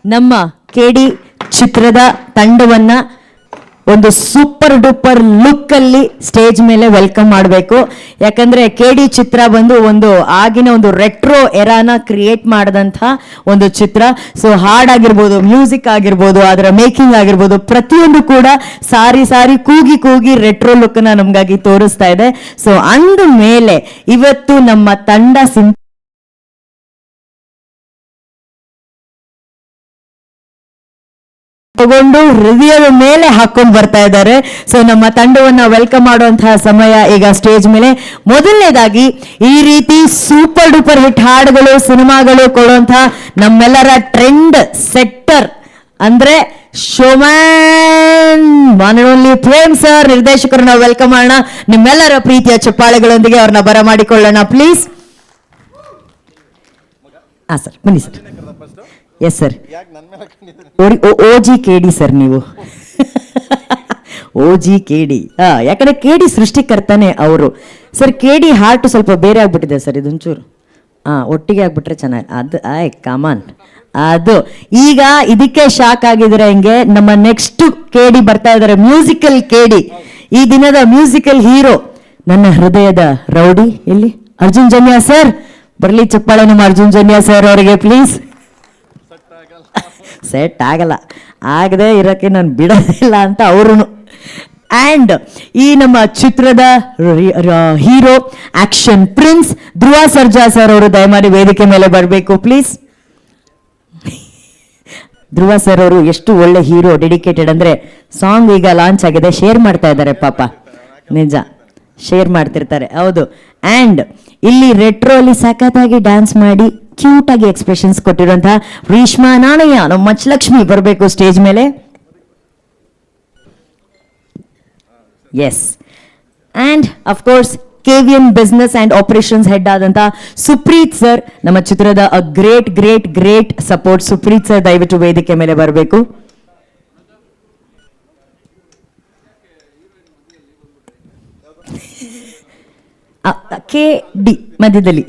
ನಮ್ಮ ಕೆಡಿ ಚಿತ್ರದ ತಂಡವನ್ನ ಒಂದು ಸೂಪರ್ ಡೂಪರ್ ಲುಕ್ ಅಲ್ಲಿ ಸ್ಟೇಜ್ ಮೇಲೆ ವೆಲ್ಕಮ್ ಮಾಡಬೇಕು. ಯಾಕಂದ್ರೆ ಕೆಡಿ ಚಿತ್ರ ಬಂದು ಒಂದು ಆಗಿನ ಒಂದು ರೆಟ್ರೋ ಎರಾನ ಕ್ರಿಯೇಟ್ ಮಾಡಿದಂಥ ಒಂದು ಚಿತ್ರ. ಸೊ ಹಾಡಾಗಿರ್ಬೋದು, ಮ್ಯೂಸಿಕ್ ಆಗಿರ್ಬೋದು, ಅದರ ಮೇಕಿಂಗ್ ಆಗಿರ್ಬೋದು, ಪ್ರತಿಯೊಂದು ಕೂಡ ಸಾರಿ ಸಾರಿ ಕೂಗಿ ಕೂಗಿ ರೆಟ್ರೋ ಲುಕ್ ನ ನಮ್ಗಾಗಿ ತೋರಿಸ್ತಾ ಇದೆ. ಸೊ ಅಂದ ಮೇಲೆ ಇವತ್ತು ನಮ್ಮ ತಂಡ ತಗೊಂಡು ಹೃದಯದ ಮೇಲೆ ಹಾಕೊಂಡು ಬರ್ತಾ ಇದ್ದಾರೆ. ಸೊ ನಮ್ಮ ತಂಡವನ್ನ ವೆಲ್ಕಮ್ ಮಾಡುವಂತಹ ಸಮಯ ಈಗ ಸ್ಟೇಜ್ ಮೇಲೆ. ಮೊದಲನೇದಾಗಿ ಈ ರೀತಿ ಸೂಪರ್ ಡೂಪರ್ ಹಿಟ್ ಹಾಡುಗಳು, ಸಿನಿಮಾಗಳು ಕೊಡುವಂತಹ ನಮ್ಮೆಲ್ಲರ ಟ್ರೆಂಡ್ ಸೆಟ್ಟರ್ ಅಂದ್ರೆ showman one and only Prem sir ನಿರ್ದೇಶಕರನ್ನ ವೆಲ್ಕಮ್ ಮಾಡೋಣ. ನಿಮ್ಮೆಲ್ಲರ ಪ್ರೀತಿಯ ಚಪ್ಪಾಳೆಗಳೊಂದಿಗೆ ಅವ್ರನ್ನ ಬರಮಾಡಿಕೊಳ್ಳೋಣ ಪ್ಲೀಸ್. ಹಾ ಸರ್, ಬನ್ನಿ sir. Yes sir, OG KD sir ನೀವು. ಓಜಿ ಕೆಡಿ, ಯಾಕಂದ್ರೆ ಕೆಡಿ ಸೃಷ್ಟಿಕರ್ತಾನೆ ಅವರು ಸರ್. ಕೆಡಿ ಹಾರ್ಟ್ ಸ್ವಲ್ಪ ಬೇರೆ ಆಗ್ಬಿಟ್ಟಿದೆ ಸರ್, ಇದೊಂಚೂರು ಒಟ್ಟಿಗೆ ಆಗ್ಬಿಟ್ರೆ ಚೆನ್ನಾಗಿ. ಅದು ಕಮಾನ್, ಅದು ಈಗ ಇದಕ್ಕೆ ಶಾಕ್ ಆಗಿದ್ರೆ ಹೆಂಗೆ. ನಮ್ಮ ನೆಕ್ಸ್ಟ್ ಕೆಡಿ ಬರ್ತಾ ಇದ್ದಾರೆ, ಮ್ಯೂಸಿಕಲ್ ಕೆಡಿ, ಈ ದಿನದ ಮ್ಯೂಸಿಕಲ್ ಹೀರೋ, ನನ್ನ ಹೃದಯದ ರೌಡಿ. ಎಲ್ಲಿ ಅರ್ಜುನ್ ಜನ್ಯ ಸರ್, ಬರ್ಲಿ ಚಪ್ಪಾಳೆ ನಮ್ಮ ಅರ್ಜುನ್ ಜನ್ಯ ಸರ್ ಅವರಿಗೆ ಪ್ಲೀಸ್. ಸೆಟ್ ಆಗಲ್ಲ, ಆಗದೆ ಇರೋಕ್ಕೆ ನಾನು ಬಿಡೋದಿಲ್ಲ ಅಂತ ಅವರು. ಆ್ಯಂಡ್ ಈ ನಮ್ಮ ಚಿತ್ರದ hero, action prince Dhruva Sarja sir ಅವರು ದಯಮಾಡಿ ವೇದಿಕೆ ಮೇಲೆ ಬರಬೇಕು ಪ್ಲೀಸ್. ಧ್ರುವ ಸರ್ ಅವರು ಎಷ್ಟು ಒಳ್ಳೆ ಹೀರೋ, ಡೆಡಿಕೇಟೆಡ್ ಅಂದ್ರೆ. ಸಾಂಗ್ ಈಗ ಲಾಂಚ್ ಆಗಿದೆ, ಶೇರ್ ಮಾಡ್ತಾ ಇದ್ದಾರೆ ಪಾಪ, ನಿಜ ಶೇರ್ ಮಾಡ್ತಿರ್ತಾರೆ, ಹೌದು. ಆ್ಯಂಡ್ ಇಲ್ಲಿ ರೆಟ್ರೋ ಅಲ್ಲಿ ಸಖತ್ತಾಗಿ ಡ್ಯಾನ್ಸ್ ಮಾಡಿ ಕ್ಯೂಟ್ ಆಗಿ ಎಕ್ಸ್ಪ್ರೆಷನ್ಸ್ ಕೊಟ್ಟಿರುವಂತಹ ರೇಷ್ಮಾ ನಾಣಯ್ಯ, ನಮ್ಮ ಮಚ್ಚಲಕ್ಷ್ಮಿ ಬರಬೇಕು ಸ್ಟೇಜ್ ಮೇಲೆ. Yes, and of course KVN business and operations head ಆದಂಥ ಸುಪ್ರೀತ್ ಸರ್, ನಮ್ಮ ಚಿತ್ರದ great great great support. Supreeth sir ದಯವಿಟ್ಟು ವೇದಿಕೆ ಮೇಲೆ ಬರಬೇಕು. ಕೆ ಡಿ ಮಧ್ಯದಲ್ಲಿ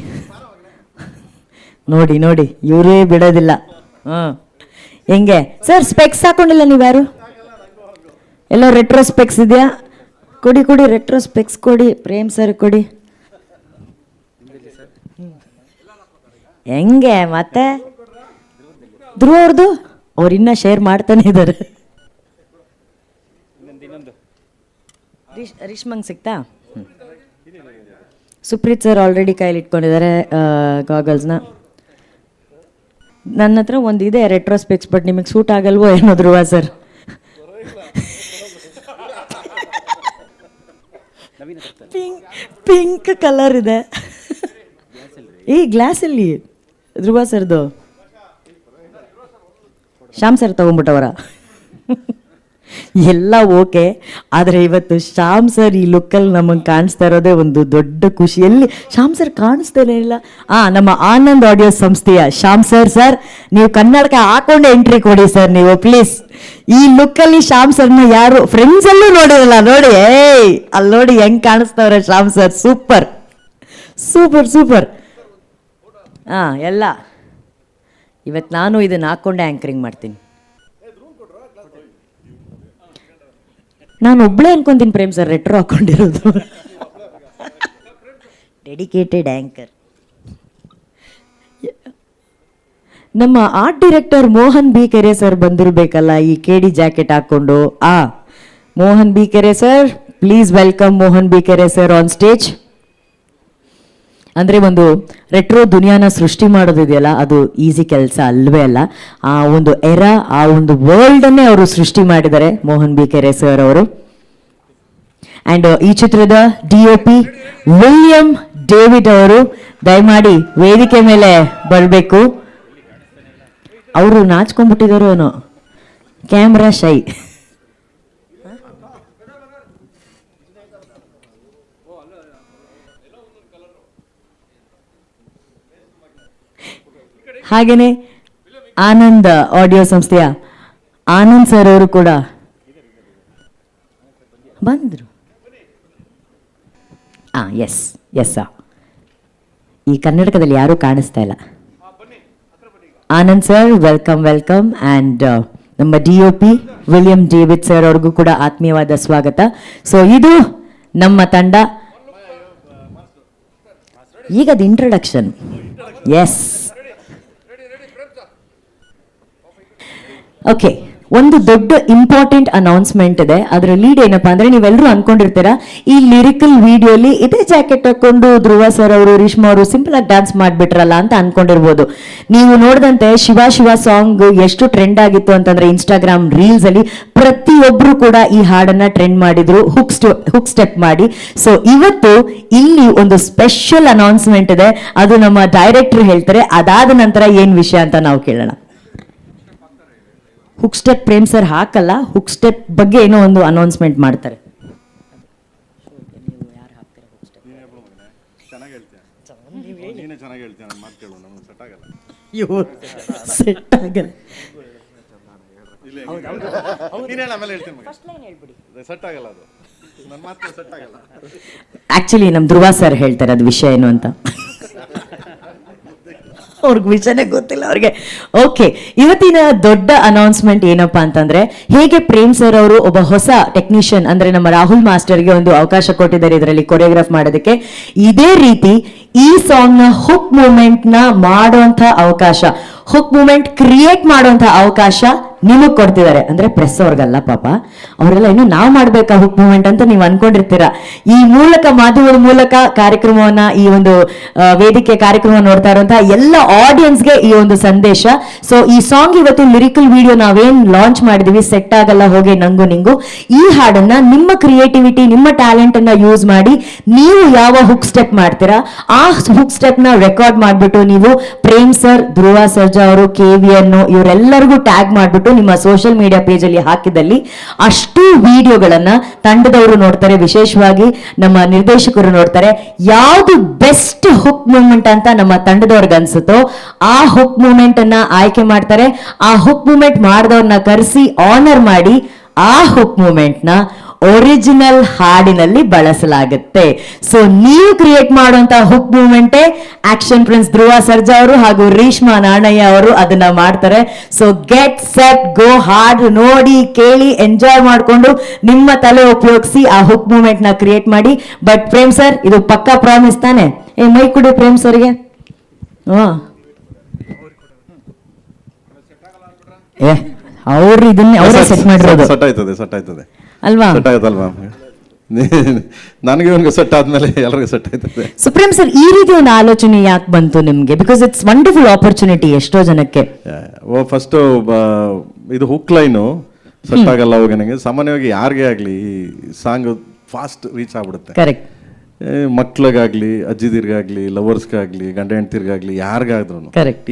ನೋಡಿ ನೋಡಿ, ಇವರೇ ಬಿಡೋದಿಲ್ಲ. ಹೆಂಗೆ ಸರ್, ಸ್ಪೆಕ್ಸ್ ಹಾಕೊಂಡಿಲ್ಲ ನೀವ್ಯಾರು? ಎಲ್ಲೋ ರೆಟ್ರೋ ಸ್ಪೆಕ್ಸ್ ಇದೆಯಾ? ಕೊಡಿ ಕೊಡಿ, ರೆಟ್ರೋ ಸ್ಪೆಕ್ಸ್ ಕೊಡಿ, ಪ್ರೇಮ್ ಸರ್ ಕೊಡಿ. ಹೆಂಗೆ ಮತ್ತೆ ಧ್ರುವ ಅವ್ರದ್ದು? ಅವ್ರು ಇನ್ನ ಶೇರ್ ಮಾಡ್ತಾನೆ ಇದ್ದಾರೆ. ರಿಷ್ಮಂಗ್ ಸಿಗ್ತಾ? ಸುಪ್ರೀತ್ ಸರ್ ಆಲ್ರೆಡಿ ಕೈಲಿ ಇಟ್ಕೊಂಡಿದ್ದಾರೆ ಗಾಗಲ್ಸ್ನ. ನನ್ನ ಹತ್ರ ಒಂದಿದೆ ರೆಟ್ರೋ ಸ್ಪೆಕ್ಸ್, ಬಟ್ ನಿಮಗೆ ಸೂಟ್ ಆಗಲ್ವೋ ಏನೋ ಧ್ರುವ ಸರ್. ಪಿಂಕ್ ಕಲರ್ ಇದೆ ಈ ಗ್ಲಾಸಲ್ಲಿ, ಧ್ರುವ ಸರ್ದು. ಶ್ಯಾಮ್ ಸರ್ ತಗೊಂಡ್ಬಿಟ್ಟವರ ಎಲ್ಲ ಓಕೆ, ಆದರೆ ಇವತ್ತು ಶ್ಯಾಮ್ ಸರ್ ಈ ಲುಕ್ಕಲ್ಲಿ ನಮಗೆ ಕಾಣಿಸ್ತಾ ಇರೋದೇ ಒಂದು ದೊಡ್ಡ ಖುಷಿ. ಎಲ್ಲಿ ಶ್ಯಾಮ್ ಸರ್ ಕಾಣಿಸ್ತಾನೆ ಇಲ್ಲ. ನಮ್ಮ ಆನಂದ್ ಆಡಿಯೋ ಸಂಸ್ಥೆಯ ಶ್ಯಾಮ್ ಸರ್, ಸರ್ ನೀವು ಕನ್ನಡಕ ಹಾಕೊಂಡೆ ಎಂಟ್ರಿ ಕೊಡಿ ಸರ್ ನೀವು ಪ್ಲೀಸ್. ಈ ಲುಕ್ಕಲ್ಲಿ ಶ್ಯಾಮ್ ಸರ್ನ ಯಾರು ಫ್ರೆಂಡ್ಸ್ ಅಲ್ಲೂ ನೋಡಿರಲ್ಲ, ನೋಡಿ ಅಲ್ಲಿ ನೋಡಿ ಹೆಂಗ್ ಕಾಣಿಸ್ತವ್ರೆ Shyam sir. Super super super. ಎಲ್ಲ ಇವತ್ತು ನಾನು ಇದನ್ನ ಹಾಕೊಂಡೆ ಆ್ಯಂಕರಿಂಗ್ ಮಾಡ್ತೀನಿ. ನಾನು ಒಬ್ಳೆ ಅನ್ಕೊಂತೀನಿ ಪ್ರೇಮ್ ಸರ್ ರೆಟ್ರೋ ಹಾಕೊಂಡಿರೋದು. Dedicated anchor. ನಮ್ಮ art director Mohan B Kere sir ಬಂದಿರಬೇಕಲ್ಲ ಈ ಕೆಡಿ ಜಾಕೆಟ್ ಹಾಕೊಂಡು. Mohan B Kere sir, please welcome Mohan B Kere sir on stage. ಅಂದರೆ ಒಂದು ರೆಟ್ರೋ ದುನಿಯಾನ ಸೃಷ್ಟಿ ಮಾಡೋದಿದೆಯಲ್ಲ, ಅದು ಈಸಿ ಕೆಲಸ ಅಲ್ವೇ ಅಲ್ಲ. ಆ ಒಂದು ಎರಾ, ಆ ಒಂದು ವರ್ಲ್ಡನ್ನೇ ಅವರು ಸೃಷ್ಟಿ ಮಾಡಿದ್ದಾರೆ ಮೋಹನ್ ಬಿ ಕೆರೆ ಸರ್ ಅವರು. ಆ್ಯಂಡ್ ಈ ಚಿತ್ರದ DOP ವಿಲಿಯಂ ಡೇವಿಡ್ ಅವರು ದಯಮಾಡಿ ವೇದಿಕೆ ಮೇಲೆ ಬರಬೇಕು. ಅವರು ನಾಚ್ಕೊಂಡ್ಬಿಟ್ಟಿದ್ದಾರೆ, ಅವನು ಕ್ಯಾಮ್ರಾ ಶೈ. ಹಾಗೇನೆ ಆನಂದ್ ಆಡಿಯೋ ಸಂಸ್ಥೆಯ ಆನಂದ್ ಸರ್ ಅವರು ಕೂಡ ಬಂದರು. ಎಸ್ ಎಸ್, ಈ ಕರ್ನಾಟಕದಲ್ಲಿ ಯಾರೂ ಕಾಣಿಸ್ತಾ ಇಲ್ಲ. ಆನಂದ್ ಸರ್ ವೆಲ್ಕಮ್ ಆ್ಯಂಡ್ ನಮ್ಮ DOP ವಿಲಿಯಂ ಡೇವಿಡ್ ಸರ್ ಅವ್ರಿಗೂ ಕೂಡ ಆತ್ಮೀಯವಾದ ಸ್ವಾಗತ. ಸೊ ಇದು ನಮ್ಮ ತಂಡ. ಈಗ ಅದು ಇಂಟ್ರೊಡಕ್ಷನ್. S, okay. ಒಂದು ದೊಡ್ಡ ಇಂಪಾರ್ಟೆಂಟ್ ಅನೌನ್ಸ್ಮೆಂಟ್ ಇದೆ. ಅದರ ಲೀಡ್ ಏನಪ್ಪಾ ಅಂದ್ರೆ, ನೀವೆಲ್ಲರೂ ಅನ್ಕೊಂಡಿರ್ತೀರಾ ಈ ಲಿರಿಕಲ್ ವಿಡಿಯೋಲಿ ಇದೇ ಜಾಕೆಟ್ ಹಾಕೊಂಡು ಧ್ರುವ ಸರ್ ಅವರು ರೇಷ್ಮಾ ಅವರು ಸಿಂಪಲ್ ಆಗಿ ಡ್ಯಾನ್ಸ್ ಮಾಡ್ಬಿಟ್ರಲ್ಲ ಅಂತ ಅನ್ಕೊಂಡಿರ್ಬೋದು. ನೀವು ನೋಡಿದಂತೆ ಶಿವ ಸಾಂಗ್ ಎಷ್ಟು ಟ್ರೆಂಡ್ ಆಗಿತ್ತು ಅಂತಂದ್ರೆ ಇನ್ಸ್ಟಾಗ್ರಾಮ್ ರೀಲ್ಸ್ ಅಲ್ಲಿ ಪ್ರತಿಯೊಬ್ರು ಕೂಡ ಈ ಹಾಡನ್ನ ಟ್ರೆಂಡ್ ಮಾಡಿದ್ರು, ಹುಕ್ ಸ್ಟೆಪ್ ಮಾಡಿ. ಸೊ ಇವತ್ತು ಇಲ್ಲಿ ಒಂದು ಸ್ಪೆಷಲ್ ಅನೌನ್ಸ್ಮೆಂಟ್ ಇದೆ. ಅದು ನಮ್ಮ ಡೈರೆಕ್ಟರ್ ಹೇಳ್ತಾರೆ. ಅದಾದ ನಂತರ ಏನ್ ವಿಷಯ ಅಂತ ನಾವು ಕೇಳೋಣ. ಹುಕ್ ಸ್ಟೆಪ್ ಪ್ರೇಮ್ ಸರ್ ಹಾಕಲ್ಲ, ಹುಕ್ ಸ್ಟೆಪ್ ಬಗ್ಗೆ ಏನೋ ಒಂದು ಅನೌನ್ಸ್ಮೆಂಟ್ ಮಾಡ್ತಾರೆ. ಆಕ್ಚುಲಿ ನಮ್ ಧ್ರುವ ಸರ್ ಹೇಳ್ತಾರೆ ಅದು ವಿಷಯ ಏನು ಅಂತ. ಅವ್ರಿಗೆ ವಿಷಯನೇ ಗೊತ್ತಿಲ್ಲ ಅವ್ರಿಗೆ. ಓಕೆ, ಇವತ್ತಿನ ದೊಡ್ಡ ಅನೌನ್ಸ್ಮೆಂಟ್ ಏನಪ್ಪಾ ಅಂತಂದ್ರೆ, ಹೇಗೆ ಪ್ರೇಮ್ ಸರ್ ಅವರು ಒಬ್ಬ ಹೊಸ ಟೆಕ್ನಿಷಿಯನ್ ಅಂದ್ರೆ ನಮ್ಮ ರಾಹುಲ್ ಮಾಸ್ಟರ್ಗೆ ಒಂದು ಅವಕಾಶ ಕೊಟ್ಟಿದ್ದಾರೆ ಇದರಲ್ಲಿ ಕೊರಿಯೋಗ್ರಾಫ್ ಮಾಡೋದಕ್ಕೆ, ಇದೇ ರೀತಿ ಈ ಸಾಂಗ್ ನ ಹುಕ್ ಮೂವ್ಮೆಂಟ್ ನ ಮಾಡುವಂತ ಅವಕಾಶ, ಹುಕ್ ಮೂವ್ಮೆಂಟ್ ಕ್ರಿಯೇಟ್ ಮಾಡುವಂತ ಅವಕಾಶ ನಿಮಗ್ ಕೊಡ್ತಿದ್ದಾರೆ. ಅಂದ್ರೆ ಪ್ರೆಸ್ ಅವ್ರಿಗಲ್ಲ ಪಾಪ, ಅವರೆಲ್ಲ ಇನ್ನು ನಾವು ಮಾಡ್ಬೇಕಾ ಹುಕ್ ಮೂವ್ಮೆಂಟ್ ಅಂತ ನೀವು ಅನ್ಕೊಂಡಿರ್ತೀರಾ. ಈ ಮೂಲಕ, ಮಾಧ್ಯಮದ ಮೂಲಕ ಕಾರ್ಯಕ್ರಮವನ್ನ, ಈ ಒಂದು ವೇದಿಕೆ ಕಾರ್ಯಕ್ರಮ ನೋಡ್ತಾ ಇರುವಂತಹ ಎಲ್ಲ ಆಡಿಯನ್ಸ್ಗೆ ಈ ಒಂದು ಸಂದೇಶ. ಸೊ ಈ ಸಾಂಗ್ ಇವತ್ತು ಲಿರಿಕಲ್ ವಿಡಿಯೋ ನಾವೇನ್ ಲಾಂಚ್ ಮಾಡಿದೀವಿ, ಸೆಟ್ ಆಗಲ್ಲ ಹೋಗಿ ನಂಗು ನಿಂಗು, ಈ ಹಾಡನ್ನ ನಿಮ್ಮ ಕ್ರಿಯೇಟಿವಿಟಿ, ನಿಮ್ಮ ಟ್ಯಾಲೆಂಟ್ ಅನ್ನ ಯೂಸ್ ಮಾಡಿ ನೀವು ಯಾವ ಹುಕ್ ಸ್ಟೆಪ್ ಮಾಡ್ತೀರಾ ಆ ಹುಕ್ ಸ್ಟೆಪ್ ನ ರೆಕಾರ್ಡ್ ಮಾಡ್ಬಿಟ್ಟು ನೀವು ಪ್ರೇಮ್ ಸರ್, ಧ್ರುವ ಸರ್ಜಾ ಅವರು, KVN ಇವರೆಲ್ಲರಿಗೂ ಟ್ಯಾಗ್ ಮಾಡ್ಬಿಟ್ಟು ನಿಮ್ಮ ಸೋಷಿಯಲ್ ಮೀಡಿಯಾ ಪೇಜ್ ಅಲ್ಲಿ ಹಾಕಿದಲ್ಲಿ ಅಷ್ಟು ವಿಡಿಯೋಗಳನ್ನ ತಂಡದವರು ನೋಡ್ತಾರೆ, ವಿಶೇಷವಾಗಿ ನಮ್ಮ ನಿರ್ದೇಶಕರು ನೋಡ್ತಾರೆ. ಯಾವ್ದು ಬೆಸ್ಟ್ ಹುಕ್ ಮೂವ್ಮೆಂಟ್ ಅಂತ ನಮ್ಮ ತಂಡದವ್ರಿಗೆ ಅನ್ಸುತ್ತೋ ಆ ಹುಕ್ ಮೂವ್ಮೆಂಟ್ ಅನ್ನ ಆಯ್ಕೆ ಮಾಡ್ತಾರೆ. ಆ ಹುಕ್ ಮೂವ್ಮೆಂಟ್ ಮಾಡಿದವ್ರನ್ನ ಕರೆಸಿ ಆನರ್ ಮಾಡಿ ಆ ಹುಕ್ ಮೂವ್ಮೆಂಟ್ ನ ಒರಿಜಿನಲ್ ಹಾಡಿನಲ್ಲಿ ಬಳಸಲಾಗುತ್ತೆ. ಸೊ ನೀವು ಕ್ರಿಯೇಟ್ ಮಾಡುವಂತ hook ಮೂವ್ಮೆಂಟೇ action prince Dhruva Sarja ಅವರು ಹಾಗೂ ರೇಷ್ಮಾ ನಾಣಯ್ಯ ಅವರು ಅದನ್ನ ಮಾಡ್ತಾರೆ. ಸೊ ಗೆಟ್ ಸೆಟ್ ಗೋ, ಹಾಡು ನೋಡಿ, ಕೇಳಿ, ಎಂಜಾಯ್ ಮಾಡ್ಕೊಂಡು ನಿಮ್ಮ ತಲೆ ಉಪಯೋಗಿಸಿ ಆ ಹುಕ್ ಮೂವ್ಮೆಂಟ್ ನ ಕ್ರಿಯೇಟ್ ಮಾಡಿ. ಬಟ್ ಪ್ರೇಮ್ ಸರ್, ಇದು ಪಕ್ಕಾ ಪ್ರಾಮಿಸ್ ತಾನೆ? ಮೈ ಕೊಡಿ ಪ್ರೇಮ್ ಸರ್ಗೆ. ಅವ್ರು ಇದನ್ನೇ ಅವರೇ ಸೆಟ್ ಮಾಡಿರೋದು. ಸೆಟ್ ಆಯ್ತದೆ ಅಲ್ವಾ? ಸೆಟ್ ಆಗುತ್ತಲ್ವಾ? ನನಗೆ ಇವನಿಗೆ ಸೆಟ್ ಆದ್ಮೇಲೆ ಎಲ್ಲರಿಗೂ ಸೆಟ್ ಆಯ್ತದೆ. ಸುಪ್ರೀಂ ಸರ್, ಈ ರೀತಿ ಒಂದು ಆಲೋಚನೆ ಯಾಕೆ ಬಂತು ನಿಮ್ಗೆ? ಬಿಕಾಸ್ ಇಟ್ಸ್ ವಂಡರ್ಫುಲ್ ಆಪರ್ಚುನಿಟಿ ಎಷ್ಟೋ ಜನಕ್ಕೆ. ಫಸ್ಟ್ ಇದು ಹುಕ್ ಲೈನು ಸೆಟ್ ಆಗಲ್ಲ ಹೋಗಿ ನನಗೆ. ಸಾಮಾನ್ಯವಾಗಿ ಯಾರಿಗೆ ಆಗ್ಲಿ ಸಾಂಗ್ ಫಾಸ್ಟ್ ರೀಚ್ ಆಗ್ಬಿಡುತ್ತೆ. ಕರೆಕ್ಟ್. ಮಕ್ಳಿಗಾಗ್ಲಿ, ಅಜ್ಜಿದಿರ್ಗಾಗ್ಲಿ, ಲವರ್ಸ್ಗಾಗ್ಲಿ, ಗಂಡ ಹೆಂಡ್ತಿರ್ಗಾಗ್ಲಿ, ಯಾರಿಗಾದ್ರೂ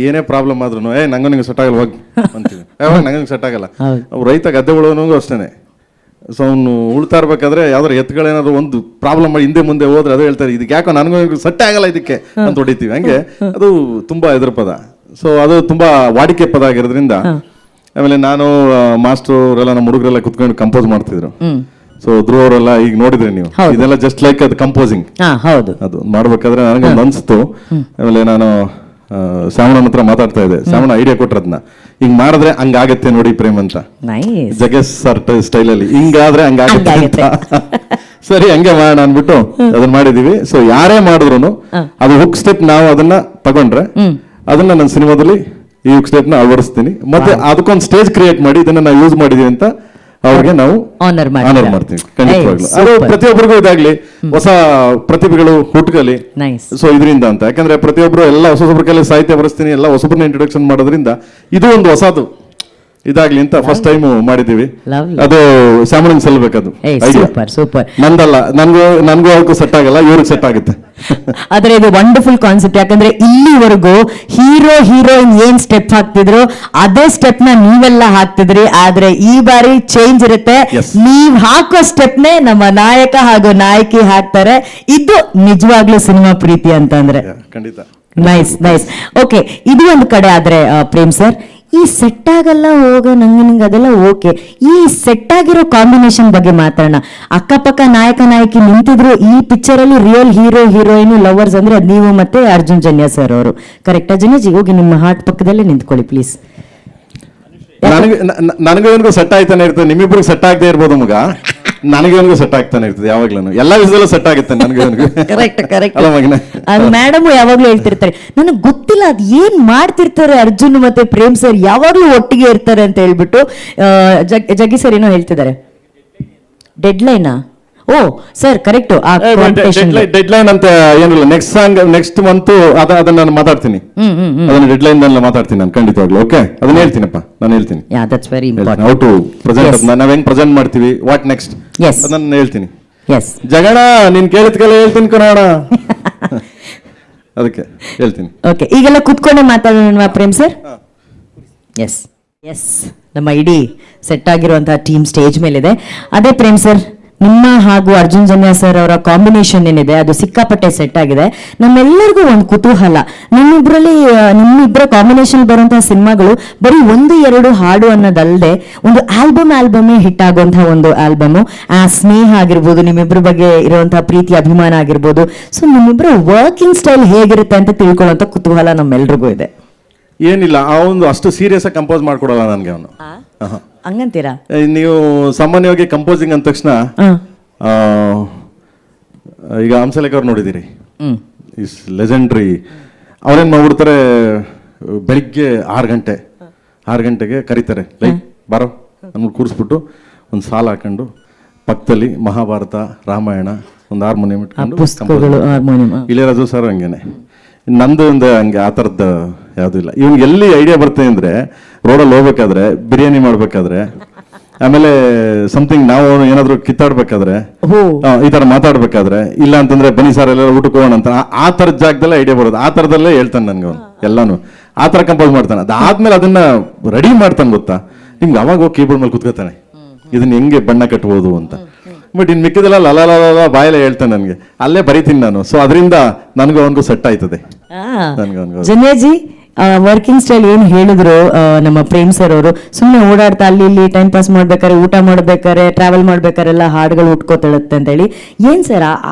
ಏನೇ ಪ್ರಾಬ್ಲಮ್ ಆದ್ರೂ ನಂಗೆ ನಿಂಗೆ ಸೆಟ್ ಆಗಲ್ಲ ಹೋಗಿ ಅಂತೀವಿ. ನಂಗೆ ಸೆಟ್ ಆಗಲ್ಲ. ಅವ್ರು ರೈತ ಗದ್ದೆ ಉಳೋನೂ ಅಷ್ಟೇನೆ. ಸೊ ಅವನು ಉಳ್ತಾ ಇರ್ಬೇಕಾದ್ರೆ ಯಾವ್ದಾರು ಎತ್ತುಗಳೇನಾದ್ರು ಒಂದು ಪ್ರಾಬ್ಲಮ್ ಮಾಡಿ ಹಿಂದೆ ಮುಂದೆ ಹೋದ್ರೆ ಅದು ಹೇಳ್ತಾರೆ, ಇದಕ್ಕೆ ಯಾಕೋ ನನಗೂ ಸೆಟ್ ಆಗಲ್ಲ ಇದಕ್ಕೆ ಅಂತ ಹೊಡಿತೀವಿ. ಹಂಗೆ ಅದು ತುಂಬಾ ಎದುರು ಪದ. ಸೊ ಅದು ತುಂಬಾ ವಾಡಿಕೆ ಪದ ಆಗಿರೋದ್ರಿಂದ, ಆಮೇಲೆ ನಾನು ಮಾಸ್ಟರ್ ಅವರೆಲ್ಲ ನಮ್ಮ ಹುಡುಗರೆಲ್ಲ ಕುತ್ಕೊಂಡು ಕಂಪೋಸ್ ಮಾಡ್ತಿದ್ರು. ಸೊ ಧ್ರುವ ಅವರೆಲ್ಲ ಈಗ ನೋಡಿದ್ರೆ ನೀವು, ಇದೆಲ್ಲ ಜಸ್ಟ್ ಲೈಕ್ ಅದು ಕಂಪೋಸಿಂಗ್. ಅದು ಮಾಡ್ಬೇಕಾದ್ರೆ ನನಗೆ ಒಂದು ಅನ್ಸ್ತು. ಆಮೇಲೆ ನಾನು ಶ್ರಾವಣನ ಹತ್ರ ಮಾತಾಡ್ತಾ ಇದ್ದೆ. ಶ್ರಾವಣ ಐಡಿಯಾ ಕೊಟ್ರದ್ನ, ಹಿಂಗ್ ಮಾಡಿದ್ರೆ ಹಂಗಾಗತ್ತೆ ನೋಡಿ ಪ್ರೇಮ್ ಅಂತ, ಜಗೇಶ್ ಸರ್ ಸ್ಟೈಲ್ ಅಲ್ಲಿ ಹಿಂಗಾದ್ರೆ ಹಂಗಾಗತ್ತೆ ಅಂತ. ಸರಿ ಹಂಗೆ ಮಾಡೋಣ ಅನ್ಬಿಟ್ಟು ಅದನ್ನ ಮಾಡಿದೀವಿ. ಸೊ ಯಾರೇ ಮಾಡಿದ್ರು ಅದು ಹುಕ್ ಸ್ಟೆಪ್ ನಾವು ಅದನ್ನ ತಗೊಂಡ್ರೆ ಅದನ್ನ ನನ್ನ ಸಿನಿಮಾದಲ್ಲಿ ಈ ಹುಕ್ ಸ್ಟೆಪ್ ನ ಅಳವಡಿಸ್ತೀನಿ. ಮತ್ತೆ ಅದಕ್ಕೊಂದು ಸ್ಟೇಜ್ ಕ್ರಿಯೇಟ್ ಮಾಡಿ ಇದನ್ನ ನಾವು ಯೂಸ್ ಮಾಡಿದೀವಿ ಅಂತ ಅವ್ರಿಗೆ ನಾವು ಆನರ್ ಮಾಡ್ತೀವಿ ಖಂಡಿತವಾಗ್ಲು. ಅದು ಪ್ರತಿಯೊಬ್ಬರಿಗೂ ಇದಾಗ್ಲಿ, ಹೊಸ ಪ್ರತಿಭೆಗಳು ಹುಟ್ಟುಗಲಿ. ಸೊ ಇದರಿಂದ ಅಂತ, ಯಾಕಂದ್ರೆ ಪ್ರತಿಯೊಬ್ರು ಎಲ್ಲ ಹೊಸೊಬ್ಬರ ಕೈಲಿ ಸಾಹಿತ್ಯ ಬರೆಸ್ತೀನಿ, ಎಲ್ಲ ಹೊಸೊಬ್ಬರನ್ನ ಇಂಟ್ರೊಡಕ್ಷನ್ ಮಾಡೋದ್ರಿಂದ ಇದು ಒಂದು ಹೊಸದು ಇದಾಗ್ಲಿ ಅಂತ ಫಸ್ಟ್ ಟೈಮ್ ಮಾಡಿದೀವಿ. ಅದು ಸ್ಯಾಮಲಿಂಗ್ ಸಲ್ಬೇಕದು ಸೂಪರ್. ನಂದಲ್ಲ, ನನ್ಗೂ ಅವ್ರಿಗೂ ಸೆಟ್ ಆಗಲ್ಲ, ಇವ್ರಿಗೆ ಸೆಟ್ ಆಗುತ್ತೆ. ಆದ್ರೆ ಇದು ವಂಡರ್ಫುಲ್ ಕಾನ್ಸೆಪ್ಟ್. ಯಾಕಂದ್ರೆ ಇಲ್ಲಿವರೆಗೂ ಹೀರೋಯಿನ್ ಏನ್ ಸ್ಟೆಪ್ ಹಾಕ್ತಿದ್ರು ಅದೇ ಸ್ಟೆಪ್ ನ ನೀವೆಲ್ಲ ಹಾಕ್ತಿದ್ರಿ. ಆದ್ರೆ ಈ ಬಾರಿ ಚೇಂಜ್ ಇರುತ್ತೆ. ನೀವ್ ಹಾಕೋ ಸ್ಟೆಪ್ ನೇ ನಮ್ಮ ನಾಯಕ ಹಾಗೂ ನಾಯಕಿ ಹಾಕ್ತಾರೆ. ಇದು ನಿಜವಾಗ್ಲೂ ಸಿನಿಮಾ ಪ್ರೀತಿ ಅಂತಂದ್ರೆ ಖಂಡಿತ. ನೈಸ್. ಓಕೆ, ಇದು ಒಂದು ಕಡೆ. ಆದ್ರೆ ಪ್ರೇಮ್ ಸರ್, ಈ ಸೆಟ್ ಆಗಲ್ಲ ಹೋಗ ನಂಗೆ ಅದೆಲ್ಲ ಓಕೆ. ಈ ಸೆಟ್ ಆಗಿರೋ ಕಾಂಬಿನೇಷನ್ ಬಗ್ಗೆ ಮಾತಾಡೋಣ. ಅಕ್ಕಪಕ್ಕ ನಾಯಕ ನಾಯಕಿ ನಿಂತಿದ್ರು. ಈ ಪಿಕ್ಚರ್ ಅಲ್ಲಿ ರಿಯಲ್ ಹೀರೋ ಹೀರೋಯಿನ್ ಲವರ್ಸ್ ಅಂದ್ರೆ ಅದ್ ನೀವು ಮತ್ತೆ ಅರ್ಜುನ್ ಜನ್ಯ ಸರ್ ಅವರು. ಕರೆಕ್ಟಾ ಜನೇಜಿ? ಹೋಗಿ ನಿಮ್ಮ ಹಾರ್ಟ್ ಪಕ್ಕದಲ್ಲೇ ನಿಂತ್ಕೊಳ್ಳಿ ಪ್ಲೀಸ್. ನನಗೂ ಏನಿಗೂ ಸೆಟ್ ಆಯ್ತಾನೆ ಇರ್ತದೆ, ನಿಮ್ಮಿಬ್ರಿಗೆ ಸೆಟ್ ಆಗದೆ ಇರ್ಬೋದು ಮಗ, ನನಗೇನಿಗೂ ಸೆಟ್ ಆಗ್ತಾನೆ ಇರ್ತದೆ ಯಾವಾಗ್ಲೂ. ಎಲ್ಲ ವಿಷಯದಲ್ಲೂ ಸೆಟ್ ಆಗುತ್ತೆ ನನಗೆ. Correct correct. ಅಲ್ಲ ಮಗನ, ಅದು ಮೇಡಮ್ ಯಾವಾಗ್ಲೂ ಹೇಳ್ತಿರ್ತಾರೆ, ನನಗೆ ಗೊತ್ತಿಲ್ಲ ಅದ್ ಏನ್ ಮಾಡ್ತಿರ್ತಾರೆ ಅರ್ಜುನ್ ಮತ್ತೆ ಪ್ರೇಮ್ ಸರ್ ಯಾವಾಗ್ಲೂ ಒಟ್ಟಿಗೆ ಇರ್ತಾರೆ ಅಂತ ಹೇಳ್ಬಿಟ್ಟು. ಜಗ್ಗಿ ಸರ್ ಏನೋ ಹೇಳ್ತಿದ್ದಾರೆ. ಡೆಡ್ ಲೈನಾ? ಓ ಸರ್ ಕರೆಕ್ಟ್. ಡೆಡ್ ಲೈನ್ ಅಂತ ಏನಿಲ್ಲ, ನೆಕ್ಸ್ಟ್ ಸಾಂಗ್ ನೆಕ್ಸ್ಟ್ ಮಂತ್ ಅದನ್ನ ನಾನು ಮಾತಾಡ್ತೀನಿ. ಅದನ್ನ ಡೆಡ್ ಲೈನ್ ಮಾತಾಡ್ತೀನಿ ನಾನು ಖಂಡಿತವಾಗ್ಲು. ಓಕೆ, ಅದನ್ನ ಹೇಳ್ತೀನಪ್ಪ, ನಾನು ಹೇಳ್ತೀನಿ. That's very important. How to present, ನಾವ್ ಹೆಂಗ್ ಪ್ರೆಸೆಂಟ್ ಮಾಡ್ತೀವಿ, ವಾಟ್ ನೆಕ್ಸ್ಟ್, ಅದನ್ನ ಹೇಳ್ತೀನಿ. ಜಗಣ ನೀನ್ ಕೇಳಿದ್ಕೆಲ್ಲ ಹೇಳ್ತೀನಿ ಕನ್ನಡ, ಅದಕ್ಕೆ ಹೇಳ್ತೀನಿ. ಓಕೆ, ಈಗೆಲ್ಲ ಕುತ್ಕೊಂಡೆ ಮಾತಾಡೋಣ ಪ್ರೇಮ್ ಸರ್. ಎಸ್ ಎಸ್, ನಮ್ಮ ಇಡೀ ಸೆಟ್ ಆಗಿರುವಂತಹ ಟೀಮ್ ಸ್ಟೇಜ್ ಮೇಲಿದೆ. ಅದೇ ಪ್ರೇಮ್ ಸರ್, ನಿಮ್ಮ ಹಾಗೂ ಅರ್ಜುನ್ ಜನ್ಯ ಸರ್ ಅವರ ಕಾಂಬಿನೇಷನ್ ಏನಿದೆ ಅದು ಸಿಕ್ಕಾಪಟ್ಟೆ ಸೆಟ್ ಆಗಿದೆ. ನಮ್ಮೆಲ್ಲರಿಗೂ ಒಂದು ಕುತೂಹಲ, ನಿಮ್ಮಿಬ್ಬರ ಕಾಂಬಿನೇಷನ್ ಬರುವಂತಹ ಸಿನಿಮಾಗಳು ಬರೀ 1-2 ಹಾಡು ಅನ್ನೋದಲ್ಲದೆ ಒಂದು ಆಲ್ಬಮೇ ಹಿಟ್ ಆಗುವಂತಹ ಒಂದು ಆಲ್ಬಮು. ಆ ಸ್ನೇಹ ಆಗಿರ್ಬೋದು, ನಿಮ್ಮಿಬ್ಬರ ಬಗ್ಗೆ ಇರುವಂತಹ ಪ್ರೀತಿ ಅಭಿಮಾನ ಆಗಿರ್ಬೋದು. ಸೊ ನಿಮ್ಮಿಬ್ಬರ ವರ್ಕಿಂಗ್ ಸ್ಟೈಲ್ ಹೇಗಿರುತ್ತೆ ಅಂತ ತಿಳ್ಕೊಳ್ಳುವಂತ ಕುತೂಹಲ ನಮ್ಮೆಲ್ರಿಗೂ ಇದೆ. ಏನಿಲ್ಲ, ಅವನು ಅಷ್ಟು ಸೀರಿಯಸ್ ಆಗಿ ಕಂಪೋಸ್ ಮಾಡ್ಕೊಡಲ್ಲ ನನಗೆ ಅವನು. ಹಂಗಂತೀರಾ? ನೀವು ಸಾಮಾನ್ಯವಾಗಿ ಕಂಪೋಸಿಂಗ್ ಅಂದ ತಕ್ಷಣ ಈಗ ಹಂಸಲೇಖ ಅವ್ರು ನೋಡಿದ್ದೀರಿ, ಇಸ್ ಲೆಜೆಂಡ್ರಿ. ಅವ್ರೇನ್ ಮಾಡ್ಬಿಡ್ತಾರೆ, ಬೆಳಿಗ್ಗೆ 6 ಗಂಟೆಗೆ ಕರೀತಾರೆ, ಲೈಕ್ ಬಾರೋ ನಮ್ಗೆ ಕೂರಿಸ್ಬಿಟ್ಟು ಒಂದು ಸಾಲ ಹಾಕೊಂಡು ಪಕ್ಕದಲ್ಲಿ ಮಹಾಭಾರತ ರಾಮಾಯಣ ಒಂದು ಹಾರ್ಮೋನಿಯಂ ಇಟ್ಕೊಂಡು. ಇಳೆಯರಾಜು ಸರ್ ಹಂಗೇನೆ, ನಂದು ಒಂದು ಹಂಗೆ ಆ ಥರದ್ದು ಯಾವುದೂ ಇಲ್ಲ. ಇವ್ನಿಗೆ ಎಲ್ಲಿ ಐಡಿಯಾ ಬರ್ತದೆ ಅಂದರೆ, ರೋಡಲ್ಲಿ ಹೋಗ್ಬೇಕಾದ್ರೆ, ಬಿರಿಯಾನಿ ಮಾಡ್ಬೇಕಾದ್ರೆ, ಆಮೇಲೆ ಸಮಥಿಂಗ್ ನಾವು ಏನಾದ್ರು ಕಿತ್ತಾಡ್ಬೇಕಾದ್ರೆ, ಈ ತರ ಮಾತಾಡ್ಬೇಕಾದ್ರೆ, ಇಲ್ಲ ಅಂತಂದ್ರೆ ಬನ್ನಿ ಸರ್ ಎಲ್ಲ ಊಟಕ್ಕೆ ಹೋಗೋಣ ಅಂತ, ಆ ಥರದ ಜಾಗದಲ್ಲೇ ಐಡಿಯಾ ಬರೋದು. ಆ ಥರದಲ್ಲೇ ಹೇಳ್ತಾನೆ ನನ್ಗೆ ಅವನು ಎಲ್ಲಾನು. ಆ ಥರ ಕಂಪೋಸ್ ಮಾಡ್ತಾನೆ. ಅದಾದ್ಮೇಲೆ ಅದನ್ನ ರೆಡಿ ಮಾಡ್ತಾನೆ ಗೊತ್ತಾ, ನಿಮ್ಗೆ ಅವಾಗ ಹೋಗಿ ಕೀಬೋರ್ಡ್ ಮೇಲೆ ಕುತ್ಕೋತಾನೆ, ಇದನ್ನ ಹೆಂಗೆ ಬಣ್ಣ ಕಟ್ಬೋದು ಅಂತ. ಬಟ್ ಇನ್ ಮಿಕ್ಕಿದೆಲ್ಲ ಲಲ ಬಾಯಲ್ಲೇ ಹೇಳ್ತಾನೆ ನನಗೆ, ಅಲ್ಲೇ ಬರೀತೀನಿ ನಾನು. ಸೊ ಅದರಿಂದ ನನಗೂ ಅವನಿಗೂ ಸೆಟ್ ಆಯ್ತದೆ. ಜನ್ಯಾಜಿ ವರ್ಕಿಂಗ್ ಸ್ಟೈಲ್ ಏನು ಹೇಳಿದ್ರು ನಮ್ಮ ಪ್ರೇಮ್ ಸರ್ ಅವರು, ಸುಮ್ಮನೆ ಓಡಾಡ್ತಾ ಅಲ್ಲಿ ಇಲ್ಲಿ ಟೈಮ್ ಪಾಸ್ ಮಾಡ್ಬೇಕಾರೆ, ಊಟ ಮಾಡ್ಬೇಕಾರೆ, ಟ್ರಾವೆಲ್ ಮಾಡ್ಬೇಕಾರೆಲ್ಲ ಹಾಡುಗಳು ಉಟ್ಕೋತಿಳುತ್ತೆ ಅಂತ ಹೇಳಿ. ಏನ್ ಸರ್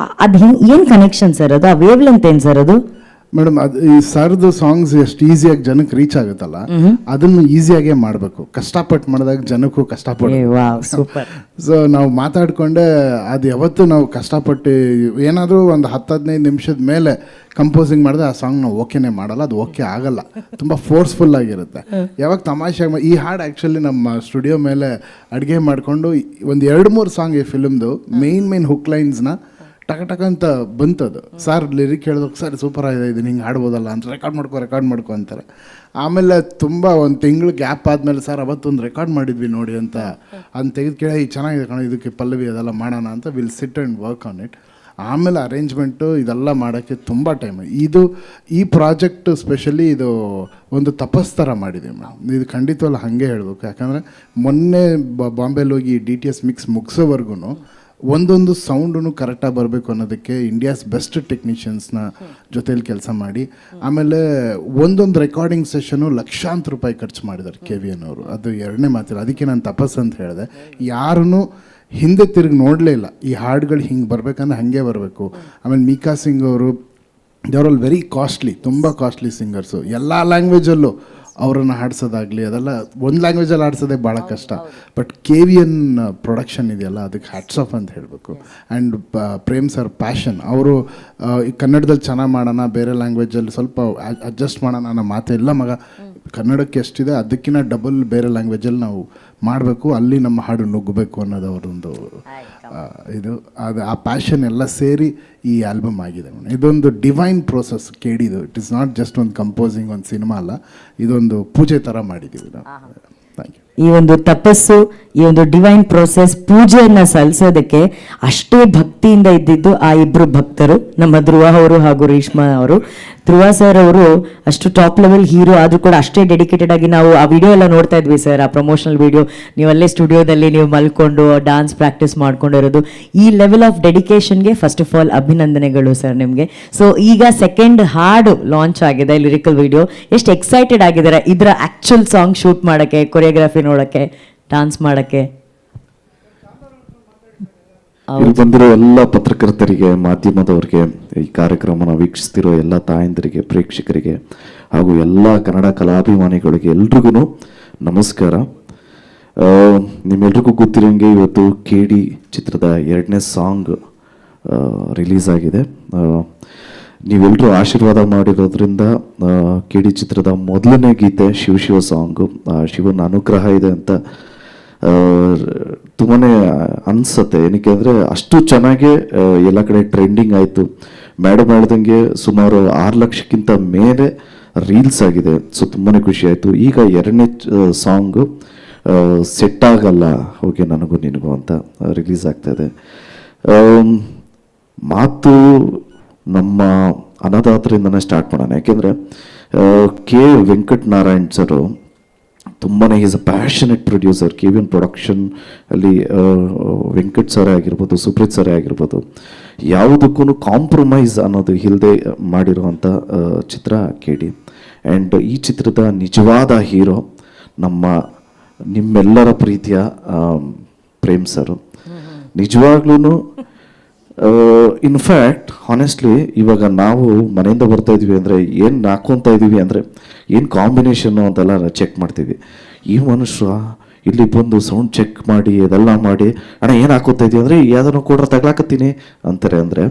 ಅದ್ ಏನ್ ಕನೆಕ್ಷನ್ ಸರ್ ಅದು? ಆ ವೇವ್ ಲೆಂತ್ ಏನ್ ಸರ್ ಅದು? ಮೇಡಮ್, ಅದು ಈ ಸರ್ದು ಸಾಂಗ್ಸ್ ಎಷ್ಟು ಈಸಿಯಾಗಿ ಜನಕ್ಕೆ ರೀಚ್ ಆಗುತ್ತಲ್ಲ, ಅದನ್ನು ಈಸಿಯಾಗೇ ಮಾಡಬೇಕು. ಕಷ್ಟಪಟ್ಟು ಮಾಡಿದಾಗ ಜನಕ್ಕೂ ಕಷ್ಟಪಟ್ಟು. ಸೊ ನಾವು ಮಾತಾಡ್ಕೊಂಡೆ ಅದು ಯಾವತ್ತು ನಾವು ಕಷ್ಟಪಟ್ಟು ಏನಾದರೂ ಒಂದು 10-15 ನಿಮಿಷದ ಮೇಲೆ ಕಂಪೋಸಿಂಗ್ ಮಾಡಿದ್ರೆ ಆ ಸಾಂಗ್ ನಾವು ಓಕೆನೇ ಮಾಡಲ್ಲ, ಅದು ಓಕೆ ಆಗಲ್ಲ, ತುಂಬ ಫೋರ್ಸ್ಫುಲ್ ಆಗಿರುತ್ತೆ. ಯಾವಾಗ ತಮಾಷೆಯಾಗಿ ಈ ಹಾಡು ಆ್ಯಕ್ಚುಲಿ ನಮ್ಮ ಸ್ಟುಡಿಯೋ ಮೇಲೆ ಅಡುಗೆ ಮಾಡಿಕೊಂಡು ಒಂದು 2-3 ಸಾಂಗ್ ಈ ಫಿಲ್ಮ್ದು ಮೇನ್ ಹುಕ್ ಲೈನ್ಸ್ನ ಟಕ ಅಂತ ಬಂತದು. ಸರ್ ಲಿರಿಕ್ ಹೇಳಿದಾಗ ಸರ್ ಸೂಪರ್ ಆಗಿದೆ, ಇದು ಹಿಂಗೆ ಹಾಡ್ಬೋದಲ್ಲ ಅಂತ ರೆಕಾರ್ಡ್ ಮಾಡ್ಕೊ ಅಂತಾರೆ. ಆಮೇಲೆ ತುಂಬ ಒಂದು ತಿಂಗಳು ಗ್ಯಾಪ್ ಆದಮೇಲೆ ಸರ್ ಅವತ್ತೊಂದು ರೆಕಾರ್ಡ್ ಮಾಡಿದ್ವಿ ನೋಡಿ ಅಂತ ಅದನ್ನ ತೆಗೆದು ಕೇಳಿ ಚೆನ್ನಾಗಿದೆ ಕಣ, ಇದಕ್ಕೆ ಪಲ್ಲವಿ ಅದೆಲ್ಲ ಮಾಡೋಣ ಅಂತ will sit and work on it. ಆಮೇಲೆ ಅರೇಂಜ್ಮೆಂಟು ಇದೆಲ್ಲ ಮಾಡೋಕ್ಕೆ ತುಂಬ ಟೈಮ್. ಈ ಪ್ರಾಜೆಕ್ಟ್ ಸ್ಪೆಷಲಿ ಇದು ಒಂದು ತಪಸ್ತರ ಮಾಡಿದೆ ಮೇಡಮ್. ಇದು ಖಂಡಿತವಲ್ಲ ಹಾಗೆ ಹೇಳಬೇಕು. ಯಾಕಂದರೆ ಮೊನ್ನೆ ಬಾಂಬೆಲಿ ಹೋಗಿ DTS ಮಿಕ್ಸ್ ಮುಗಿಸೋವರೆಗೂ ಒಂದೊಂದು ಸೌಂಡೂ ಕರೆಕ್ಟಾಗಿ ಬರಬೇಕು ಅನ್ನೋದಕ್ಕೆ ಇಂಡಿಯಾಸ್ ಬೆಸ್ಟ್ ಟೆಕ್ನಿಷಿಯನ್ಸ್ನ ಜೊತೆಲಿ ಕೆಲಸ ಮಾಡಿ, ಆಮೇಲೆ ಒಂದೊಂದು ರೆಕಾರ್ಡಿಂಗ್ ಸೆಷನು ಲಕ್ಷಾಂತರ ರೂಪಾಯಿ ಖರ್ಚು ಮಾಡಿದ್ದಾರೆ KVN ಅವರು. ಅದು ಎರಡನೇ ಮಾತಿಲ್ಲ. ಅದಕ್ಕೆ ನಾನು ತಪಸ್ಸು ಅಂತ ಹೇಳಿದೆ. ಯಾರೂ ಹಿಂದೆ ತಿರುಗಿ ನೋಡಲೇ ಇಲ್ಲ. ಈ ಹಾಡುಗಳು ಹಿಂಗೆ ಬರಬೇಕಂದ್ರೆ ಹಾಗೆ ಬರಬೇಕು. ಆಮೇಲೆ ಮೀಕಾ ಸಿಂಗ್ ಅವರು, ದೇವರ್ ಆಲ್ ವೆರಿ ಕಾಸ್ಟ್ಲಿ, ತುಂಬ ಕಾಸ್ಟ್ಲಿ ಸಿಂಗರ್ಸು. ಎಲ್ಲ ಲ್ಯಾಂಗ್ವೇಜಲ್ಲೂ ಅವರನ್ನು ಹಾಡ್ಸೋದಾಗಲಿ ಅದೆಲ್ಲ ಒಂದು ಲ್ಯಾಂಗ್ವೇಜಲ್ಲಿ ಹಾಡ್ಸೋದೇ ಭಾಳ ಕಷ್ಟ. ಬಟ್ KVN ಪ್ರೊಡಕ್ಷನ್ ಇದೆಯಲ್ಲ, ಅದಕ್ಕೆ ಹ್ಯಾಟ್ಸ್ ಆಫ್ ಅಂತ ಹೇಳಬೇಕು. ಆ್ಯಂಡ್ ಪ್ರೇಮ್ ಸರ್ ಪ್ಯಾಷನ್, ಅವರು ಕನ್ನಡದಲ್ಲಿ ಚೆನ್ನಾಗಿ ಮಾಡೋಣ, ಬೇರೆ ಲ್ಯಾಂಗ್ವೇಜಲ್ಲಿ ಸ್ವಲ್ಪ ಅಡ್ಜಸ್ಟ್ ಮಾಡೋಣ ಅನ್ನೋ ಮಾತೇ ಇಲ್ಲ ಮಗ. ಕನ್ನಡಕ್ಕೆ ಎಷ್ಟಿದೆ ಅದಕ್ಕಿಂತ ಡಬಲ್ ಬೇರೆ ಲ್ಯಾಂಗ್ವೇಜಲ್ಲಿ ನಾವು ಮಾಡಬೇಕು, ಅಲ್ಲಿ ನಮ್ಮ ಹಾಡು ನುಗ್ಗಬೇಕು ಅನ್ನೋದು ಅವರೊಂದು ಇದು. ಆ ಪ್ಯಾಷನ್ ಎಲ್ಲ ಸೇರಿ ಈ ಆಲ್ಬಮ್ ಆಗಿದೆ. ಇದೊಂದು ಡಿವೈನ್ ಪ್ರೋಸೆಸ್ ಕೇಳಿದ್ದು. ಇಟ್ ಇಸ್ ನಾಟ್ ಜಸ್ಟ್ ಒಂದು ಕಂಪೋಸಿಂಗ್, ಒಂದು ಸಿನಿಮಾ ಅಲ್ಲ, ಇದೊಂದು ಪೂಜೆ ಥರ ಮಾಡಿದ್ದೀವಿ ನಾವು. Thank you. ಈ ಒಂದು ತಪಸ್ಸು, ಈ ಒಂದು ಡಿವೈನ್ ಪ್ರೋಸೆಸ್, ಪೂಜೆಯನ್ನ ಸಲ್ಲಿಸೋದಕ್ಕೆ ಅಷ್ಟೇ ಭಕ್ತಿಯಿಂದ ಇದ್ದಿದ್ದು ಆ ಇಬ್ರು ಭಕ್ತರು, ನಮ್ಮ ಧ್ರುವ ಅವರು ಹಾಗೂ ರೇಷ್ಮಾ ಅವರು. ಧ್ರುವ ಸರ್ ಅವರು ಅಷ್ಟು ಟಾಪ್ ಲೆವೆಲ್ ಹೀರೋ ಆದ್ರೂ ಕೂಡ ಅಷ್ಟೇ ಡೆಡಿಕೇಟೆಡ್ ಆಗಿ, ನಾವು ಆ ವಿಡಿಯೋ ಎಲ್ಲ ನೋಡ್ತಾ ಇದ್ವಿ ಸರ್, ಆ ಪ್ರಮೋಷನಲ್ ವಿಡಿಯೋ, ನೀವಲ್ಲೇ ಸ್ಟುಡಿಯೋದಲ್ಲಿ ನೀವು ಮಲ್ಕೊಂಡು ಡಾನ್ಸ್ ಪ್ರಾಕ್ಟೀಸ್ ಮಾಡ್ಕೊಂಡಿರೋದು. ಈ ಲೆವೆಲ್ ಆಫ್ ಡೆಡಿಕೇಶನ್ಗೆ ಫಸ್ಟ್ ಆಫ್ ಆಲ್ ಅಭಿನಂದನೆಗಳು ಸರ್ ನಿಮಗೆ. ಸೊ ಈಗ ಸೆಕೆಂಡ್ ಹಾಡು ಲಾಂಚ್ ಆಗಿದೆ, ಲಿರಿಕಲ್ ವಿಡಿಯೋ. ಎಷ್ಟು ಎಕ್ಸೈಟೆಡ್ ಆಗಿದ್ದಾರೆ ಇದರ ಆಕ್ಚುಲ್ ಸಾಂಗ್ ಶೂಟ್ ಮಾಡಕ್ಕೆ, ಕೊರಿಯೋಗ್ರಫಿ ನೋಡಕ್ಕೆ, ಡಾನ್ಸ್ ಮಾಡಕ್ಕೆ? ಇಲ್ಲಿ ಬಂದಿರೋ ಎಲ್ಲ ಪತ್ರಕರ್ತರಿಗೆ, ಮಾಧ್ಯಮದವರಿಗೆ, ಈ ಕಾರ್ಯಕ್ರಮನ ವೀಕ್ಷಿಸ್ತಿರೋ ಎಲ್ಲ ತಾಯಂದಿರಿಗೆ, ಪ್ರೇಕ್ಷಕರಿಗೆ ಹಾಗೂ ಎಲ್ಲ ಕನ್ನಡ ಕಲಾಭಿಮಾನಿಗಳಿಗೆ ಎಲ್ರಿಗೂ ನಮಸ್ಕಾರ. ನಿಮ್ಮೆಲ್ರಿಗೂ ಗೊತ್ತಿರೋಂಗೆ ಇವತ್ತು KD ಚಿತ್ರದ 2ನೇ ಸಾಂಗ್ ರಿಲೀಸ್ ಆಗಿದೆ. ನೀವೆಲ್ಲರೂ ಆಶೀರ್ವಾದ ಮಾಡಿರೋದ್ರಿಂದ KD ಚಿತ್ರದ ಮೊದಲನೇ ಗೀತೆ ಶಿವ ಸಾಂಗು, ಶಿವನ ಅನುಗ್ರಹ ಇದೆ ಅಂತ ತುಂಬಾ ಅನಿಸುತ್ತೆ. ಏನಕ್ಕೆ ಅಂದರೆ ಅಷ್ಟು ಚೆನ್ನಾಗಿ ಎಲ್ಲ ಕಡೆ ಟ್ರೆಂಡಿಂಗ್ ಆಯಿತು. ಮೇಡಮ್ ಹೇಳ್ದಂಗೆ ಸುಮಾರು 6 ಲಕ್ಷಕ್ಕಿಂತ ಮೇಲೆ ರೀಲ್ಸ್ ಆಗಿದೆ. ಸೊ ತುಂಬಾ ಖುಷಿ ಆಯಿತು. ಈಗ 2ನೇ ಸಾಂಗು ಸೆಟ್ ಆಗಲ್ಲ ಹೋಗಿ ನನಗೂ ನಿನಗೂ ಅಂತ ರಿಲೀಸ್ ಆಗ್ತಾಯಿದೆ. ಮಾತು ನಮ್ಮ ಅನ್ನದಾತರಿಂದನೇ ಸ್ಟಾರ್ಟ್ ಮಾಡೋಣ. ಯಾಕೆಂದರೆ ಕೆ ವೆಂಕಟನಾರಾಯಣ್ ಸರು ತುಂಬಾ is a passionate producer. KVN production ಅಲ್ಲಿ ವೆಂಕಟ್ ಸರೇ ಆಗಿರ್ಬೋದು, ಸುಪ್ರೀತ್ ಸರೇ ಆಗಿರ್ಬೋದು, ಯಾವುದಕ್ಕೂ ಕಾಂಪ್ರಮೈಸ್ ಅನ್ನೋದು ಇಲ್ಲದೆ ಮಾಡಿರುವಂಥ ಚಿತ್ರ KD. ಆ್ಯಂಡ್ ಈ ಚಿತ್ರದ ನಿಜವಾದ ಹೀರೋ ನಿಮ್ಮೆಲ್ಲರ ಪ್ರೀತಿಯ ಪ್ರೇಮ್ ಸರು. ನಿಜವಾಗ್ಲೂ ಇನ್ಫ್ಯಾಕ್ಟ್ ಹಾನೆಸ್ಟ್ಲಿ ಇವಾಗ ನಾವು ಮನೆಯಿಂದ ಬರ್ತಾ ಇದೀವಿ ಅಂದರೆ ಏನು ಹಾಕ್ಕೊತಾ ಇದ್ದೀವಿ ಅಂದರೆ ಏನು ಕಾಂಬಿನೇಷನ್ನು ಅಂತೆಲ್ಲ ಚೆಕ್ ಮಾಡ್ತೀವಿ. ಈ ಮನುಷ್ಯ ಇಲ್ಲಿ ಬಂದು ಸೌಂಡ್ ಚೆಕ್ ಮಾಡಿ ಅದೆಲ್ಲ ಮಾಡಿ, ಅಣ್ಣ ಏನು ಹಾಕೋತಾ ಇದೀವಿ ಅಂದರೆ ಯಾವುದನ್ನು ಕೂಡ ತಗ್ಲಾಕತ್ತೀನಿ ಅಂತಾರೆ. ಅಂದರೆ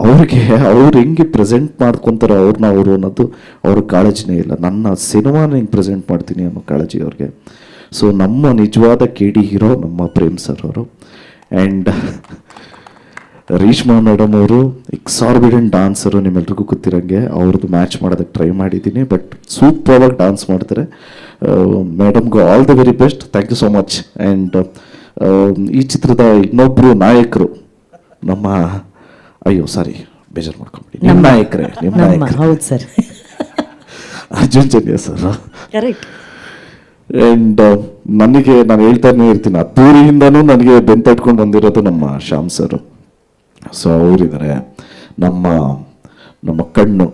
ಅವ್ರಿಗೆ ಅವ್ರು ಹೆಂಗೆ ಪ್ರೆಸೆಂಟ್ ಮಾಡ್ಕೊತಾರೋ ಅವರು ಅನ್ನೋದು ಅವ್ರಿಗೆ ಕಾಳಜಿನೇ ಇಲ್ಲ. ನನ್ನ ಸಿನಿಮಾನ ಹೆಂಗೆ ಪ್ರೆಸೆಂಟ್ ಮಾಡ್ತೀನಿ ಅನ್ನೋ ಕಾಳಜಿ ಅವ್ರಿಗೆ. ಸೊ ನಮ್ಮ ನಿಜವಾದ KD ಹೀರೋ ನಮ್ಮ ಪ್ರೇಮ್ ಸರ್ ಅವರು. ಆ್ಯಂಡ್ ರೇಷ್ಮಾ ಮೇಡಮ್ ಅವರು ಎಕ್ಸಾರ್ಬಿಡೆಂಟ್ ಡಾನ್ಸರು, ನಿಮ್ಮೆಲ್ರಿಗೂ ಗೊತ್ತಿರೋಂಗೆ. ಅವ್ರದ್ದು ಮ್ಯಾಚ್ ಮಾಡೋದಕ್ಕೆ ಟ್ರೈ ಮಾಡಿದ್ದೀನಿ, ಬಟ್ ಸೂಪರಾಗಿ ಡಾನ್ಸ್ ಮಾಡ್ತಾರೆ. ಮೇಡಮ್ಗೂ all the very best. Thank you so much. And ಈ ಚಿತ್ರದ ಇನ್ನೊಬ್ಬರು ನಾಯಕರು ನಮ್ಮ, ಅಯ್ಯೋ ಸಾರಿ ಬೇಜಾರು ಮಾಡ್ಕೊಂಬಿಡಿ, ನಿಮ್ಮ ನಾಯಕರೇ, ನಿಮ್ಮ ನಾಯಕರು ಹೌದು sir, Arjun Janya sir. Correct. And ನಾನು ಹೇಳ್ತಾನೆ ಇರ್ತೀನಿ, ಅದ್ದೂರಿಯಿಂದನೂ ನನಗೆ ಬೆಂತಟ್ಕೊಂಡು ಬಂದಿರೋದು ನಮ್ಮ ಶ್ಯಾಮ್ ಸರ್. ಸೊ ಅವರಿದ್ದಾರೆ, ನಮ್ಮ ಕಣ್ಣು,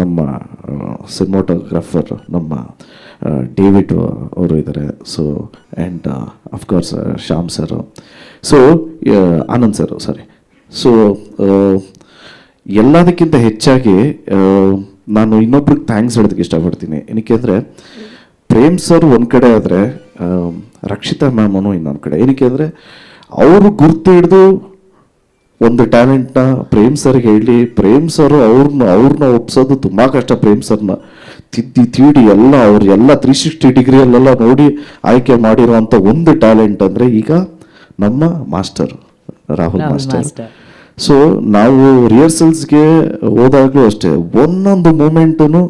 ನಮ್ಮ ಸಿನಿಮಾಟೋಗ್ರಾಫರ್ ನಮ್ಮ ಡೇವಿಡ್ ಅವರು ಇದ್ದಾರೆ. So and of course Shyam sir, so Anand sir, sorry. So ಎಲ್ಲದಕ್ಕಿಂತ ಹೆಚ್ಚಾಗಿ ನಾನು ಇನ್ನೊಬ್ರಿಗೆ ಥ್ಯಾಂಕ್ಸ್ ಹೇಳೋದಕ್ಕೆ ಇಷ್ಟಪಡ್ತೀನಿ. ಏನಕ್ಕೆ ಅಂದರೆ ಪ್ರೇಮ್ ಸರ್ ಒಂದು ಕಡೆ ಆದರೆ ರಕ್ಷಿತಾ ಮ್ಯಾಮನು ಇನ್ನೊಂದು ಕಡೆ. ಏನಕ್ಕೆ ಅಂದರೆ ಅವರು ಗುರ್ತು ಹಿಡಿದು ಒಂದು ಟ್ಯಾಲೆಂಟ್ನ ಪ್ರೇಮ್ ಸರ್ಗೆ ಹೇಳಿ, ಪ್ರೇಮ್ ಸರ್ ಅವ್ರನ್ನ ಒಪ್ಸೋದು ತುಂಬ ಕಷ್ಟ. ಪ್ರೇಮ್ ಸರ್ನ ತೀಡಿ ಎಲ್ಲ 360 ಡಿಗ್ರಿಯಲ್ಲೆಲ್ಲ ನೋಡಿ ಆಯ್ಕೆ ಮಾಡಿರುವಂಥ ಒಂದು ಟ್ಯಾಲೆಂಟ್ ಅಂದರೆ ಈಗ ನಮ್ಮ ಮಾಸ್ಟರ್ ರಾಹುಲ್ ಮಾಸ್ಟರ್. ಸೊ ನಾವು ರಿಹರ್ಸಲ್ಸ್ಗೆ ಹೋದಾಗಲೂ ಅಷ್ಟೇ ಒಂದೊಂದು ಮೂಮೆಂಟು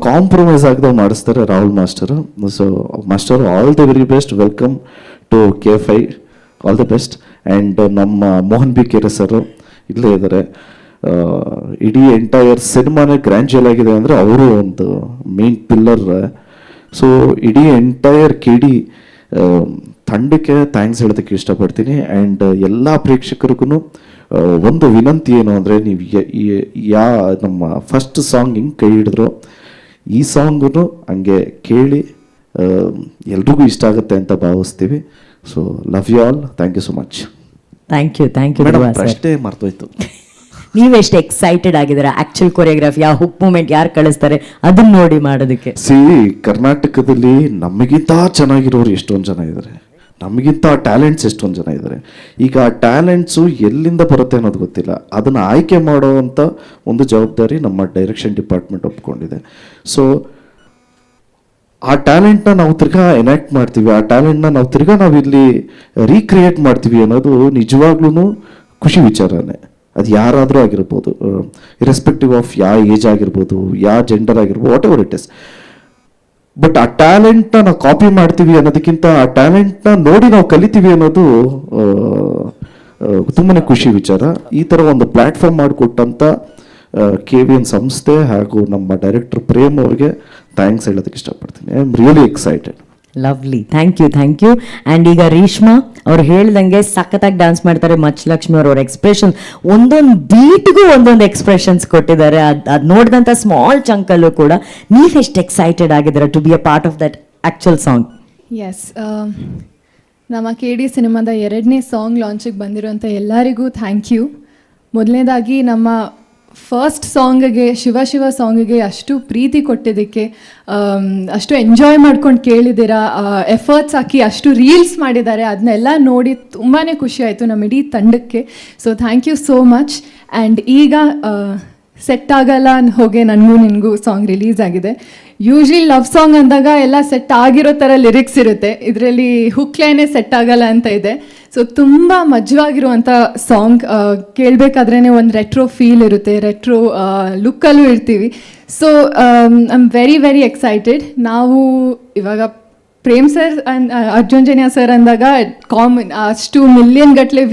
ಕಾಂಪ್ರಮೈಸ್ ಆಗದೆ ಮಾಡಿಸ್ತಾರೆ Rahul master. So master, all the very best. Welcome to K5, all the best. And ನಮ್ಮ ಮೋಹನ್ ಬಿ ಕೆರೆ ಸರ್ ಇಲ್ಲೇ ಇದ್ದಾರೆ. ಇಡೀ ಎಂಟೈರ್ ಸಿನಿಮಾನೇ ಗ್ರ್ಯಾಂಡ್ಜುಯಲ್ ಆಗಿದೆ ಅಂದರೆ ಅವರು ಒಂದು ಮೇನ್ ಪಿಲ್ಲರ್. ಸೊ ಇಡೀ ಎಂಟೈರ್ KD ತಂಡಕ್ಕೆ ಥ್ಯಾಂಕ್ಸ್ ಹೇಳೋದಕ್ಕೆ ಇಷ್ಟಪಡ್ತೀನಿ. ಆ್ಯಂಡ್ ಎಲ್ಲ ಪ್ರೇಕ್ಷಕರಿಗೂ ಒಂದು ವಿನಂತಿ ಏನು ಅಂದರೆ, ನೀವು ನಮ್ಮ ಫಸ್ಟ್ ಸಾಂಗ್ ಹಿಂಗೆ ಕೈ ಹಿಡಿದ್ರು, ಈ ಸಾಂಗು ಹಂಗೆ ಕೇಳಿ ಎಲ್ರಿಗೂ ಇಷ್ಟ ಆಗುತ್ತೆ ಅಂತ ಭಾವಿಸ್ತೀವಿ. So love you all. Thank you so much. Thank you madam, ಪ್ರಶ್ನೆ ಮರ್ತೋಯ್ತು. ನೀವೆಷ್ಟು ಎಕ್ಸೈಟೆಡ್ ಆಗಿದ್ದೀರಾ ಆಕ್ಚುಲ್ ಕೊರಿಯೋಗ್ರಫಿ, ಆ ಹುಕ್ ಮೂಮೆಂಟ್ ಯಾರು ಕಳಿಸ್ತಾರೆ ಅದನ್ನ ನೋಡಿ ಮಾಡೋದಕ್ಕೆ? ಕರ್ನಾಟಕದಲ್ಲಿ ನಮಗಿಂತ ಚೆನ್ನಾಗಿರೋರು ಎಷ್ಟೊಂದು ಜನ ಇದ್ದಾರೆ, ನಮಗಿಂತ ಟ್ಯಾಲೆಂಟ್ಸ್ ಎಷ್ಟೊಂದು ಜನ ಇದ್ದಾರೆ. ಈಗ ಆ ಟ್ಯಾಲೆಂಟ್ಸು ಎಲ್ಲಿಂದ ಬರುತ್ತೆ ಅನ್ನೋದು ಗೊತ್ತಿಲ್ಲ. ಅದನ್ನು ಆಯ್ಕೆ ಮಾಡುವಂಥ ಒಂದು ಜವಾಬ್ದಾರಿ ನಮ್ಮ ಡೈರೆಕ್ಷನ್ ಡಿಪಾರ್ಟ್ಮೆಂಟ್ ಒಪ್ಕೊಂಡಿದೆ. ಸೊ ಆ ಟ್ಯಾಲೆಂಟ್ನ ನಾವು ತಿರ್ಗಾ ಎನಾಕ್ಟ್ ಮಾಡ್ತೀವಿ, ಆ ಟ್ಯಾಲೆಂಟ್ನ ನಾವು ಇಲ್ಲಿ ರೀಕ್ರಿಯೇಟ್ ಮಾಡ್ತೀವಿ ಅನ್ನೋದು ನಿಜವಾಗ್ಲೂ ಖುಷಿ ವಿಚಾರನೇ. ಅದು ಯಾರಾದರೂ ಆಗಿರ್ಬೋದು, ಇರೆಸ್ಪೆಕ್ಟಿವ್ ಆಫ್ ಯಾವ ಏಜ್ ಆಗಿರ್ಬೋದು, ಯಾವ ಜೆಂಡರ್ ಆಗಿರ್ಬೋದು, what ever it is. But ಆ ಟ್ಯಾಲೆಂಟ್ನ ನಾವು ಕಾಪಿ ಮಾಡ್ತೀವಿ ಅನ್ನೋದಕ್ಕಿಂತ ಆ ಟ್ಯಾಲೆಂಟ್ನ ನೋಡಿ ನಾವು ಕಲಿತೀವಿ ಅನ್ನೋದು ತುಂಬಾನೇ ಖುಷಿ ವಿಚಾರ. ಈ ಥರ ಒಂದು ಪ್ಲ್ಯಾಟ್ಫಾರ್ಮ್ ಮಾಡಿಕೊಟ್ಟಂಥ KVN ಸಂಸ್ಥೆ ಹಾಗೂ ನಮ್ಮ ಡೈರೆಕ್ಟರ್ ಪ್ರೇಮ್ ಅವ್ರಿಗೆ ಥ್ಯಾಂಕ್ಸ್ ಹೇಳೋದಕ್ಕೆ ಇಷ್ಟಪಡ್ತೀನಿ. I am really excited. Lovely, thank you. And ಈಗ ರೇಷ್ಮಾ ಅವ್ರು ಹೇಳ್ದಂಗೆ ಸಖತ್ತಾಗಿ ಡ್ಯಾನ್ಸ್ ಮಾಡ್ತಾರೆ. ಮಚ್ಚಲಕ್ಷ್ಮಿ ಅವ್ರ ಎಕ್ಸ್ಪ್ರೆಷನ್, ಒಂದೊಂದು ಬೀಟ್ಗೂ ಒಂದೊಂದು ಎಕ್ಸ್ಪ್ರೆಷನ್ಸ್ ಕೊಟ್ಟಿದ್ದಾರೆ. ಅದು ನೋಡಿದಂಥ ಸ್ಮಾಲ್ ಚಂಕಲ್ಲೂ ಕೂಡ ನೀವೆಷ್ಟು ಎಕ್ಸೈಟೆಡ್ ಆಗಿದ್ದೀರಾ to be a part of that actual song? Yes, ನಮ್ಮ KD ಸಿನಿಮಾದ 2ನೇ ಸಾಂಗ್ ಲಾಂಚಿಗೆ ಬಂದಿರೋಂಥ ಎಲ್ಲರಿಗೂ ಥ್ಯಾಂಕ್ ಯು. ಮೊದಲನೇದಾಗಿ ನಮ್ಮ ಫಸ್ಟ್ ಸಾಂಗಿಗೆ, ಶಿವ ಶಿವ ಸಾಂಗಿಗೆ ಅಷ್ಟು ಪ್ರೀತಿ ಕೊಟ್ಟಿದ್ದಕ್ಕೆ, ಅಷ್ಟು ಎಂಜಾಯ್ ಮಾಡ್ಕೊಂಡು ಕೇಳಿದ್ದೀರಾ, ಎಫರ್ಟ್ಸ್ ಹಾಕಿ ಅಷ್ಟು ರೀಲ್ಸ್ ಮಾಡಿದ್ದಾರೆ, ಅದನ್ನೆಲ್ಲ ನೋಡಿ ತುಂಬಾ ಖುಷಿ ಆಯಿತು ನಮ್ಮ ಇಡೀ ತಂಡಕ್ಕೆ. So thank you so much. And ಈಗ ಸೆಟ್ ಆಗಲ್ಲ ಹೋಗೆ ನನಗೂ ನಿನಗೂ ಸಾಂಗ್ ರಿಲೀಸ್ ಆಗಿದೆ. ಯೂಶ್ವಲಿ ಲವ್ ಸಾಂಗ್ ಅಂದಾಗ ಎಲ್ಲ ಸೆಟ್ ಆಗಿರೋ ಥರ ಲಿರಿಕ್ಸ್ ಇರುತ್ತೆ, ಇದರಲ್ಲಿ ಹುಕ್ಲೇನೆ ಸೆಟ್ ಆಗಲ್ಲ ಅಂತ ಇದೆ. ಸೊ ತುಂಬ ಮಜವಾಗಿರುವಂಥ ಸಾಂಗ್, ಕೇಳಬೇಕಾದ್ರೇ ಒಂದು ರೆಟ್ರೋ ಫೀಲ್ ಇರುತ್ತೆ, ರೆಟ್ರೋ ಲುಕ್ಕಲ್ಲೂ ಇರ್ತೀವಿ. So I am very very excited. ನಾವು ಇವಾಗ ಪ್ರೇಮ್ ಸರ್ ಅರ್ಜುನ್ ಜನ್ಯ ಸರ್ ಅಂದಾಗ ಕಾಮನ್, ಅಷ್ಟು ಮಿಲಿಯನ್ ಗಟ್ಟಲೆ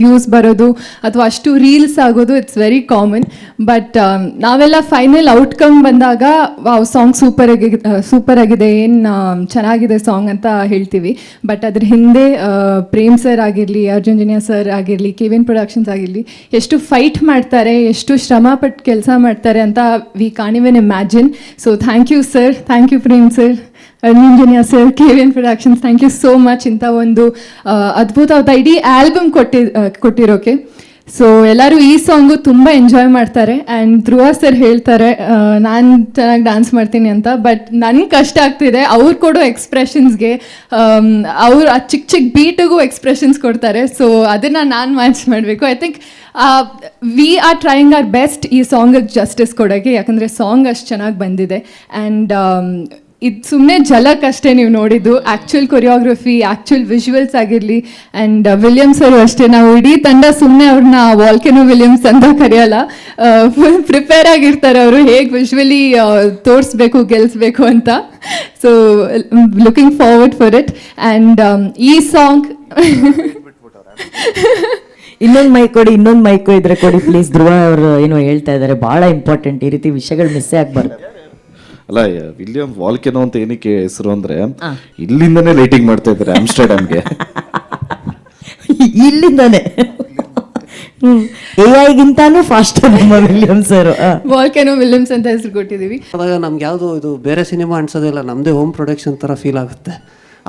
ವ್ಯೂಸ್ ಬರೋದು ಅಥವಾ ಅಷ್ಟು ರೀಲ್ಸ್ ಆಗೋದು ಇಟ್ಸ್ ವೆರಿ ಕಾಮನ್. ಬಟ್ ನಾವೆಲ್ಲ ಫೈನಲ್ ಔಟ್ಕಮ್ ಬಂದಾಗ ವಾವ್ ಸಾಂಗ್ ಸೂಪರ್ ಆಗಿದೆ, ಏನು ಚೆನ್ನಾಗಿದೆ ಸಾಂಗ್ ಅಂತ ಹೇಳ್ತೀವಿ. ಬಟ್ ಅದ್ರ ಹಿಂದೆ ಪ್ರೇಮ್ ಸರ್ ಆಗಿರಲಿ, ಅರ್ಜುನ್ ಜನ್ಯ ಸರ್ ಆಗಿರಲಿ, KVN ಪ್ರೊಡಕ್ಷನ್ಸ್ ಆಗಿರಲಿ, ಎಷ್ಟು ಫೈಟ್ ಮಾಡ್ತಾರೆ, ಎಷ್ಟು ಶ್ರಮ ಪಟ್ಟು ಕೆಲಸ ಮಾಡ್ತಾರೆ ಅಂತ we can't even imagine. So thank you sir, thank you Prem sir, Arjun Janya sir, KVN productions, thank you so much ಇಂಥ ಒಂದು ಅದ್ಭುತವಾದ ಇಡೀ ಆಲ್ಬಮ್ ಕೊಟ್ಟಿರೋಕೆ. ಸೊ ಎಲ್ಲರೂ ಈ ಸಾಂಗು ತುಂಬ ಎಂಜಾಯ್ ಮಾಡ್ತಾರೆ. ಆ್ಯಂಡ್ ಧ್ರುವ ಸರ್ ಹೇಳ್ತಾರೆ ನಾನು ಚೆನ್ನಾಗಿ ಡ್ಯಾನ್ಸ್ ಮಾಡ್ತೀನಿ ಅಂತ, ಬಟ್ ನನಗೆ ಕಷ್ಟ ಆಗ್ತಿದೆ ಅವ್ರು ಕೊಡೋ ಎಕ್ಸ್ಪ್ರೆಷನ್ಸ್ಗೆ. ಅವ್ರು ಆ ಚಿಕ್ಕ ಚಿಕ್ಕ ಬೀಟಿಗೂ ಎಕ್ಸ್ಪ್ರೆಷನ್ಸ್ ಕೊಡ್ತಾರೆ. ಸೊ ಅದನ್ನು ನಾನು ಮ್ಯಾಚ್ ಮಾಡಬೇಕು. I think we are trying our best ಈ ಸಾಂಗಿಗೆ ಜಸ್ಟಿಸ್ ಕೊಡೋಕ್ಕೆ, ಯಾಕಂದರೆ ಸಾಂಗ್ ಅಷ್ಟು ಚೆನ್ನಾಗಿ ಬಂದಿದೆ. ಆ್ಯಂಡ್ ಇದು ಸುಮ್ಮನೆ ಝಲಕ್ ಅಷ್ಟೇ ನೀವು ನೋಡಿದ್ದು, ಆ್ಯಕ್ಚುಯಲ್ ಕೊರಿಯೋಗ್ರಫಿ, ಆ್ಯಕ್ಚುಯಲ್ ವಿಜುವಲ್ಸ್ ಆಗಿರಲಿ. ಆ್ಯಂಡ್ ವಿಲಿಯಮ್ಸ್ ಅವರು ಅಷ್ಟೇ, ನಾವು ಇಡೀ ತಂಡ ಸುಮ್ಮನೆ ಅವ್ರನ್ನ ವಾಲ್ಕೆನೋ ವಿಲಿಯಮ್ಸ್ ಅಂತ ಕರೆಯಲ್ಲ, ಫುಲ್ ಪ್ರಿಪೇರ್ ಆಗಿರ್ತಾರೆ ಅವರು, ಹೇಗೆ ವಿಜುವಲಿ ತೋರಿಸ್ಬೇಕು, ಗೆಲ್ಲಿಸ್ಬೇಕು ಅಂತ. So looking forward for it. And ಈ ಸಾಂಗ್ ಇನ್ನೊಂದು ಮೈಕ್ ಇದ್ರೆ ಕೊಡಿ ಪ್ಲೀಸ್. ಧ್ರುವ ಅವರು ಏನೋ ಹೇಳ್ತಾ ಇದ್ದಾರೆ, ಭಾಳ ಇಂಪಾರ್ಟೆಂಟ್, ಈ ರೀತಿ ವಿಷಯಗಳು ಮಿಸ್ಸೇ ಆಗಬಾರ್ದು. ಅಲ್ಲ, ವಿಲಿಯಂ ವಾಲ್ಕೆನೋ ಅಂತ ಏನಕ್ಕೆ ಹೆಸರು ಅಂದ್ರೆ ಇಲ್ಲಿಂದನೇ ಲೈಟಿಂಗ್ ಮಾಡ್ತಾ ಇದ್ದಾರೆ ಆಮ್ಸ್ಟರ್ಡ್ಯಾಮ್ಗೆ. ಇಲ್ಲಿಂದಾನೆ AI ಫಾಸ್ಟ್ ನಮ್ಮ ವಿಲಿಯಮ್ಸ್ ಸರ್ ವಾಲ್ಕೆನೋ ವಿಲಿಯಮ್ಸ್ ಅಂತ ಹೆಸರು ಕೊಟ್ಟಿದ್ದೀವಿ. ಅವಾಗ ನಮ್ಗೆ ಯಾವುದು ಇದು ಬೇರೆ ಸಿನಿಮಾ ಅನ್ಸೋದಿಲ್ಲ, ನಮ್ಮದೇ ಹೋಮ್ ಪ್ರೊಡಕ್ಷನ್ ಥರ ಫೀಲ್ ಆಗುತ್ತೆ.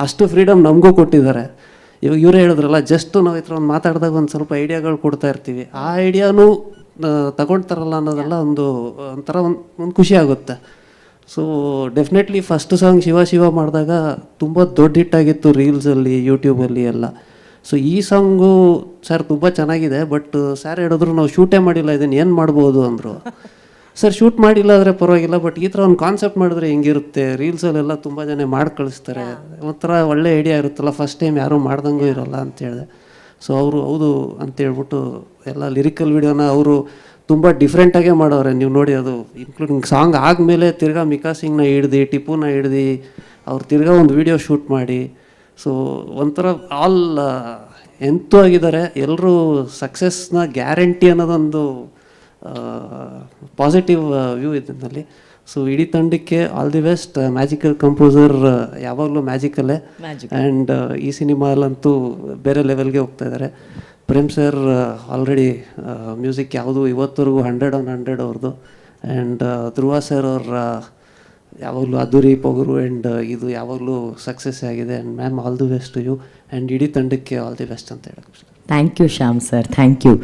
ಅಷ್ಟು ಫ್ರೀಡಮ್ ನಮಗೂ ಕೊಟ್ಟಿದ್ದಾರೆ. ಇವಾಗ ಇವರೇ ಹೇಳಿದ್ರಲ್ಲ, ಜಸ್ಟ್ ನಾವು ಈ ಥರ ಒಂದು ಮಾತಾಡಿದಾಗ ಒಂದು ಸ್ವಲ್ಪ ಐಡಿಯಾಗಳು ಕೊಡ್ತಾ ಇರ್ತೀವಿ, ಆ ಐಡಿಯಾನು ತಗೊಳ್ತಾರಲ್ಲ ಅನ್ನೋದೆಲ್ಲ ಒಂಥರ ಒಂದು ಖುಷಿ ಆಗುತ್ತೆ. So definitely first song Shiva Shiva ಮಾಡಿದಾಗ ತುಂಬ ದೊಡ್ಡ ಹಿಟ್ಟಾಗಿತ್ತು ರೀಲ್ಸಲ್ಲಿ, ಯೂಟ್ಯೂಬಲ್ಲಿ ಎಲ್ಲ. ಸೊ ಈ ಸಾಂಗು ಸರ್ ತುಂಬ ಚೆನ್ನಾಗಿದೆ, ಬಟ್ ಸರ್ ಹೇಳಿದ್ರು ನಾವು ಶೂಟೇ ಮಾಡಿಲ್ಲ, ಇದನ್ನು ಏನು ಮಾಡ್ಬೋದು ಅಂದರು. ಸರ್ ಶೂಟ್ ಮಾಡಿಲ್ಲ ಆದರೆ ಪರವಾಗಿಲ್ಲ, ಬಟ್ ಈ ಥರ ಒಂದು ಕಾನ್ಸೆಪ್ಟ್ ಮಾಡಿದ್ರೆ ಹೆಂಗಿರುತ್ತೆ, ರೀಲ್ಸಲ್ಲೆಲ್ಲ ತುಂಬ ಜನ ಮಾಡಿ ಕಳಿಸ್ತಾರೆ, ಒಂಥರ ಒಳ್ಳೆ ಐಡಿಯಾ ಇರುತ್ತಲ್ಲ, ಫಸ್ಟ್ ಟೈಮ್ ಯಾರೂ ಮಾಡ್ದಂಗೂ ಇರೋಲ್ಲ ಅಂತ ಹೇಳಿದೆ. ಸೊ ಅವರು ಹೌದು ಅಂತೇಳ್ಬಿಟ್ಟು ಎಲ್ಲ ಲಿರಿಕಲ್ ವಿಡಿಯೋನ ಅವರು ತುಂಬ ಡಿಫ್ರೆಂಟಾಗೇ ಮಾಡೋರೆ. ನೀವು ನೋಡಿ, ಅದು ಇನ್ಕ್ಲೂಡಿಂಗ್ ಸಾಂಗ್ ಆದಮೇಲೆ ತಿರ್ಗಾ ಮಿಕಾ ಸಿಂಗ್ನ ಹಿಡ್ದು, ಟಿಪ್ಪುನ ಹಿಡ್ದು ಅವ್ರು ತಿರ್ಗಾ ಒಂದು ವಿಡಿಯೋ ಶೂಟ್ ಮಾಡಿ, ಸೊ ಒಂಥರ ಆಲ್ ಎಂತೂ ಆಗಿದ್ದಾರೆ. ಎಲ್ಲರೂ ಸಕ್ಸಸ್ನ ಗ್ಯಾರಂಟಿ ಅನ್ನೋದೊಂದು ಪಾಸಿಟಿವ್ ವ್ಯೂ ಇದರಲ್ಲಿ. ಸೊ ಇಡೀ ತಂಡಕ್ಕೆ all the best. Magical composer ಯಾವಾಗಲೂ ಮ್ಯಾಜಿಕಲ್ಲೇ, ಆ್ಯಂಡ್ ಈ ಸಿನಿಮಾಲಂತೂ ಬೇರೆ ಲೆವೆಲ್ಗೆ ಹೋಗ್ತಾ ಇದ್ದಾರೆ. ಪ್ರೇಮ್ ಸರ್ ಆಲ್ರೆಡಿ ಮ್ಯೂಸಿಕ್ ಯಾವುದು ಇವತ್ತವರೆಗೂ 100 on 100 ಅವ್ರದ್ದು. ಆ್ಯಂಡ್ ಧ್ರುವ ಸರ್ ಅವ್ರ ಯಾವಾಗಲೂ ಅದ್ದೂರಿ ಪೊಗರು, ಆ್ಯಂಡ್ ಇದು ಯಾವಾಗಲೂ ಸಕ್ಸಸ್ ಆಗಿದೆ. And ma'am all the best to you, and ಇಡೀ ತಂಡಕ್ಕೆ ಆಲ್ ದಿ ಬೆಸ್ಟ್ ಅಂತ ಹೇಳಕ್ಕೆ. Thank you Shyam sir, thank you.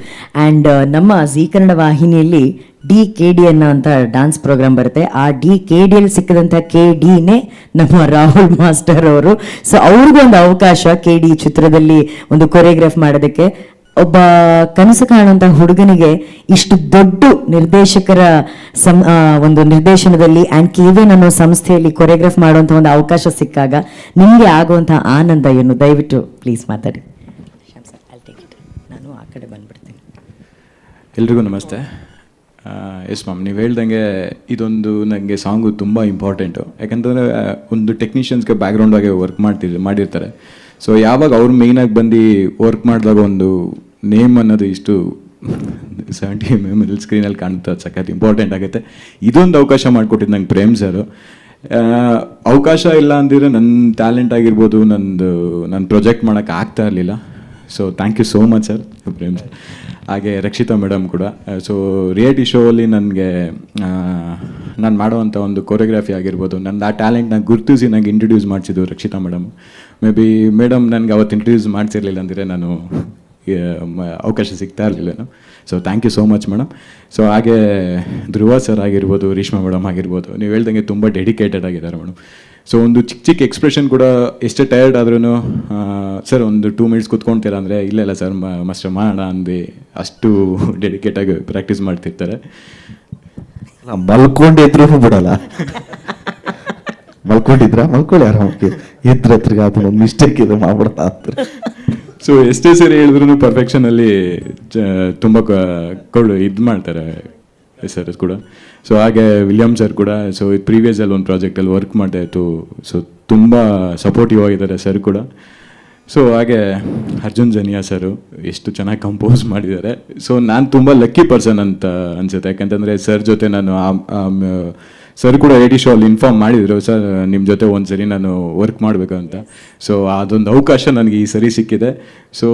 And ನಮ್ಮ ಜೀ ಕನ್ನಡ ವಾಹಿನಿಯಲ್ಲಿ DKD ಅನ್ನೋಂಥ ಡ್ಯಾನ್ಸ್ ಪ್ರೋಗ್ರಾಮ್ ಬರುತ್ತೆ. ಆ DKDಯಲ್ಲಿ ಸಿಕ್ಕಿದಂಥ KDನೇ ನಮ್ಮ ರಾಹುಲ್ ಮಾಸ್ಟರ್ ಅವರು. ಸೊ ಅವ್ರಿಗೂ ಒಂದು ಅವಕಾಶ KD ಚಿತ್ರದಲ್ಲಿ ಒಂದು ಕೊರಿಯೋಗ್ರಾಫ್ ಮಾಡೋದಕ್ಕೆ. ಒಬ್ಬ ಕನಸು ಕಾಣುವಂಥ ಹುಡುಗನಿಗೆ ಇಷ್ಟು ದೊಡ್ಡ ನಿರ್ದೇಶಕರ ಒಂದು ನಿರ್ದೇಶನದಲ್ಲಿ ಆ್ಯಂಡ್ KVN ಅನ್ನೋ ಸಂಸ್ಥೆಯಲ್ಲಿ ಕೊರಿಯೋಗ್ರಾಫ್ ಮಾಡುವಂಥ ಒಂದು ಅವಕಾಶ ಸಿಕ್ಕಾಗ ನಿಮಗೆ ಆಗುವಂಥ ಆನಂದ ಏನು? ದಯವಿಟ್ಟು ಪ್ಲೀಸ್ ಮಾತಾಡಿ. ನಾನು ಆ ಕಡೆ ಬಂದ್ಬಿಡ್ತೀನಿ. ಎಲ್ರಿಗೂ ನಮಸ್ತೆ. ಎಸ್ ಮ್ಯಾಮ್, ನೀವು ಹೇಳ್ದಂಗೆ ಇದೊಂದು ನನಗೆ ಸಾಂಗು ತುಂಬ ಇಂಪಾರ್ಟೆಂಟು. ಯಾಕಂತಂದರೆ ಒಂದು ಟೆಕ್ನಿಷಿಯನ್ಸ್ಗೆ ಬ್ಯಾಕ್ಗ್ರೌಂಡಾಗೆ ವರ್ಕ್ ಮಾಡಿರ್ತಾರೆ. ಸೊ ಯಾವಾಗ ಅವ್ರು ಮೇಯ್ನಾಗಿ ಬಂದು ವರ್ಕ್ ಮಾಡಿದಾಗ ಒಂದು ನೇಮ್ ಅನ್ನೋದು ಇಷ್ಟು 70 mm ಸ್ಕ್ರೀನಲ್ಲಿ ಕಾಣುತ್ತೆ, ಅದು ಸಖತ್ ಇಂಪಾರ್ಟೆಂಟ್ ಆಗುತ್ತೆ. ಇದೊಂದು ಅವಕಾಶ ಮಾಡಿಕೊಟ್ಟಿದ್ದು ನಂಗೆ ಪ್ರೇಮ್ ಸರ್. ಅವಕಾಶ ಇಲ್ಲ ಅಂದಿದ್ರೆ ನನ್ನ ಟ್ಯಾಲೆಂಟ್ ಆಗಿರ್ಬೋದು, ನನ್ನ ಪ್ರೊಜೆಕ್ಟ್ ಮಾಡೋಕ್ಕೆ ಆಗ್ತಾ ಇರಲಿಲ್ಲ. So thank you so much sir, Prem sir. ಹಾಗೆ ರಕ್ಷಿತಾ ಮೇಡಮ್ ಕೂಡ. ಸೊ ರಿಯಾಲಿಟಿ ಶೋ ಅಲ್ಲಿ ನನಗೆ ನಾನು ಮಾಡೋವಂಥ ಒಂದು ಕೊರಿಯೋಗ್ರಫಿ ಆಗಿರ್ಬೋದು, ನನ್ನ ಆ ಟ್ಯಾಲೆಂಟ್ನ ಗುರುತಿಸಿ ನನಗೆ ಇಂಟ್ರೊಡ್ಯೂಸ್ ಮಾಡಿಸಿದ್ದು Rakshitha madam. Maybe madam ನನಗೆ ಅವತ್ತು ಇಂಟ್ರೊಡ್ಯೂಸ್ ಮಾಡಿಸಿರ್ಲಿಲ್ಲ ಅಂದರೆ ನಾನು ಅವಕಾಶ ಸಿಗ್ತಾ ಇರಲಿಲ್ಲ. So thank you so much madam. So ಹಾಗೆ ಧ್ರುವ ಸರ್ ಆಗಿರ್ಬೋದು, ರೇಷ್ಮಾ ಮೇಡಮ್ ಆಗಿರ್ಬೋದು, ನೀವು ಹೇಳ್ದಂಗೆ ತುಂಬ ಡೆಡಿಕೇಟೆಡ್ ಆಗಿದ್ದಾರೆ ಮೇಡಮ್. ಸೊ ಒಂದು ಚಿಕ್ಕ ಎಕ್ಸ್ಪ್ರೆಷನ್ ಕೂಡ ಎಷ್ಟೇ ಟಯರ್ಡ್ ಆದ್ರೂ ಸರ್ ಒಂದು 2 minutes ಕೂತ್ಕೊಳ್ತೀರಾ ಅಂದರೆ ಇಲ್ಲ ಸರ್ ಮಾಸ್ಟರ್ ಮಾಡೋಣ ಅಂದು ಅಷ್ಟು ಡೆಡಿಕೇಟಾಗಿ ಪ್ರಾಕ್ಟೀಸ್ ಮಾಡ್ತಿರ್ತಾರೆ. ಮಲ್ಕೊಂಡಿದ್ರು ಬಿಡಲ್ಲ. ಮಲ್ಕೊಳ್ಳಿ ಆರಾಮಕ್ಕೆ, ಎದ್ರ ಅದು ಒಂದು ಮಿಸ್ಟೇಕ್ ಇದೆ ಮಾಡ್ಬಿಡಲ್ಲ ಅಂತ. ಸೊ ಎಷ್ಟೇ ಸರಿ ಹೇಳಿದ್ರು ಪರ್ಫೆಕ್ಷನಲ್ಲಿ ತುಂಬ ಇದು ಮಾಡ್ತಾರೆ ಸರ್ ಕೂಡ. ಸೊ ಹಾಗೆ ವಿಲಿಯಮ್ ಸರ್ ಕೂಡ. ಸೊ ಇದು ಪ್ರೀವಿಯಸಲ್ಲಿ ಒಂದು ಪ್ರಾಜೆಕ್ಟಲ್ಲಿ ವರ್ಕ್ ಮಾಡ್ತಾ ಇತ್ತು. ಸೊ ತುಂಬ ಸಪೋರ್ಟಿವ್ ಆಗಿದ್ದಾರೆ ಸರ್ ಕೂಡ. ಸೊ ಹಾಗೆ ಅರ್ಜುನ್ ಜನಿಯಾ ಸರು ಎಷ್ಟು ಚೆನ್ನಾಗಿ ಕಂಪೋಸ್ ಮಾಡಿದ್ದಾರೆ. ಸೊ ನಾನು ತುಂಬ ಲಕ್ಕಿ ಪರ್ಸನ್ ಅಂತ ಅನ್ಸುತ್ತೆ. ಯಾಕಂತಂದರೆ ಸರ್ ಜೊತೆ ನಾನು ಸರ್ ಕೂಡ ರೇಡಿಯೋ ಶೋ ಅಲ್ಲಿ ಇನ್ಫಾರ್ಮ್ ಮಾಡಿದರು, ಸರ್ ನಿಮ್ಮ ಜೊತೆ ಒಂದು ಸರಿ ನಾನು ವರ್ಕ್ ಮಾಡಬೇಕು ಅಂತ. ಸೊ ಅದೊಂದು ಅವಕಾಶ ನನಗೆ ಈ ಸರಿ ಸಿಕ್ಕಿದೆ. ಸೊ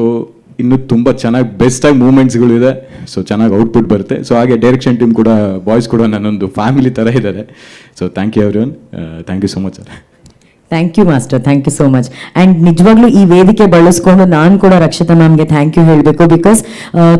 ಇನ್ನೂ ತುಂಬ ಚೆನ್ನಾಗಿ ಬೆಸ್ಟಾಗಿ ಮೂಮೆಂಟ್ಸ್ಗಳಿದೆ. ಸೊ ಚೆನ್ನಾಗಿ ಔಟ್ಪುಟ್ ಬರುತ್ತೆ. ಸೊ ಹಾಗೆ ಡೈರೆಕ್ಷನ್ ಟೀಮ್ ಕೂಡ, ಬಾಯ್ಸ್ ಕೂಡ ನನ್ನೊಂದು ಫ್ಯಾಮಿಲಿ ಥರ ಇದ್ದಾರೆ. So thank you everyone, thank you so much sir. Thank you master, thank you so much. And ನಿಜವಾಗ್ಲೂ ಈ ವೇದಿಕೆ ಬಳಸ್ಕೊಂಡು ನಾನು ಕೂಡ ರಕ್ಷಿತಾ ಮ್ಯಾಮ್ಗೆ ಥ್ಯಾಂಕ್ ಯು ಹೇಳಬೇಕು. ಬಿಕಾಸ್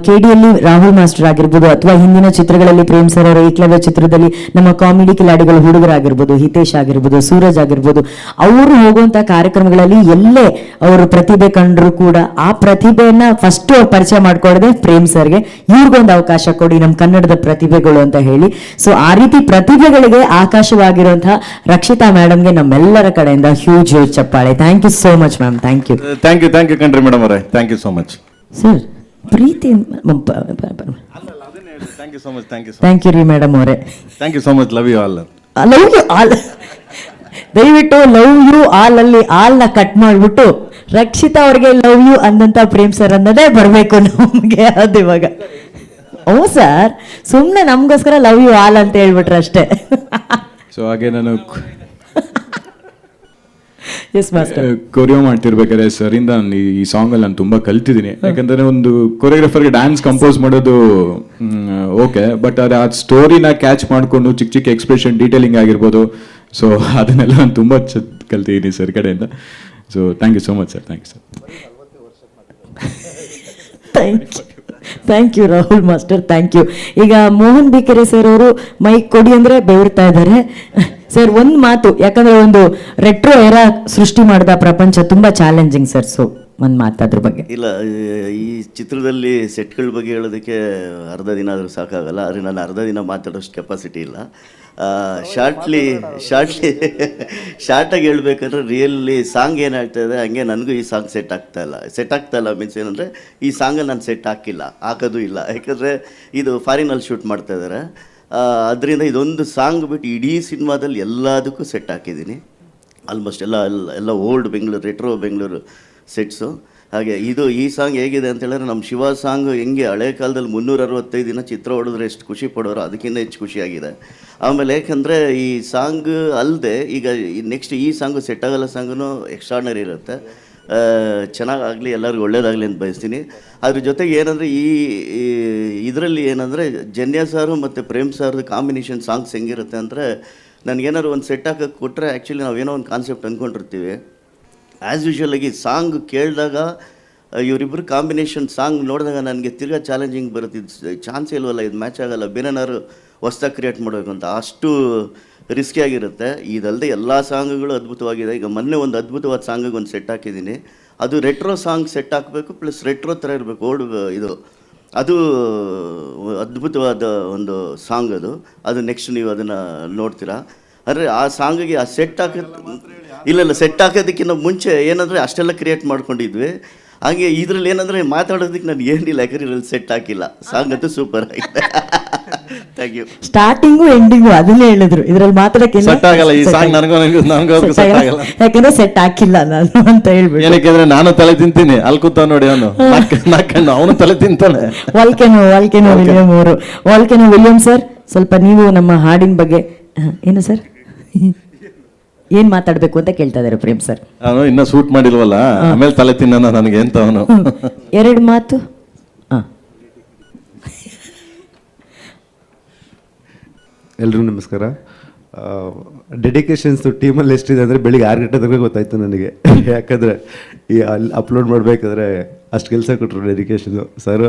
KD ರಾಹುಲ್ ಮಾಸ್ಟರ್ ಆಗಿರ್ಬೋದು, ಅಥವಾ ಹಿಂದಿನ ಚಿತ್ರಗಳಲ್ಲಿ ಪ್ರೇಮ್ ಸರ್ ಅವರ ಏಕಲವ್ಯ ಚಿತ್ರದಲ್ಲಿ ನಮ್ಮ ಕಾಮಿಡಿ ಕಿಲಾಡಿಗಳು ಹುಡುಗರಾಗಿರ್ಬೋದು, ಹಿತೇಶ್ ಆಗಿರ್ಬೋದು, ಸೂರಜ್ ಆಗಿರ್ಬೋದು, ಅವರು ಹೋಗುವಂಥ ಕಾರ್ಯಕ್ರಮಗಳಲ್ಲಿ ಎಲ್ಲೇ ಅವರು ಪ್ರತಿಭೆ ಕಂಡರೂ ಕೂಡ ಆ ಪ್ರತಿಭೆಯನ್ನ ಫಸ್ಟ್ ಅವ್ರು ಪರಿಚಯ ಮಾಡ್ಕೊಳ್ಳದೆ ಪ್ರೇಮ್ ಸರ್ಗೆ ಇವ್ರಿಗೊಂದು ಅವಕಾಶ ಕೊಡಿ ನಮ್ಮ ಕನ್ನಡದ ಪ್ರತಿಭೆಗಳು ಅಂತ ಹೇಳಿ. ಸೊ ಆ ರೀತಿ ಪ್ರತಿಭೆಗಳಿಗೆ ಆಕಾಶವಾಗಿರುವಂತಹ ರಕ್ಷಿತಾ ಮೇಡಮ್ಗೆ ನಮ್ಮೆಲ್ಲರ ಕಡೆಯಿಂದ ಹ್ಯೂಜ್ ಚಪ್ಪಾಳೆ. Thank you so much ma'am. Thank you thank you ಕಣ್ರಿ ಮೇಡಮ್ ಅವರೇ, thank you so much sir. ಪ್ರೀತಿ thank you so much. Thank you ರೀ ಮೇಡಮ್ ಅವರೇ. Thank you so much. Love you all. Love you all. ದಯವಿಟ್ಟು love you all ಅಲ್ಲಿ ಆಲ್ನ cut ಮಾಡಿಬಿಟ್ಟು ರಕ್ಷಿತಾ ಅವ್ರಿಗೆ ಲವ್ ಯು ಅಂದಂತ ಪ್ರೇಮ್ ಸರ್ ಅನ್ನೋದೇ ಬರಬೇಕು ನಮಗೆ. ಅದು ಇವಾಗ ಓ ಸರ್, ಸುಮ್ಮನೆ ನಮಗೋಸ್ಕರ ಲವ್ ಯು ಆಲ್ ಅಂತ ಹೇಳ್ಬಿಟ್ರೆ ಅಷ್ಟೇ. ಸೊ ಹಾಗೆ ನಾನು ಎಸ್ ಮಾಸ್ಟರ್, ಕೊರಿಯೋ ಮಾಡ್ತಿರ್ಬೇಕಾದ್ರೆ ಸರಿಂದ ಈ ಸಾಂಗಲ್ಲಿ ನಾನು ತುಂಬ ಕಲ್ತಿದ್ದೀನಿ. ಯಾಕಂದರೆ ಒಂದು ಕೊರಿಯೋಗ್ರಾಫರ್ಗೆ ಡ್ಯಾನ್ಸ್ ಕಂಪೋಸ್ ಮಾಡೋದು ಓಕೆ, ಬಟ್ ಅದು ಆ ಸ್ಟೋರಿನ ಕ್ಯಾಚ್ ಮಾಡಿಕೊಂಡು ಚಿಕ್ಕ ಚಿಕ್ಕ ಎಕ್ಸ್ಪ್ರೆಷನ್ ಡೀಟೇಲಿಂಗ್ ಆಗಿರ್ಬೋದು, ಸೊ ಅದನ್ನೆಲ್ಲ ನಾನು ತುಂಬ ಕಲ್ತಿದ್ದೀನಿ ಸರ್ ಕಡೆಯಿಂದ. So thank you so much sir. Thank you sir. Thank you Rahul master, thank you. ಈಗ ಮೋಹನ್ ಬಿಕೆರೆ ಸರ್ ಅವರು ಮೈಕ್ ಕೊಡಿ ಅಂದರೆ ಬೆವರ್ತಾ ಇದ್ದಾರೆ. ಸರ್ ಒಂದು ಮಾತು, ಯಾಕಂದ್ರೆ ಒಂದು ರೆಟ್ರೋ ಎರಾ ಸೃಷ್ಟಿ ಮಾಡಿದ ಪ್ರಪಂಚ ತುಂಬಾ ಚಾಲೆಂಜಿಂಗ್ ಸರ್. ಸೊ ಒಂದು ಮಾತು ಅದ್ರ ಬಗ್ಗೆ. ಇಲ್ಲ, ಈ ಚಿತ್ರದಲ್ಲಿ ಸೆಟ್ಗಳ ಬಗ್ಗೆ ಹೇಳೋದಕ್ಕೆ ಅರ್ಧ ದಿನ ಆದರೂ ಸಾಕಾಗಲ್ಲ. ಆದರೆ ನಾನು ಅರ್ಧ ದಿನ ಮಾತಾಡೋಷ್ಟು ಕೆಪಾಸಿಟಿ ಇಲ್ಲ. ಶಾರ್ಟಾಗಿ ಹೇಳ್ಬೇಕಂದ್ರೆ ರಿಯಲಿ ಸಾಂಗ್ ಏನಾಗ್ತಾ ಇದೆ ಹಂಗೆ ನನಗೂ ಈ ಸಾಂಗ್ ಸೆಟ್ ಆಗ್ತಾ ಇಲ್ಲ ಮೀನ್ಸ್ ಏನಂದರೆ ಈ ಸಾಂಗಲ್ಲಿ ನಾನು ಸೆಟ್ ಹಾಕೋದು ಇಲ್ಲ. ಯಾಕಂದರೆ ಇದು ಫಾರಿನಲ್ಲಿ ಶೂಟ್ ಮಾಡ್ತಾ ಇದ್ದಾರೆ. ಅದರಿಂದ ಇದೊಂದು ಸಾಂಗ್ ಬಿಟ್ಟು ಇಡೀ ಸಿನಿಮಾದಲ್ಲಿ ಎಲ್ಲದಕ್ಕೂ ಸೆಟ್ ಹಾಕಿದ್ದೀನಿ. ಆಲ್ಮೋಸ್ಟ್ ಎಲ್ಲ old Bengaluru, retro Bengaluru sets. ಹಾಗೆ ಈ ಸಾಂಗ್ ಹೇಗಿದೆ ಅಂತ ಹೇಳಿದ್ರೆ, ನಮ್ಮ ಶಿವ ಸಾಂಗ್ ಹೆಂಗೆ ಹಳೆ ಕಾಲದಲ್ಲಿ 365 ದಿನ ಚಿತ್ರ ಹೊಡೆದ್ರೆ ಎಷ್ಟು ಖುಷಿ ಪಡೋರು ಅದಕ್ಕಿಂತ ಹೆಚ್ಚು ಖುಷಿಯಾಗಿದೆ. ಆಮೇಲೆ ಯಾಕಂದರೆ ಈ ಸಾಂಗ್ ಅಲ್ಲದೆ ಈಗ ನೆಕ್ಸ್ಟ್ ಈ ಸಾಂಗು ಸೆಟ್ ಆಗಲ್ಲ ಸಾಂಗೂ ಎಕ್ಸ್ಟ್ರಾರ್ನರಿ ಇರುತ್ತೆ. ಚೆನ್ನಾಗಾಗಲಿ, ಎಲ್ಲರಿಗೂ ಒಳ್ಳೇದಾಗಲಿ ಅಂತ ಬಯಸ್ತೀನಿ. ಅದ್ರ ಜೊತೆಗೆ ಏನಂದರೆ ಇದರಲ್ಲಿ ಏನಂದರೆ ಜನ್ಯ ಸಾರು ಮತ್ತು ಪ್ರೇಮ್ ಸಾರ್ದು ಕಾಂಬಿನೇಷನ್ ಸಾಂಗ್ಸ್ ಹೆಂಗಿರುತ್ತೆ ಅಂದರೆ, ನನಗೇನಾದ್ರು ಒಂದು ಸೆಟ್ ಹಾಕೋಕ್ಕೆ ಕೊಟ್ಟರೆ ಆ್ಯಕ್ಚುಲಿ ನಾವೇನೋ ಒಂದು ಕಾನ್ಸೆಪ್ಟ್ ಅಂದ್ಕೊಂಡಿರ್ತೀವಿ. ಆ್ಯಸ್ ಯೂಶ್ವಲಾಗಿ ಸಾಂಗ್ ಕೇಳಿದಾಗ ಇವರಿಬ್ಬರು ಕಾಂಬಿನೇಷನ್ ಸಾಂಗ್ ನೋಡಿದಾಗ ನನಗೆ ತಿರ್ಗಾ ಚಾಲೆಂಜಿಂಗ್ ಬರುತ್ತೆ. ಚಾನ್ಸೇ ಇಲ್ವಲ್ಲ, ಇದು ಮ್ಯಾಚ್ ಆಗೋಲ್ಲ, ಬೇರೆನಾದ್ರು ಹೊಸ್ದಾಗಿ ಕ್ರಿಯೇಟ್ ಮಾಡಬೇಕು ಅಂತ, ಅಷ್ಟು ರಿಸ್ಕಿಯಾಗಿರುತ್ತೆ. ಇದಲ್ಲದೆ ಎಲ್ಲ ಸಾಂಗ್ಗಳು ಅದ್ಭುತವಾಗಿದೆ. ಈಗ ಮೊನ್ನೆ ಒಂದು ಅದ್ಭುತವಾದ ಸಾಂಗಿಗೆ ಒಂದು ಸೆಟ್ ಹಾಕಿದ್ದೀನಿ. ಅದು ರೆಟ್ರೋ ಸಾಂಗ್ ಸೆಟ್ ಹಾಕಬೇಕು, ಪ್ಲಸ್ ರೆಟ್ರೋ ಥರ ಇರಬೇಕು. ಅದು ಅದ್ಭುತವಾದ ಒಂದು ಸಾಂಗ್. ಅದು ನೆಕ್ಸ್ಟ್ ನೀವು ಅದನ್ನು ನೋಡ್ತೀರಾ. ಅಂದರೆ ಆ ಸಾಂಗಿಗೆ ಆ ಸೆಟ್ ಸೆಟ್ ಹಾಕೋದಕ್ಕಿಂತ ಮುಂಚೆ ಏನಂದರೆ ಅಷ್ಟೆಲ್ಲ ಕ್ರಿಯೇಟ್ ಮಾಡ್ಕೊಂಡಿದ್ವಿ. ಹಾಗೆ ಇದರಲ್ಲಿ ಏನಂದರೆ ಮಾತಾಡೋದಕ್ಕೆ ನಾನು ಏನಿಲ್ಲ, ಯಾಕಂದರೆ ಇದರಲ್ಲಿ ಸೆಟ್ ಹಾಕಿಲ್ಲ. ಸಾಂಗ್ ಅಂತೂ ಸೂಪರ್ ಆಗಿದೆ. Thank you. ಸ್ಟಾರ್ಟಿಂಗು ಎಂಡಿಂಗು ಅದನ್ನೇ ಹೇಳಿದ್ರು, ಇದ್ರಲ್ಲಿ ಮಾತಾಡಕ್ಕೆ ಸೆಟ್ ಆಗಲ್ಲ ಈ ಸಾಂಗ್ ನನಗೂ ಸೆಟ್ ಆಗಲ್ಲ. ಯಾಕಂದ್ರೆ ಸೆಟ್ ಹಾಕಿಲ್ಲ ನಾನು ಅಂತ ಹೇಳ್ಬಿಟ್ಟು. ಏನಕ್ಕೆ ನಾನು ತಲೆ ತಿಂತೀನಿ, ಅಲ್ಲಿ ಕೂತ ನೋಡಿ ಅವನು ನಾಲ್ಕಣ್ಣು ಅವನು ತಲೆ ತಿಂತಾನೆ. ವಾಲ್ಕೆನೋ ವಿಲಿಯಂ ಅವರು. ವಾಲ್ಕೆನೋ ವಿಲಿಯಂ ಸರ್, ಸ್ವಲ್ಪ ನೀವು ನಮ್ಮ ಹಾಡಿನ ಬಗ್ಗೆ ಏನು ಸರ್ ಏನ್ ಮಾತಾಡ್ಬೇಕು ಅಂತ ಕೇಳ್ತಾ ಇದಾರೆ ಪ್ರೇಮ್ ಸರ್. ಅವನು ಇನ್ನ ಶೂಟ್ ಮಾಡಿಲ್ವಲ್ಲ, ಆಮೇಲೆ ತಲೆ ತಿನ್ನ ನನಗೆ ಅಂತ ಅವನು. 2 ಮಾತು. ಎಲ್ರಿಗೂ ನಮಸ್ಕಾರ. ಡೆಡಿಕೇಶನ್ಸ್ ಟೀಮಲ್ಲಿ ಎಷ್ಟಿದೆ ಅಂದರೆ ಬೆಳಿಗ್ಗೆ 6 ಗಂಟೆ ತನಕ ಗೊತ್ತಾಯ್ತು ನನಗೆ. ಯಾಕಂದರೆ ಈ ಅಲ್ಲಿ ಅಪ್ಲೋಡ್ ಮಾಡಬೇಕಾದ್ರೆ ಅಷ್ಟು ಕೆಲಸ ಕೊಟ್ಟರು dedication sir.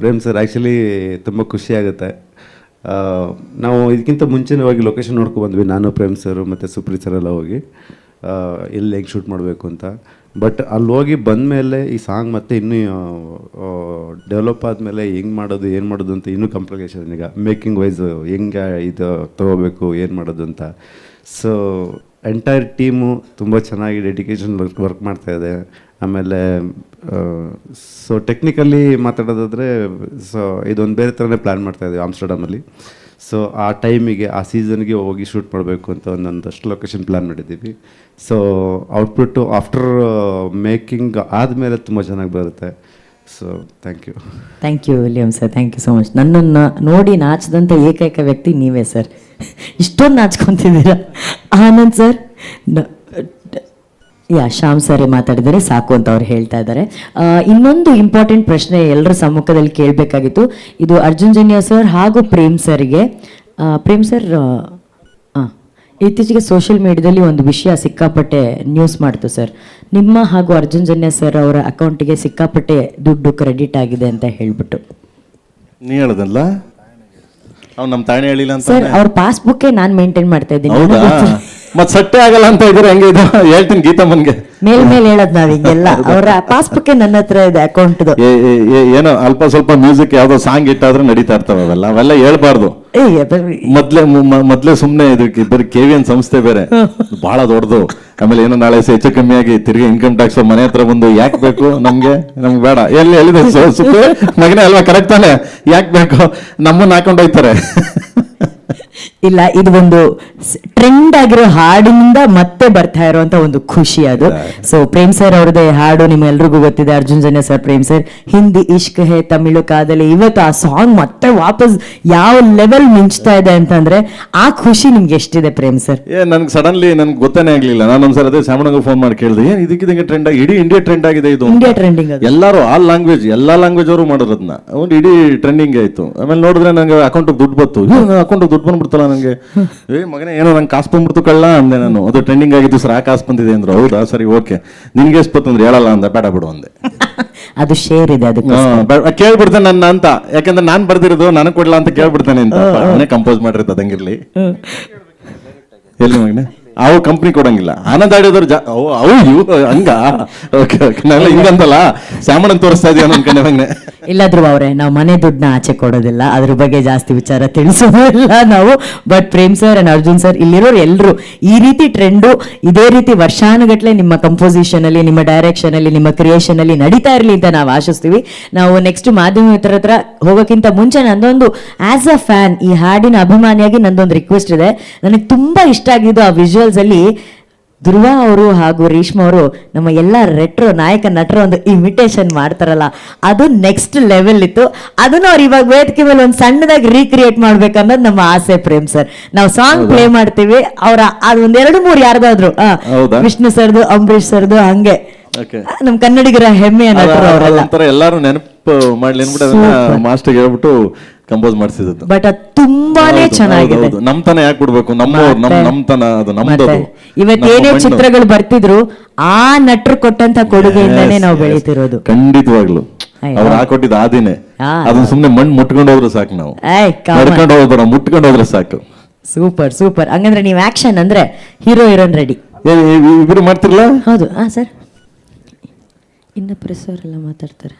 Prem sir actually ತುಂಬ ಖುಷಿ ಆಗುತ್ತೆ. ನಾವು ಇದಕ್ಕಿಂತ ಮುಂಚಿನವಾಗಿ ಲೊಕೇಶನ್ ನೋಡ್ಕೊ ಬಂದ್ವಿ, ನಾನು ಪ್ರೇಮ್ ಸರ್ ಮತ್ತು ಸುಪ್ರೀತ್ ಸರ್ ಎಲ್ಲ ಹೋಗಿ ಎಲ್ಲಿ ಹೆಂಗೆ ಶೂಟ್ ಮಾಡಬೇಕು ಅಂತ. ಬಟ್ ಅಲ್ಲಿ ಹೋಗಿ ಬಂದಮೇಲೆ ಈ ಸಾಂಗ್ ಮತ್ತೆ ಇನ್ನೂ ಡೆವಲಪ್ ಆದಮೇಲೆ ಹೆಂಗೆ ಮಾಡೋದು ಏನು ಮಾಡೋದು ಅಂತ ಇನ್ನೂ ಕಾಂಪ್ಲಿಕೇಶನ್. ಈಗ ಮೇಕಿಂಗ್ ವೈಸ್ ಹೆಂಗೆ ಇದು ತೊಗೋಬೇಕು ಏನು ಮಾಡೋದು ಅಂತ. ಸೊ ಎಂಟೈರ್ ಟೀಮು ತುಂಬ ಚೆನ್ನಾಗಿ ಡೆಡಿಕೇಶನ್ ವರ್ಕ್ ಮಾಡ್ತಾಯಿದೆ. ಆಮೇಲೆ ಸೊ ಟೆಕ್ನಿಕಲಿ ಮಾತಾಡೋದಾದರೆ ಸೊ ಇದೊಂದು ಬೇರೆ ಥರನೇ ಪ್ಲ್ಯಾನ್ ಮಾಡ್ತಾಯಿದ್ದೀವಿ ಆಮ್ಸ್ಟರ್ಡಮಲ್ಲಿ. ಸೊ ಆ ಟೈಮಿಗೆ ಆ ಸೀಸನ್ಗೆ ಹೋಗಿ ಶೂಟ್ ಮಾಡಬೇಕು ಅಂತ ಒಂದೊಂದಷ್ಟು ಲೊಕೇಶನ್ ಪ್ಲ್ಯಾನ್ ಮಾಡಿದ್ದೀವಿ. ಸೊ ಔಟ್ಪುಟ್ಟು ಆಫ್ಟರ್ ಮೇಕಿಂಗ್ ಆದಮೇಲೆ ತುಂಬ ಚೆನ್ನಾಗಿ ಬರುತ್ತೆ. So thank you William sir, thank you so much. ನನ್ನನ್ನು ನೋಡಿ ನಾಚದಂಥ ಏಕೈಕ ವ್ಯಕ್ತಿ ನೀವೇ ಸರ್. ಇಷ್ಟೊಂದು ನಾಚ್ಕೊತಿದ್ದೀರಾ. ಆನಂದ್ ಸರ್, ಶ್ಯಾಮ್ ಸರ್ ಮಾತಾಡಿದರೆ ಸಾಕು ಅಂತ ಅವ್ರು ಹೇಳ್ತಾ ಇದ್ದಾರೆ. ಇನ್ನೊಂದು ಇಂಪಾರ್ಟೆಂಟ್ ಪ್ರಶ್ನೆ ಎಲ್ಲರ ಸಮ್ಮುಖದಲ್ಲಿ ಕೇಳಬೇಕಾಗಿತ್ತು. ಇದು ಅರ್ಜುನ್ ಜನ್ಯ ಸರ್ ಹಾಗೂ ಪ್ರೇಮ್ ಸರ್ಗೆ. ಪ್ರೇಮ್ ಸರ್, ಇತ್ತೀಚೆಗೆ ಸೋಷಿಯಲ್ ಮೀಡಿಯಾದಲ್ಲಿ ಒಂದು ವಿಷಯ ಸಿಕ್ಕಾಪಟ್ಟೆ ನ್ಯೂಸ್ ಮಾಡ್ತು ಸರ್. ನಿಮ್ಮ ಹಾಗೂ ಅರ್ಜುನ್ ಜನ್ಯ ಸರ್ ಅವರ ಅಕೌಂಟಿಗೆ ಸಿಕ್ಕಾಪಟ್ಟೆ ದುಡ್ಡು ಕ್ರೆಡಿಟ್ ಆಗಿದೆ ಅಂತ ಹೇಳ್ಬಿಟ್ಟು. ನೀ ಹೇಳದಲ್ಲ, ಅವ್ನು ನಮ್ಮ ತಾಣೆ ಹೇಳಿಲ್ಲ ಅಂತ ಸರ್. ಅವ್ರ ಪಾಸ್ಬುಕ್ ನಾನು ಮೇಂಟೈನ್ ಮಾಡ್ತಾ ಇದ್ದೀನಿ. ಮತ್ ಸಟ್ಟೆ ಆಗಲ್ಲ ಅಂತ ಇದ್ರೆ ಹೆಂಗೆ ಇದು ಹೇಳ್ತೀನಿ ಗೀತಮ್ಮನ್ಗೆ. ಮೇಲ್ ಹೇಳದ್ ನಾವ್ ಹಿಂಗೆಲ್ಲ. ಅವರ ಪಾಸ್ಬುಕ್ ನನ್ನ ಹತ್ರ ಇದೆ ಅಕೌಂಟ್ದು. ಏನೋ ಅಲ್ಪ ಸ್ವಲ್ಪ ಮ್ಯೂಸಿಕ್ ಯಾವ್ದೋ ಸಾಂಗ್ ಇಟ್ಟಾದ್ರೆ ನಡೀತಾ ಇರ್ತಾವ ಅವೆಲ್ಲ ಹೇಳ್ಬಾರ್ದು. ಮೊದ್ಲೇ ಸುಮ್ನೆ ಇದಕ್ಕೆ ಬರೀ KVN ಸಂಸ್ಥೆ ಬೇರೆ ಬಹಳ ದೊಡ್ಡದು. ಆಮೇಲೆ ಏನೋ ನಾಳೆ ಹೆಚ್ಚು ಕಮ್ಮಿ ಆಗಿ ತಿರ್ಗಿ ಇನ್ಕಮ್ ಟ್ಯಾಕ್ಸ್ ಮನೆ ಹತ್ರ ಬಂದು ಯಾಕೆ ಬೇಕು ನಮ್ಗೆ ಬೇಡ ಎಲ್ಲಿ ಹೇಳಿದೆ ಮಗನೇ ಅಲ್ವಾ, ಕರೆಕ್ಟ್ ತಾನೆ? ಯಾಕೆ ಬೇಕು, ನಮ್ಮನ್ನ ಹಾಕೊಂಡು ಹೋಗ್ತಾರೆ. ಇಲ್ಲ, ಇದು ಒಂದು ಟ್ರೆಂಡ್ ಆಗಿರೋ ಹಾಡಿನಿಂದ ಮತ್ತೆ ಬರ್ತಾ ಇರುವಂತ ಒಂದು ಖುಷಿ ಅದು. ಸೊ ಪ್ರೇಮ್ ಸರ್ ಅವ್ರದೇ ಹಾಡು ನಿಮ್ಗೆಲ್ರಿಗೂ ಗೊತ್ತಿದೆ, ಅರ್ಜುನ್ ಜನ್ಯ ಸರ್, ಪ್ರೇಮ್ ಸರ್, ಹಿಂದಿ ಇಷ್ಕ್ ಹೇ, ತಮಿಳು ಕಾದಲಿ. ಇವತ್ತು ಆ ಸಾಂಗ್ ಮತ್ತೆ ವಾಪಸ್ ಯಾವ ಲೆವೆಲ್ ಮಿಂಚ್ತಾ ಇದೆ ಅಂತಂದ್ರೆ ಆ ಖುಷಿ ನಿಮ್ಗೆ ಎಷ್ಟಿದೆ ಪ್ರೇಮ್ ಸರ್? ನನ್ಗೆ ಸಡನ್ಲಿ ನನ್ಗೆ ಗೊತ್ತಾನೆ ಆಗ್ಲಿಲ್ಲ. ನಾನು ಒಂದ್ಸಲ ಅದೇ ಶಾಮಣ್ಣಗೆ ಫೋನ್ ಮಾಡಿ ಕೇಳಿದೆ, ಏನ್ ಇದಕ್ಕಿದಂಗೆ ಟ್ರೆಂಡ್ ಆಗಿ ಇಡೀ ಇಂಡಿಯಾ ಟ್ರೆಂಡ್ ಆಗಿದೆ ಇದು. ಇಂಡಿಯಾ ಟ್ರೆಂಡಿಂಗ್ ಎಲ್ಲರೂ ಆಲ್ ಲ್ಯಾಂಗ್ವೇಜ್ ಎಲ್ಲಾ ಲ್ಯಾಂಗ್ವೇಜ್ ಅವರು ಮಾಡೋದನ್ನ ಒಂದು ಇಡೀ ಟ್ರೆಂಡಿಂಗ್ ಆಯ್ತು. ಆಮೇಲೆ ನೋಡಿದ್ರೆ ನಂಗೆ ಅಕೌಂಟ್ ದುಡ್ಡು ಬಂತು. ಅಕೌಂಟ್ ದುಡ್ಡು ಬಂದ್ಬಿಡ್ತಲ್ಲ ನಂಗೆ. ಮಗನೇ ಏನೋ ನಂಗೆ ಕಾಸು ಬಂದ್ಬಿಡ್ತು ಕಳ್ಳ ಅಂದೆ ನಾನು. ಅದು ಟ್ರೆಂಡಿಂಗ್ ಆಗಿದ್ದು ಸರ್, ಆ ಕಾಸು ಬಂದಿದೆ ಅಂದ್ರು. ಹೌದಾ, ಸರಿ ಓಕೆ, ನಿನ್ಗೆ ಎಷ್ಟು ಬಂತಂದ್ರೆ ಹೇಳಲ್ಲ ಅಂದ. ಬೇಡ ಬಿಡು ಅಂದೆ. ಅದು ಶೇರ್ ಇದೆ, ಅದಕ್ಕೆ ಕೇಳ್ಬಿಡ್ತೇನೆ ನನ್ನ ಅಂತ. ಯಾಕಂದ್ರೆ ನಾನ್ ಬರ್ದಿರೋದು ನನಗೆ ಕೊಡ್ಲಾ ಅಂತ ಕೇಳ್ಬಿಡ್ತೇನೆ ಅಂತ. ಅವನೇ ಕಂಪೋಸ್ ಮಾಡಿರೋದು ಅದಂಗಿರ್ಲಿ. ಎಲ್ಲಿ ಮಗನೇ ಅವು ಕಂಪ್ನಿ ಕೊಡಂಗಿಲ್ಲ. ಆನಂದ್ ಆಡಿಯೋದ್ರು ಹಂಗ ಓಕೆ ಓಕೆ ನಾವೆಲ್ಲ ಹಿಂಗಂತಲ್ಲ ಶ್ಯಾಮಣ್ಣನ್ ತೋರಿಸ್ತಾ ಇದೀಯ ಅನ್ಕೊಂಡೆ ಮಗನೆ. ಇಲ್ಲಾದ್ರು ಅವ್ರೆ ನಾವು ಮನೆ ದುಡ್ಡನ್ನ ಆಚೆ ಕೊಡೋದಿಲ್ಲ, ಅದ್ರ ಬಗ್ಗೆ ಜಾಸ್ತಿ ವಿಚಾರ ತಿಳಿಸೋದಿಲ್ಲ ನಾವು. But Prem sir and Arjun sir, ಇಲ್ಲಿರೋರು ಎಲ್ಲರೂ ಈ ರೀತಿ ಟ್ರೆಂಡು ಇದೇ ರೀತಿ ವರ್ಷಾನುಗಟ್ಲೆ ನಿಮ್ಮ ಕಂಪೋಸಿಷನ್ ಅಲ್ಲಿ, ನಿಮ್ಮ ಡೈರೆಕ್ಷನ್ ಅಲ್ಲಿ, ನಿಮ್ಮ ಕ್ರಿಯೇಷನ್ ಅಲ್ಲಿ ನಡೀತಾ ಇರಲಿ ಅಂತ ನಾವು ಆಶಿಸ್ತೀವಿ. ನಾವು ನೆಕ್ಸ್ಟ್ ಮಾಧ್ಯಮ ಮಿತ್ರರ ಹತ್ರ ಹೋಗೋಕ್ಕಿಂತ ಮುಂಚೆ ನಂದೊಂದು ಆಸ್ ಅ ಫ್ಯಾನ್, ಈ ಹಾಡಿನ ಅಭಿಮಾನಿಯಾಗಿ ನಂದೊಂದು ರಿಕ್ವೆಸ್ಟ್ ಇದೆ. ನನಗೆ ತುಂಬಾ ಇಷ್ಟ ಆಗಿದ್ದು ಆ ವಿಜುವಲ್ಸ್ ಅಲ್ಲಿ ಧ್ರುವ ಅವರು ಹಾಗೂ ರೇಷ್ಮಾ ಅವರು ನಮ್ಮ ಎಲ್ಲ ರೆಟ್ರೋ ನಾಯಕ ನಟರ ಒಂದು ಇಮಿಟೇಷನ್ ಮಾಡ್ತಾರಲ್ಲ, ಅದು ನೆಕ್ಸ್ಟ್ ಲೆವೆಲ್ ಇತ್ತು. ಅದನ್ನು ಅವ್ರು ಇವಾಗ ವೇದಿಕೆ ಮೇಲೆ ಒಂದು ಸಣ್ಣದಾಗಿ ರೀಕ್ರಿಯೇಟ್ ಮಾಡ್ಬೇಕನ್ನೋದು ನಮ್ಮ ಆಸೆ ಪ್ರೇಮ್ ಸರ್. ನಾವು ಸಾಂಗ್ ಪ್ಲೇ ಮಾಡ್ತೀವಿ, ಅವ್ರ ಅದು ಒಂದ್ 2-3 ಯಾರ್ದಾದ್ರು ವಿಷ್ಣು ಸರ್ದು, ಅಂಬರೀಶ್ ಸರ್ದು, ಹಂಗೆ ನಮ್ ಕನ್ನಡಿಗರ ಹೆಮ್ಮೆಯ ನಟರು ಅವರೆಲ್ಲ ಎಲ್ಲಾರು ನೆನಪು ಮಾಡ್ಲಿ ಅನ್ಬಿಟ್ಟು ಮಾಸ್ಟರ್ ಹೇಳ್ಬಿಟ್ಟು ಕಂಪೋಸ್ ಮಾಡಿಸಿದ್ದು. ಬಟ್ ಅದು ತುಂಬಾನೇ ಚೆನ್ನಾಗಿದೆ. ನಮ್ತನ ಯಾಕೆ ಬಿಡ್ಬೇಕು, ನಮ್ತನ ಅದು ನಮ್ದು. ಇವತ್ತೇನೇ ಚಿತ್ರಗಳು ಬರ್ತಿದ್ರು ಆ ನಟರು ಕೊಟ್ಟಂತ ಕೊಡುಗೆಯಿಂದಾನೇ ನಾವು ಬೆಳೀತಿರೋದು. ಖಂಡಿತವಾಗ್ಲು ಅವ್ರು ಹಾಕೊಟ್ಟಿದ್ದು ಆದಿನೇ. ಅದನ್ನ ಸುಮ್ನೆ ಮಣ್ಣು ಮುಟ್ಕೊಂಡು ಹೋದ್ರೆ ಸಾಕು, ನಾವು ನಡ್ಕೊಂಡು ಹೋದ್ರ ಮುಟ್ಕೊಂಡು ಹೋದ್ರೆ ಸಾಕು. Super super. ಹಂಗಂದ್ರೆ ನೀವು ಆಕ್ಷನ್ ಅಂದ್ರೆ ಹೀರೋ ಹೀರೋನ್ ರೆಡಿ. ಇಬ್ರು ಮಾಡ್ತಿರ್ಲ? ಹೌದು. ಸರ್, ಇನ್ನ ಪ್ರೆಸ್ ಅವರೆಲ್ಲ ಮಾತಾಡ್ತಾರೆ.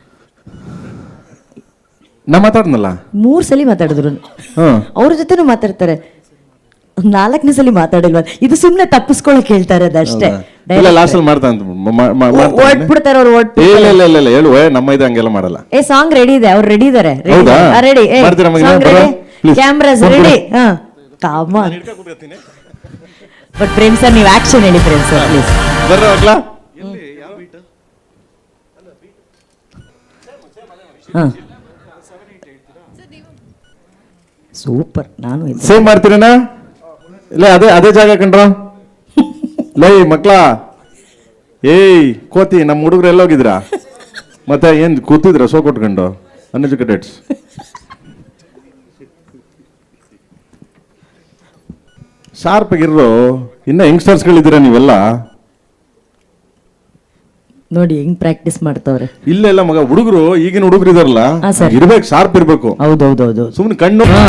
ನಾ ಮಾತಾಡ್ನಲ್ಲ 3 ಸಲ ಮಾತಾಡಿದ್ರು, ಅವ್ರ ಜೊತೆನೂ ಮಾತಾಡ್ತಾರೆ. 4ನೇ ಸಲ ಮಾತಾಡಿಲ್ವ? ಇದು ಸುಮ್ನೆ ತಪ್ಪಿಸ್ಕೊಳಕ್ ಹೇಳ್ತಾರೆ ಅದಷ್ಟೇ. ಓಡ್ಬಿಡ್ತಾರೆ ಅವ್ರು. ಹೇಳು ನಮ್ಮ ಇದು ಹಂಗೆಲ್ಲ ಮಾಡಲ್ಲ. ಸಾಂಗ್ ರೆಡಿ ಇದೆ, ಅವ್ರು ರೆಡಿ ಇದಾರೆ. Ready Please. Cameras phone ready ಕೊಡಿ. ಹಾ ಕಾಮ ಬಟ್ ಪ್ರೇಮ್ ಸರ್ ನೀವು ಆಕ್ಷನ್ ಹೇಳಿ ಪ್ರೇಮ್ ಸರ್ ಪ್ಲೀಸ್. ಬರ್ರ ಮಕ್ಳ ಹಾ ಸೂಪರ್. ನಾನು ಇದು ಸೇವ್ ಮಾಡ್ತೀರೇನಾ? ಇಲ್ಲ ಅದೇ ಜಾಗ ಕಂಡ್ರ ಲೈ ಮಕ್ಳ. ಏಯ್ ಕೋತಿ, ನಮ್ಮ ಹುಡುಗರು ಎಲ್ಲ ಹೋಗಿದ್ರಾ? ಮತ್ತೆ ಏನ್ ಕೂತಿದ್ರ ಸೋ ಕೊಟ್ಕೊಂಡು ಅನ್ಎಜುಕೇಟೆಡ್ಸ್? ಶಾರ್ಪ್ ಆಗಿರೋ ಇನ್ನ ಯಂಗ್ಸ್ಟರ್ಸ್ಗಳಿದ್ದೀರಾ ನೀವೆಲ್ಲ. ನೋಡಿ ಹೆಂಗ್ ಪ್ರಾಕ್ಟೀಸ್ ಮಾಡ್ತಾವ್ರೆ. ಇಲ್ಲ ಮಗ, ಹುಡುಗರು ಈಗಿನ ಹುಡುಗರು ಇದಾರಲ್ಲ, ಹಾ, sir. ಇರ್ಬೇಕು, ಶಾರ್ಪ್ ಇರ್ಬೇಕು. ಹೌದೌದೌದು. ಸುಮ್ನೆ ಕಣ್ಣು ಹಾ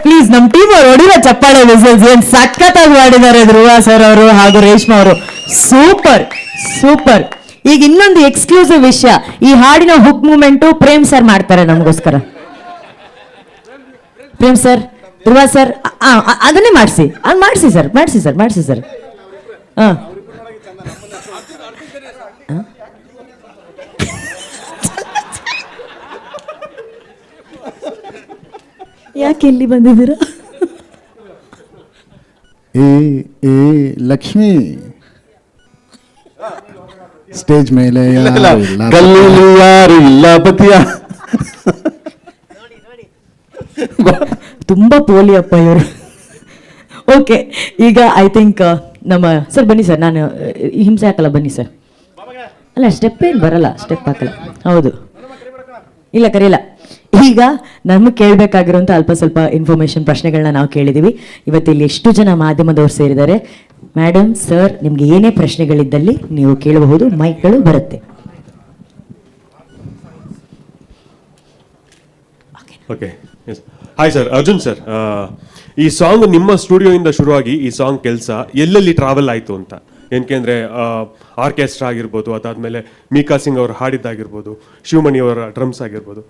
ಪ್ಲೀಸ್ ನಮ್ ಟೀಮ್ ಅವ್ರು ಹೊಡಿರೋ ಚಪ್ಪಾಳೆ ವಿಸಲ್ಸ್ ಏನ್ ಸಖತ್ತಾಗಿ ಮಾಡಿದ್ದಾರೆ ಧ್ರುವ ಸರ್ ಅವರು ಹಾಗೂ ರೇಷ್ಮಾ ಅವರು. Super super. ಈಗ ಇನ್ನೊಂದು ಎಕ್ಸ್ಕ್ಲೂಸಿವ್ ವಿಷಯ, ಈ ಹಾಡಿನ ಹುಕ್ ಮೂಮೆಂಟು ಪ್ರೇಮ್ ಸರ್ ಮಾಡ್ತಾರೆ ನಮಗೋಸ್ಕರ. ಪ್ರೇಮ್ ಸರ್, ಧ್ರುವ ಸರ್, ಅದನ್ನೇ ಮಾಡಿಸಿ, ಅದು ಮಾಡಿಸಿ ಸರ್, ಮಾಡಿಸಿ ಸರ್. ಹಾ ಯಾಕೆ ಇಲ್ಲಿ ಬಂದಿದ್ದೀರಾ? ಏ ಲಕ್ಷ್ಮಿ, ಸ್ಟೇಜ್ ಮೇಲೆ ಕಲ್ಲಲ್ಲಿ ಯಾರು ಇಲ್ಲ ಬತ್ತಿಯ. ತುಂಬಾ ಪೋಲಿ ಅಪ್ಪ ಇವರು. ಓಕೆ, ಈಗ ಐ ಥಿಂಕ್ ನಮ್ಮ ಸರ್ ಬನ್ನಿ ಸರ್, ನಾನು ಹಿಂಸೆ ಹಾಕಲ್ಲ, ಬನ್ನಿ ಸರ್. ಅಲ್ಲ ಸ್ಟೆಪ್ ಏನು ಬರಲ್ಲ, ಸ್ಟೆಪ್ ಹಾಕಲ್ಲ. ಹೌದು, ಇಲ್ಲ ಕರೆಯಲ್ಲ. ಈಗ ನಮಗೆ ಕೇಳಬೇಕಾಗಿರುವಂಥ ಅಲ್ಪ ಸ್ವಲ್ಪ ಇನ್ಫಾರ್ಮೇಷನ್ ಪ್ರಶ್ನೆಗಳನ್ನ ನಾವು ಕೇಳಿದ್ದೀವಿ. ಇವತ್ತಿಲ್ಲಿ ಎಷ್ಟು ಜನ ಮಾಧ್ಯಮದವ್ರು ಸೇರಿದ್ದಾರೆ. ಮೇಡಮ್, ಸರ್, ನಿಮ್ಗೆ ಏನೇ ಪ್ರಶ್ನೆಗಳಿದ್ದಲ್ಲಿ ನೀವು ಕೇಳಬಹುದು, ಮೈಕ್ಗಳು ಬರುತ್ತೆ. Okay, hi sir, Arjun sir. ಈ ಸಾಂಗ್ ನಿಮ್ಮ ಸ್ಟುಡಿಯೋಯಿಂದ ಶುರುವಾಗಿ ಈ ಸಾಂಗ್ ಕೆಲಸ ಎಲ್ಲೆಲ್ಲಿ ಟ್ರಾವೆಲ್ ಆಯಿತು ಅಂತ? ಏನಕೆಂದರೆ ಆರ್ಕೆಸ್ಟ್ರಾ ಆಗಿರ್ಬೋದು, ಅದಾದಮೇಲೆ ಮೀಕಾ ಸಿಂಗ್ ಅವರು ಹಾಡಿದ್ದಾಗಿರ್ಬೋದು, ಶಿವಮಣಿ ಅವರ ಡ್ರಮ್ಸ್ ಆಗಿರ್ಬೋದು,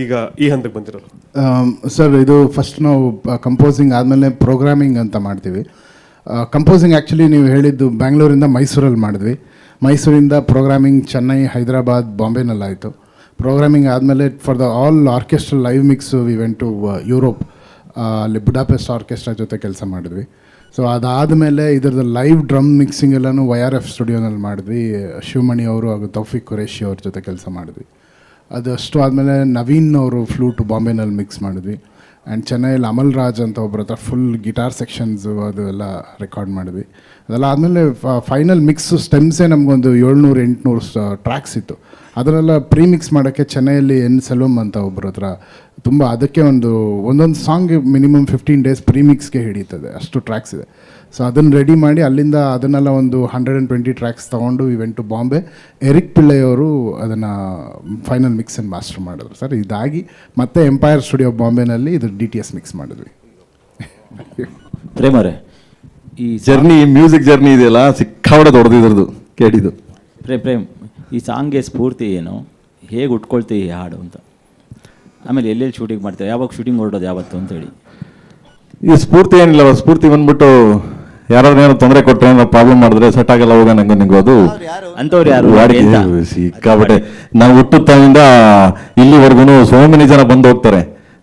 ಈಗ ಈ ಹಂತಕ್ಕೆ ಬಂದಿರೋದು. ಸರ್, ಇದು ಫಸ್ಟ್ ನಾವು ಕಂಪೋಸಿಂಗ್ ಆದಮೇಲೆ ಪ್ರೋಗ್ರಾಮಿಂಗ್ ಅಂತ ಮಾಡ್ತೀವಿ. ಕಂಪೋಸಿಂಗ್ ಆ್ಯಕ್ಚುಲಿ ನೀವು ಹೇಳಿದ್ದು ಬ್ಯಾಂಗ್ಳೂರಿಂದ ಮೈಸೂರಲ್ಲಿ ಮಾಡಿದ್ವಿ. ಮೈಸೂರಿಂದ ಪ್ರೋಗ್ರಾಮಿಂಗ್ ಚೆನ್ನೈ, ಹೈದರಾಬಾದ್, ಬಾಂಬೆನಲ್ಲಾಯಿತು. ಪ್ರೋಗ್ರಾಮಿಂಗ್ ಆದಮೇಲೆ for the all orchestral live mix we went to Europe. ಅಲ್ಲಿ ಬುಡಾಪೆಸ್ಟ್ ಆರ್ಕೆಸ್ಟ್ರಾ ಜೊತೆ ಕೆಲಸ ಮಾಡಿದ್ವಿ. ಸೊ ಅದಾದಮೇಲೆ ಇದರದ್ದು ಲೈವ್ ಡ್ರಮ್ ಮಿಕ್ಸಿಂಗ್ ಎಲ್ಲನೂ YRF ಸ್ಟುಡಿಯೋನಲ್ಲಿ ಮಾಡಿದ್ವಿ. ಶಿವಮಣಿ ಅವರು ಹಾಗೂ ತೌಫಿಕ್ ಖುರೇಶಿ ಅವ್ರ ಜೊತೆ ಕೆಲಸ ಮಾಡಿದ್ವಿ. ಅದಷ್ಟು ಆದಮೇಲೆ ನವೀನ್ ಅವರು ಫ್ಲೂಟು ಬಾಂಬೆನಲ್ಲಿ ಮಿಕ್ಸ್ ಮಾಡಿದ್ವಿ. ಆ್ಯಂಡ್ ಚೆನ್ನೈಯಲ್ಲಿ ಅಮಲ್ ರಾಜ್ ಅಂತ ಒಬ್ಬರ ಹತ್ರ ಫುಲ್ ಗಿಟಾರ್ ಸೆಕ್ಷನ್ಸು ಅದು ಎಲ್ಲ ರೆಕಾರ್ಡ್ ಮಾಡಿದ್ವಿ. ಅದೆಲ್ಲ ಆದಮೇಲೆ ಫೈನಲ್ ಮಿಕ್ಸು ಸ್ಟೆಮ್ಸೇ ನಮಗೊಂದು 700-800 ಟ್ರ್ಯಾಕ್ಸ್ ಇತ್ತು. ಅದನ್ನೆಲ್ಲ ಪ್ರೀ ಮಿಕ್ಸ್ ಮಾಡೋಕ್ಕೆ ಚೆನ್ನೈಯಲ್ಲಿ ಸೆಲ್ವಮ್ ಅಂತ ಒಬ್ಬರ ಹತ್ರ ತುಂಬ, ಅದಕ್ಕೆ ಒಂದೊಂದು ಸಾಂಗ್ ಮಿನಿಮಮ್ 15 days ಪ್ರೀ ಮಿಕ್ಸ್ಗೆ ಹಿಡಿತದೆ, ಅಷ್ಟು ಟ್ರ್ಯಾಕ್ಸ್ ಇದೆ. ಸೊ ಅದನ್ನು ರೆಡಿ ಮಾಡಿ ಅಲ್ಲಿಂದ ಅದನ್ನೆಲ್ಲ ಒಂದು 120 ಟ್ರ್ಯಾಕ್ಸ್ ತೊಗೊಂಡು ಇವೆಂಟ್ ಟು ಬಾಂಬೆ. ಎರಿಕ್ ಪಿಳ್ಳೆಯವರು ಅದನ್ನು ಫೈನಲ್ ಮಿಕ್ಸ್ ಆ್ಯಂಡ್ ಮಾಸ್ಟರ್ ಮಾಡಿದ್ರು ಸರ್. ಇದಾಗಿ ಮತ್ತೆ ಎಂಪೈರ್ ಸ್ಟುಡಿಯೋ ಬಾಂಬೆನಲ್ಲಿ ಇದು DTS ಮಿಕ್ಸ್ ಮಾಡಿದ್ವಿ. ಪ್ರೇಮರೇ, ಈ ಜರ್ನಿ, ಮ್ಯೂಸಿಕ್ ಜರ್ನಿ ಇದೆಯಲ್ಲ, ಸಿಕ್ಕಾಬಡೆ ದೊಡ್ಡದಿದ್ರದ್ದು ಕೇಳಿದ್ದು. ಪ್ರೇಮ್, ಈ ಸಾಂಗ್ಗೆ ಸ್ಫೂರ್ತಿ ಏನು, ಹೇಗೆ ಉಟ್ಕೊಳ್ತೀವಿ ಈ ಹಾಡು ಅಂತ, ಆಮೇಲೆ ಎಲ್ಲೆಲ್ಲಿ ಶೂಟಿಂಗ್ ಮಾಡ್ತೀವಿ, ಯಾವಾಗ ಶೂಟಿಂಗ್ ಹೊರಡೋದು ಯಾವತ್ತು ಅಂತೇಳಿ? ಈ ಸ್ಫೂರ್ತಿ ಏನಿಲ್ಲ, ಸ್ಫೂರ್ತಿ ಬಂದ್ಬಿಟ್ಟು ಯಾರಾದ್ರೂ ಏನೋ ತೊಂದರೆ ಕೊಟ್ಟರೆ, ಏನೋ ಪ್ರಾಬ್ಲಮ್ ಮಾಡಿದ್ರೆ ಸೆಟ್ ಆಗಲ್ಲ ಹೋಗ ನಂಗೆ ಅದು ಅಂಥವ್ರು ಯಾರು? ಸಿಕ್ಕಾಬಟ್ಟೆ. ನಾವು ಹುಟ್ಟುತ್ತಾಗಿಂದ ಇಲ್ಲಿವರೆಗೂ ಸೋಮನಿ ಜನ ಬಂದು ಹೋಗ್ತಾರೆ.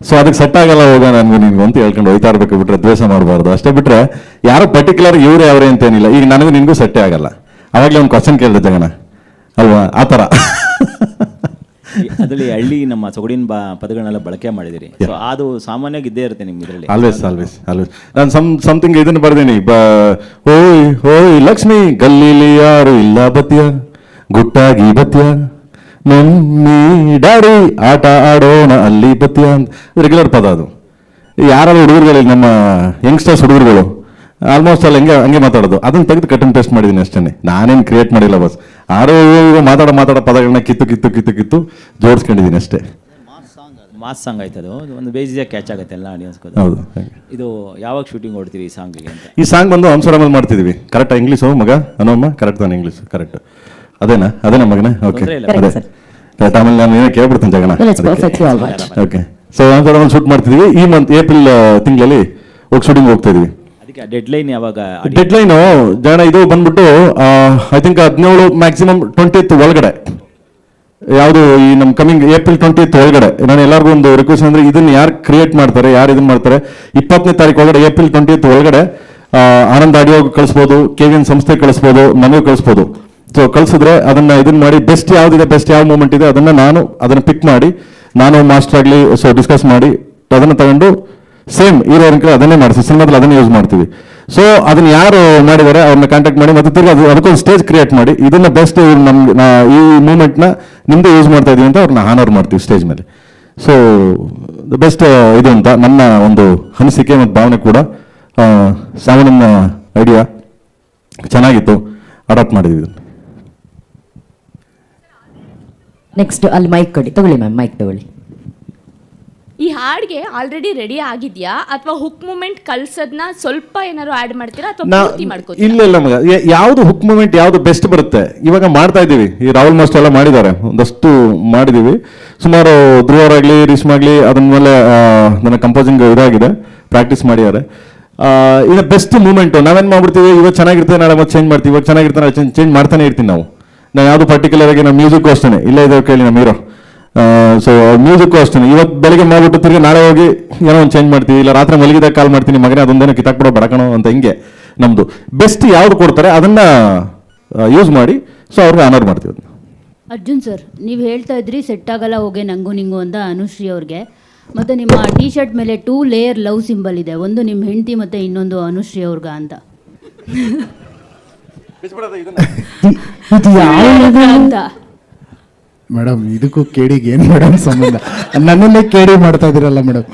ಸೊ ಅದಕ್ಕೆ ಸೆಟ್ ಆಗಲ್ಲ ಹೋಗ ನನ್ಗೆ ನಿನ್ಗೆ ಅಂತ ಹೇಳ್ಕೊಂಡು ಹೋಯ್ತಾ ಇರ್ಬೇಕು, ಬಿಟ್ರೆ ದ್ವೇಷ ಮಾಡಬಾರ್ದು ಅಷ್ಟೇ. ಬಿಟ್ರೆ ಯಾರು ಪರ್ಟಿಕ್ಯುಲರ್ ಇವರೇ ಅವರೇ ಅಂತೇನಿಲ್ಲ. ಈಗ ನನಗೂ ನಿನ್ಗೂ ಸೆಟ್ಟೇ ಆಗಲ್ಲ. ಅವಾಗಲೇ ಒಂದು ಕ್ವಶನ್ ಕೇಳಿದೆ ಜಗನ ಅಲ್ವಾ, ಆ ಥರ. ಅದರಲ್ಲಿ ಹಳ್ಳಿ ನಮ್ಮ ಸೊಗಡಿನ ಪದಗಳನ್ನೆಲ್ಲ ಬಳಕೆ ಮಾಡಿದಿರಿ. ಸೊ ಅದು ಸಾಮಾನ್ಯವಾಗಿ ಇದ್ದೇ ಇರುತ್ತೆ ನಿಮ್ಮ ಇದರಲ್ಲಿ. ಆಲ್ವೇಸ್ ನಾನು ಸಮಥಿಂಗ್ ಇದನ್ನು ಬರ್ದೀನಿ. ಓಯ್ ಓಯ್ ಲಕ್ಷ್ಮಿ, ಗಲ್ಲಿಲಿ ಯಾರು ಇಲ್ಲ ಬತ್ಯ, ಗುಟ್ಟಾಗಿ ಬತ್ಯ, ಮಮ್ಮಿ ಡ್ಯಾಡಿ ಆಟ ಆಡೋಣ ಅಲ್ಲಿ ಬತ್ಯ ಅಂತ ರೆಗ್ಯುಲರ್ ಪದ. ಅದು ಯಾರು ಹುಡುಗರುಗಳಲ್ಲಿ ನಮ್ಮ ಯಂಗ್ಸ್ಟರ್ಸ್ ಹುಡುಗರುಗಳು ಆಲ್ಮೋಸ್ಟ್ ಅಲ್ಲಿ ಹಂಗೆ ಮಾತಾಡೋದು. ಅದನ್ನ ತೆಗೆದು ಕಟ್ ಅಂಡ್ ಪೇಸ್ಟ್ ಮಾಡಿದ್ದೀನಿ ಅಷ್ಟೇ, ನಾನೇನು ಕ್ರಿಯೇಟ್ ಮಾಡಿಲ್ಲ. ಬಸ್ ಆರೋ ಮಾತಾಡೋ ಪದಗಳನ್ನ ಕಿತ್ತು ಜೋಡಿಸ್ಕೊಂಡಿದ್ದೀನಿ ಅಷ್ಟೇ. ಮಾಸ್ ಸಾಂಗ್ ಆಯ್ತದು ಒಂದು ಬೇಸಿಯಾಗಿ ಕ್ಯಾಚ್ ಆಗುತ್ತೆ ಎಲ್ಲ ಆಡಿಯನ್ಸ್ಗೂ. ಹೌದು. ಇದು ಯಾವಾಗ ಶೂಟಿಂಗ್ ಹೊಡ್ತೀರಿ ಈ ಸಾಂಗಿಗೆ ಅಂತ? ಈ ಸಾಂಗ್ ಬಂದು ಹಂಸರಾಮಲ್ಲಿ ಮಾಡ್ತಿದ್ವಿ. ಕರೆಕ್ಟಾ ಇಂಗ್ಲೀಷು ಮಗ ಅನೋಮ್ಮ? ಕರೆಕ್ಟ್ ತಾನೆ ಇಂಗ್ಲೀಷ್? ಕರೆಕ್ಟ್ ಅದೇನಾ ಮಗನೇ? ಓಕೆ ಅದೇ ಕರೆಕ್ಟ್. ಆಮೇಲೆ ನಾನು ಏನೋ ಕೇಳ್ಬಿಡ್ತೀನಿ ಜಗನ. ಓಕೆ. ಸೊ ಹಂಸರಾಮಲ್ಲಿ ಶೂಟ್ ಮಾಡ್ತಿದ್ವಿ. ಈ ಮಂತ್ ಏಪ್ರಿಲ್ ತಿಂಗಳಲ್ಲಿ ಶೂಟಿಂಗ್ ಹೋಗ್ತಾ ಇದೀವಿ. ಅದಕ್ಕೆ ಡೆಡ್ಲೈನ್ ಯಾವಾಗ? ಡೆಡ್ಲೈನು ಜನ ಇದು ಬಂದ್ಬಿಟ್ಟು ಐ ಥಿಂಕ್ 17 ಮ್ಯಾಕ್ಸಿಮಮ್ 20th ಒಳಗಡೆ, ಯಾವುದು ಈ ನಮ್ಮ ಕಮಿಂಗ್ ಏಪ್ರಿಲ್ 20th ಒಳಗಡೆ. ನಾನು ಎಲ್ಲರಿಗೂ ಒಂದು ರಿಕ್ವೆಸ್ಟ್ ಅಂದ್ರೆ ಇದನ್ನ ಯಾರು ಕ್ರಿಯೇಟ್ ಮಾಡ್ತಾರೆ, ಯಾರು ಇದನ್ನ ಮಾಡ್ತಾರೆ, 20ನೇ ತಾರೀಕು ಒಳಗಡೆ ಏಪ್ರಿಲ್ 20th ಒಳಗಡೆ ಆನಂದ್ ಆಡಿಯೋ ಕಳಿಸ್ಬೋದು, KVN ಸಂಸ್ಥೆ ಕಳಿಸ್ಬೋದು, ನಮಗೂ ಕಳಿಸ್ಬೋದು. ಸೊ ಕಳಿಸಿದ್ರೆ ಅದನ್ನ ಇದನ್ನ ಮಾಡಿ ಬೆಸ್ಟ್ ಯಾವ್ದಿದೆ, ಬೆಸ್ಟ್ ಯಾವ ಮೂಮೆಂಟ್ ಇದೆ ಅದನ್ನ ಪಿಕ್ ಮಾಡಿ ನಾನು ಮಾಸ್ಟರ್ ಆಗಲಿ ಸೊ ಡಿಸ್ಕಸ್ ಮಾಡಿ ಅದನ್ನ ತಗೊಂಡು ಸೇಮ್ ಹೀರೋಯಿನ್ಗೆ ಅದನ್ನೇ ಮಾಡಿಸಿ ಸಿನಿಮಾದಲ್ಲಿ ಅದನ್ನೇ ಯೂಸ್ ಮಾಡ್ತೀವಿ. ಸೊ ಅದನ್ನ ಯಾರು ಮಾಡಿದ್ದಾರೆ ಅವ್ರನ್ನ ಕಾಂಟ್ಯಾಕ್ಟ್ ಮಾಡಿ ಮತ್ತೆ ತಿರ್ಗಿ ಅದಕ್ಕೊಂದು ಸ್ಟೇಜ್ ಕ್ರಿಯೇಟ್ ಮಾಡಿ ಇದನ್ನ ಬೆಸ್ಟ್ ನಮ್ಗೆ ಈ ಮೂಮೆಂಟ್ನ ನಿಮ್ದೇ ಯೂಸ್ ಮಾಡ್ತಾ ಇದೀವಿ ಅಂತ ಅವ್ರನ್ನ ಹಾನರ್ ಮಾಡ್ತೀವಿ ಸ್ಟೇಜ್ ಮೇಲೆ. ಸೊ ದ ಬೆಸ್ಟ್ ಇದು ಅಂತ ನನ್ನ ಒಂದು ಅನಿಸಿಕೆ ಮತ್ತು ಭಾವನೆ ಕೂಡ. ಸಾವನನ್ನ ಐಡಿಯಾ ಚೆನ್ನಾಗಿತ್ತು, ಅಡಾಪ್ಟ್ ಮಾಡಿದ್ವಿ. ನೆಕ್ಸ್ಟ್ ಅಲ್ಲಿ ಮೈಕ್ ಕೊಡಿ, ತಗೊಳ್ಳಿ ಮ್ಯಾಮ್, ಮೈಕ್ ತಗೊಳ್ಳಿ. ಈ ಹಾಡ್ಗೆ ಆಲ್ರೆಡಿ ರೆಡಿ ಆಗಿದ್ಯಾ ಅಥವಾ ಹುಕ್ ಮೂಮೆಂಟ್ ಕಲ್ಸೋದನ್ನ ಸ್ವಲ್ಪ ಏನಾದ್ರು ಆಡ್ ಮಾಡ್ತೀರಾ ಅಥವಾ ಪೂರ್ತಿ ಮಾಡ್ಕೋತೀರಾ? ಇಲ್ಲ ಮಗ, ಯಾವ್ದು ಹುಕ್ ಮೂಮೆಂಟ್ ಯಾವ್ದು ಬೆಸ್ಟ್ ಬರುತ್ತೆ ಇವಾಗ ಮಾಡ್ತಾ ಇದ್ದೀವಿ. ಈ ರಾಹುಲ್ ಮಾಸ್ಟರ್ ಎಲ್ಲ ಮಾಡಿದ್ದಾರೆ, ಒಂದಷ್ಟು ಮಾಡಿದೀವಿ. ಸುಮಾರು ಧ್ರುವರಾಗ್ಲಿ ರೇಷ್ಮಾಗ್ಲಿ ಅದನ್ನ ಮೇಲೆ ನನ್ನ ಕಂಪೋಸಿಂಗ್ ಇದಾಗಿದೆ, ಪ್ರಾಕ್ಟೀಸ್ ಮಾಡಿದ್ದಾರೆ. ಈಗ ಬೆಸ್ಟ್ ಮೂಮೆಂಟ್ ನಾವೇನ್ ಮಾಡ್ಬಿಡ್ತೀವಿ, ಇವಾಗ ಚೆನ್ನಾಗಿರ್ತೇವೆ ನಾಳೆ ಮತ್ತೆ ಚೇಂಜ್ ಮಾಡ್ತೀವಿ, ಇವಾಗ ಚೆನ್ನಾಗಿರ್ತಾನೆ ನಾಳೆ ಚೇಂಜ್ ಮಾಡ್ತಾನೆ ಇರ್ತೀನಿ ನಾವು ಯಾವ್ದು ಪರ್ಟಿಕ್ಯುಲರ್ ಆಗಿ ನಮ್ಮ ಮ್ಯೂಸಿಕ್ ಅಷ್ಟೇ ಇಲ್ಲ ಇದೆ ಕೇಳಿ ನಮ್ಮ ಹೀರೋ. ಸೊ ಮ್ಯೂಸಿಕ್ ಅಷ್ಟೇ ಇವತ್ತು ಬೆಳಿಗ್ಗೆ ಮಾಡ್ಬಿಟ್ಟು ತಿರ್ಗಿ ನಾಳೆ ಹೋಗಿ ಏನೋ ಒಂದು ಚೇಂಜ್ ಮಾಡ್ತೀವಿ, ಇಲ್ಲ ರಾತ್ರಿ ಮಲಗಿದಾಗ ಕಾಲ್ ಮಾಡ್ತೀನಿ ಮಗನೇ ಅದೊಂದೇನೋ ಕಿತ್ತಾಕ್ಬಿಡೋ ಬಡಕಣೋ ಅಂತ. ಹಿಂಗೆ ನಮ್ದು ಬೆಸ್ಟ್ ಯಾವ್ದು ಕೊಡ್ತಾರೆ ಅದನ್ನ ಯೂಸ್ ಮಾಡಿ ಸೊ ಅವ್ರಿಗೆ ಆನರ್ ಮಾಡ್ತೀವಿ. ಅರ್ಜುನ್ ಸರ್, ನೀವು ಹೇಳ್ತಾ ಇದ್ರಿ ಸೆಟ್ ಆಗಲ್ಲ ಹೋಗೆ ನಂಗು ನಿಂಗು ಅಂತ ಅನುಶ್ರೀ ಅವ್ರಿಗೆ. ಮತ್ತು ನಿಮ್ಮ ಟೀ ಶರ್ಟ್ ಮೇಲೆ 2 ಲೇಯರ್ ಲವ್ ಸಿಂಬಲ್ ಇದೆ, ಒಂದು ನಿಮ್ಮ ಹೆಂಡತಿ ಮತ್ತು ಇನ್ನೊಂದು ಅನುಶ್ರೀ ಅವ್ರಿಗ ಅಂತ. ಮೇಡಮ್ ಇದಕ್ಕೂ ಕೇಡಿಗೆ ಏನು ಮೇಡಮ್ ಸಂಬಂಧ? ನನ್ನನ್ನೇ ಕೇಡಿ ಮಾಡ್ತಾ ಇದ್ದೀರಲ್ಲ ಮೇಡಮ್.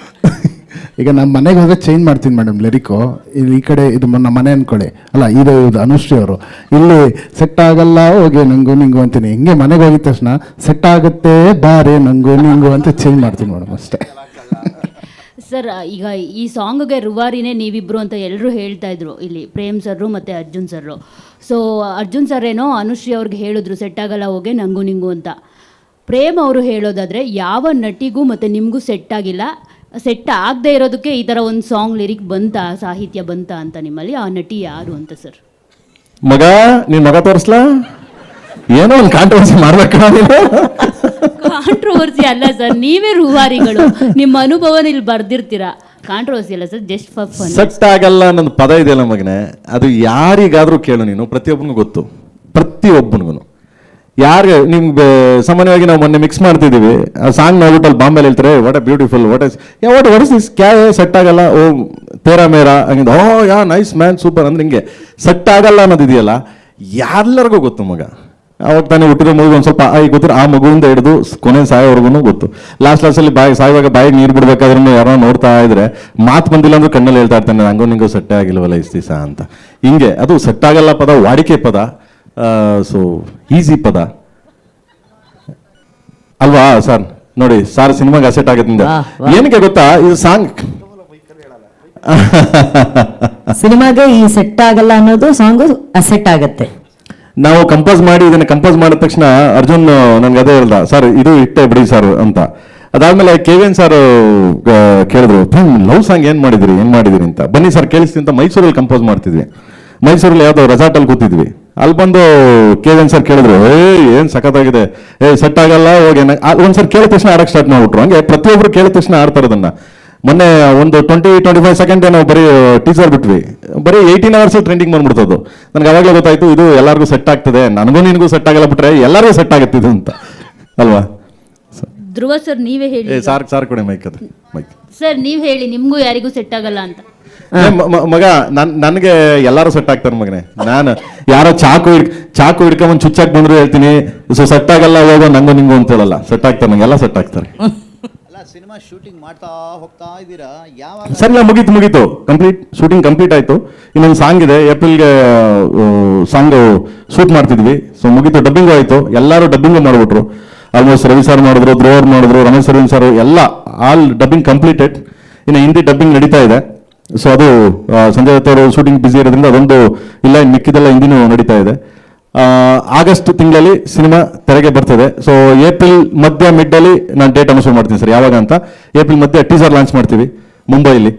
ಈಗ ನಮ್ಮ ಮನೆಗೆ ಹೋದ್ರೆ ಚೇಂಜ್ ಮಾಡ್ತೀನಿ ಮೇಡಮ್ ಲಿರಿಕು. ಈ ಕಡೆ ಇದು ನಮ್ಮ ಮನೆ ಅನ್ಕೊಳ್ಳಿ, ಅಲ್ಲ ಇದು ಅನುಶ್ರೀ ಅವರು. ಇಲ್ಲಿ ಸೆಟ್ ಆಗಲ್ಲ ಹೋಗಿ ನಂಗು ನಿಂಗು ಅಂತೀನಿ, ಹಿಂಗೆ ಮನೆಗೆ ಹೋಗಿದ ತಕ್ಷಣ ಸೆಟ್ ಆಗುತ್ತೆ ಬಾರೆ ನಂಗು ನಿಂಗು ಅಂತ ಚೇಂಜ್ ಮಾಡ್ತೀನಿ ಮೇಡಮ್ ಅಷ್ಟೇ. ಸರ್, ಈಗ ಈ ಸಾಂಗ್ಗೆ ರುವಾರಿನೇ ನೀವಿಬ್ರು ಅಂತ ಎಲ್ಲರೂ ಹೇಳ್ತಾ ಇದ್ರು ಇಲ್ಲಿ, ಪ್ರೇಮ್ ಸರ್ರು ಮತ್ತು Arjun sir. So Arjun sir ಏನೋ ಅನುಶ್ರೀ ಅವ್ರಿಗೆ ಹೇಳಿದ್ರು ಸೆಟ್ ಆಗಲ್ಲ ಹೋಗೆ ನಂಗು ನಿಂಗು ಅಂತ. ಪ್ರೇಮ್ ಅವರು ಹೇಳೋದಾದರೆ ಯಾವ ನಟಿಗೂ ಮತ್ತು ನಿಮಗೂ ಸೆಟ್ ಆಗಿಲ್ಲ, ಸೆಟ್ ಆಗದೆ ಇರೋದಕ್ಕೆ ಈ ಥರ ಒಂದು ಸಾಂಗ್ ಲಿರಿಕ್ ಬಂತ, ಸಾಹಿತ್ಯ ಬಂತ ಅಂತ ನಿಮ್ಮಲ್ಲಿ. ಆ ನಟಿ ಯಾರು ಅಂತ ಸರ್? ಮಗ ನೀನ್ ಮಗ ತೋರಿಸ್ಲಾ? ಏನೋ ಒಂದು ಕಾಂಟ್ರವರ್ಸಿ ಮಾಡ್ಬೇಕು. ಕಾಂಟ್ರವರ್ಸಿ ಅಲ್ಲ ಸರ್, ನೀವೇ ರೂವಾರಿಗಳು, ನಿಮ್ಮ ಅನುಭವನ ಇಲ್ಲಿ ಬರ್ದಿರ್ತೀರಾ. ಕಾಂಟ್ರವರ್ಸಿ ಅಲ್ಲ sir, just for fun. Set ಆಗಲ್ಲ ಅನ್ನೋದು ಪದ ಇದೆಯಲ್ಲ ಮಗನೇ, ಅದು ಯಾರಿಗಾದ್ರೂ ಕೇಳು ನೀನು, ಪ್ರತಿಯೊಬ್ಬನಿಗೂ ಗೊತ್ತು, ಪ್ರತಿಯೊಬ್ಬನಿಗೂ. ಯಾರಿಗೆ ನಿಮ್ಗೆ ಸಾಮಾನ್ಯವಾಗಿ ನಾವು ಮೊನ್ನೆ ಮಿಕ್ಸ್ ಮಾಡ್ತಿದ್ದೀವಿ, ಆ ಸಾಂಗ್ ನೋಡ್ಬಿಟ್ಟು ಅಲ್ಲಿ ಬಾಂಬೆಲಿ ಹೇಳ್ತಾರೆ what A beautiful, what is this, ಕ್ಯಾ ಸೆಟ್ ಆಗಲ್ಲ, ಓ ತೇರಾ ಮೇರಾ ಹಂಗಿಂದ, ಓ ಯಾ ನೈಸ್ ಮ್ಯಾನ್ ಸೂಪರ್ ಅಂದ್ರೆ ಹಿಂಗೆ ಸೆಟ್ ಆಗಲ್ಲ ಅನ್ನೋದು ಇದೆಯಲ್ಲ ಎಲ್ಲರಿಗೂ ಗೊತ್ತು ಮಗ. ಅವಾಗ ತಾನೇ ಹುಟ್ಟಿರೋ ಮಗು ಒಂದು ಸ್ವಲ್ಪ ಗೊತ್ತಿರೋ ಆ ಮಗುವಿಂದ ಹಿಡಿದು ಕೊನೆ ಸಾಯೋವರೆಗೂ ಗೊತ್ತು. ಲಾಸ್ಟಲ್ಲಿ ಸಾಯುವಾಗ ಬಾಯಿಗೆ ನೀರು ಬಿಡ್ಬೇಕಾದ್ರೂ ಯಾರೋ ನೋಡ್ತಾ ಇದ್ರೆ ಮಾತು ಬಂದಿಲ್ಲ ಅಂದ್ರೆ ಕಣ್ಣಲ್ಲಿ ಹೇಳ್ತಾ ಇರ್ತಾನೆ ನಂಗೂ ನಿಂಗೂ ಸೆಟ್ ಆಗಿಲ್ವಲ್ಲ ಇಷ್ಟು ದಿವಸ ಅಂತ. ಹಿಂಗೆ ಅದು ಸೆಟ್ ಆಗಲ್ಲ ಪದ ವಾಡಿಕೆ ಪದ, ಸೊ ಈಸಿ ಪದ ಅಲ್ವಾ ಸರ್? ನೋಡಿ ಸಾರ್ ಸಿನಿಮಾಗೆ ಅಸೆಟ್ ಆಗೋದ್ರಿಂದ ಏನಕ್ಕೆ ಗೊತ್ತಾ, ಇದು ಸಾಂಗ್ ಸಿನಿಮಾಗೆ ಈ ಸೆಟ್ ಆಗಲ್ಲ ಅನ್ನೋದು ಸಾಂಗು ಅಸೆಟ್ ಆಗತ್ತೆ. ನಾವು ಕಂಪೋಸ್ ಮಾಡಿ ಇದನ್ನ ಕಂಪೋಸ್ ಮಾಡಿದ ತಕ್ಷಣ ಅರ್ಜುನ್ ನನ್ಗೆ ಅದೇ ಹೇಳ್ದ, ಸರ್ ಇದು ಇಟ್ಟೆ ಬಿಡಿ ಸರ್ ಅಂತ. ಅದಾದ್ಮೇಲೆ KVN ಸರ್ ಕೇಳಿದ್ರು, ಲವ್ ಸಾಂಗ್ ಏನ್ ಮಾಡಿದಿರಿ ಅಂತ. ಬನ್ನಿ ಸರ್ ಕೇಳಿಸ್ತೀನಿ ಅಂತ ಮೈಸೂರಲ್ಲಿ ಕಂಪೋಸ್ ಮಾಡ್ತಿದ್ವಿ. ಮೈಸೂರಲ್ಲಿ ಯಾವ್ದೋ ರೆಸಾರ್ಟಲ್ಲಿ ಕೂತಿದ್ವಿ. ಅಲ್ಲಿ ಬಂದು KVN ಸರ್ ಕೇಳಿದ್ರು, ಏನ್ ಸಖತ್ತಾಗಿದೆ, ಸೆಟ್ ಆಗಲ್ಲ ಹೋಗಿ ಒಂದ್ಸರಿ ಕೇಳಿದ ತಕ್ಷಣ ಆಡಕ್ ಸ್ಟಾರ್ಟ್ ಮಾಡ್ಬಿಟ್ರು. ಹಂಗೆ ಪ್ರತಿಯೊಬ್ರು ಕೇಳಿದ ತಕ್ಷಣ ಆಡ್ತಾರೆ ಅದನ್ನ. ಮೊನ್ನೆ ಒಂದು 20-25 ಸೆಕೆಂಡ್ ನಾವು ಬರೀ ಟೀಸರ್ ಬಿಟ್ವಿ, ಬರೀ 18 hours ಟ್ರೆಂಡಿಂಗ್ ಬಂದ್ಬಿಡ್ತದ್ದು. ನನಗೆ ಅವಾಗಲೇ ಗೊತ್ತಾಯ್ತು ಇದು ಎಲ್ಲರಿಗೂ ಸೆಟ್ ಆಗ್ತದೆ, ನನಗೂ ನಿನಗೂ ಸೆಟ್ ಆಗಲ್ಲ ಬಿಟ್ರೆ ಎಲ್ಲರಿಗೂ ಸೆಟ್ ಆಗುತ್ತೆ ಇದು ಅಂತ ಅಲ್ವಾ? ಧ್ರುವ ಸರ್ ನೀವೇ ಹೇಳಿ. ಸಾರ್ ಕೊಡಿ ಮೈಕ್ ಅದು ಮೈಕ್. ಸರ್ ನೀವು ಹೇಳಿ, ನಿಮಗೂ ಯಾರಿಗೂ ಸೆಟ್ ಆಗಲ್ಲ ಅಂತ. ಮಗ ನನಗೆ ಎಲ್ಲರೂ ಸೆಟ್ ಆಗ್ತಾರೆ ಮಗನೇ. ನಾನು ಯಾರೋ ಚಾಕು ಹಿಡ್ಕೊಂಡ್ ಚುಚ್ಚಾಕ್ ಬಂದ್ರು ಹೇಳ್ತೀನಿ ಸೊ ಸೆಟ್ ಆಗಲ್ಲ ಹೋಗೋ ನಂಗು ನಿಂಗು ಅಂತ ಹೇಳಲ್ಲ, ಸೆಟ್ ಆಗ್ತಾರೆ ನಂಗೆಲ್ಲ ಸೆಟ್ ಆಗ್ತಾರೆ. ಸಿನಿಮಾ ಶೂಟಿಂಗ್ ಮಾಡ್ತಾ ಹೋಗ್ತಾ ಇದ್ದೀರಾ? ಯಾವ ಸರಿ ಮುಗೀತು ಕಂಪ್ಲೀಟ್ ಶೂಟಿಂಗ್ ಕಂಪ್ಲೀಟ್ ಆಯ್ತು. ಇನ್ನೊಂದು ಸಾಂಗ್ ಇದೆ, ಏಪ್ರಿಲ್ಗೆ ಸಾಂಗ್ ಶೂಟ್ ಮಾಡ್ತಿದ್ವಿ. ಸೊ ಮುಗೀತು, ಡಬ್ಬಿಂಗು ಆಯ್ತು, ಎಲ್ಲರೂ ಡಬ್ಬಿಂಗು ಮಾಡ್ಬಿಟ್ರು. ಆಲ್ಮೋಸ್ಟ್ ರವಿ ಸರ್ ಮಾಡಿದ್ರು, ಧ್ರುವರ್ ಮಾಡಿದ್ರು, ರಮೇಶ್ ಅರವಿಂದ್ ಸರ್ ಎಲ್ಲ ಆಲ್ ಡಬ್ಬಿಂಗ್ ಕಂಪ್ಲೀಟೆಡ್. ಇನ್ನು ಹಿಂದಿ ಡಬ್ಬಿಂಗ್ ನಡೀತಾ ಇದೆ. ಸೊ ಅದು ಸಂಜಯ್ ದತ್ ಅವರು ಶೂಟಿಂಗ್ ಬ್ಯುಸಿ ಇರೋದ್ರಿಂದ ಅದೊಂದು ಇಲ್ಲ, ಇನ್ನು ಮಿಕ್ಕಿದೆಲ್ಲ ಹಿಂದಿನೂ ನಡೀತಾ ಇದೆ. ಆಗಸ್ಟ್ ತಿಂಗಳಲ್ಲಿ ಸಿನಿಮಾ ತೆರೆಗೆ ಬರ್ತದೆ. ಸೊ ಏಪ್ರಿಲ್ ಮಧ್ಯ ಮಿಡ್ಡಲ್ಲಿ ನಾನು ಡೇಟ್ ಅನೌನ್ಸ್ ಮಾಡ್ತೀನಿ ಸರ್, ಯಾವಾಗ ಅಂತ. ಏಪ್ರಿಲ್ ಮಧ್ಯೆ ಟೀಸರ್ ಲಾಂಚ್ ಮಾಡ್ತೀವಿ ಮುಂಬೈಲಿ,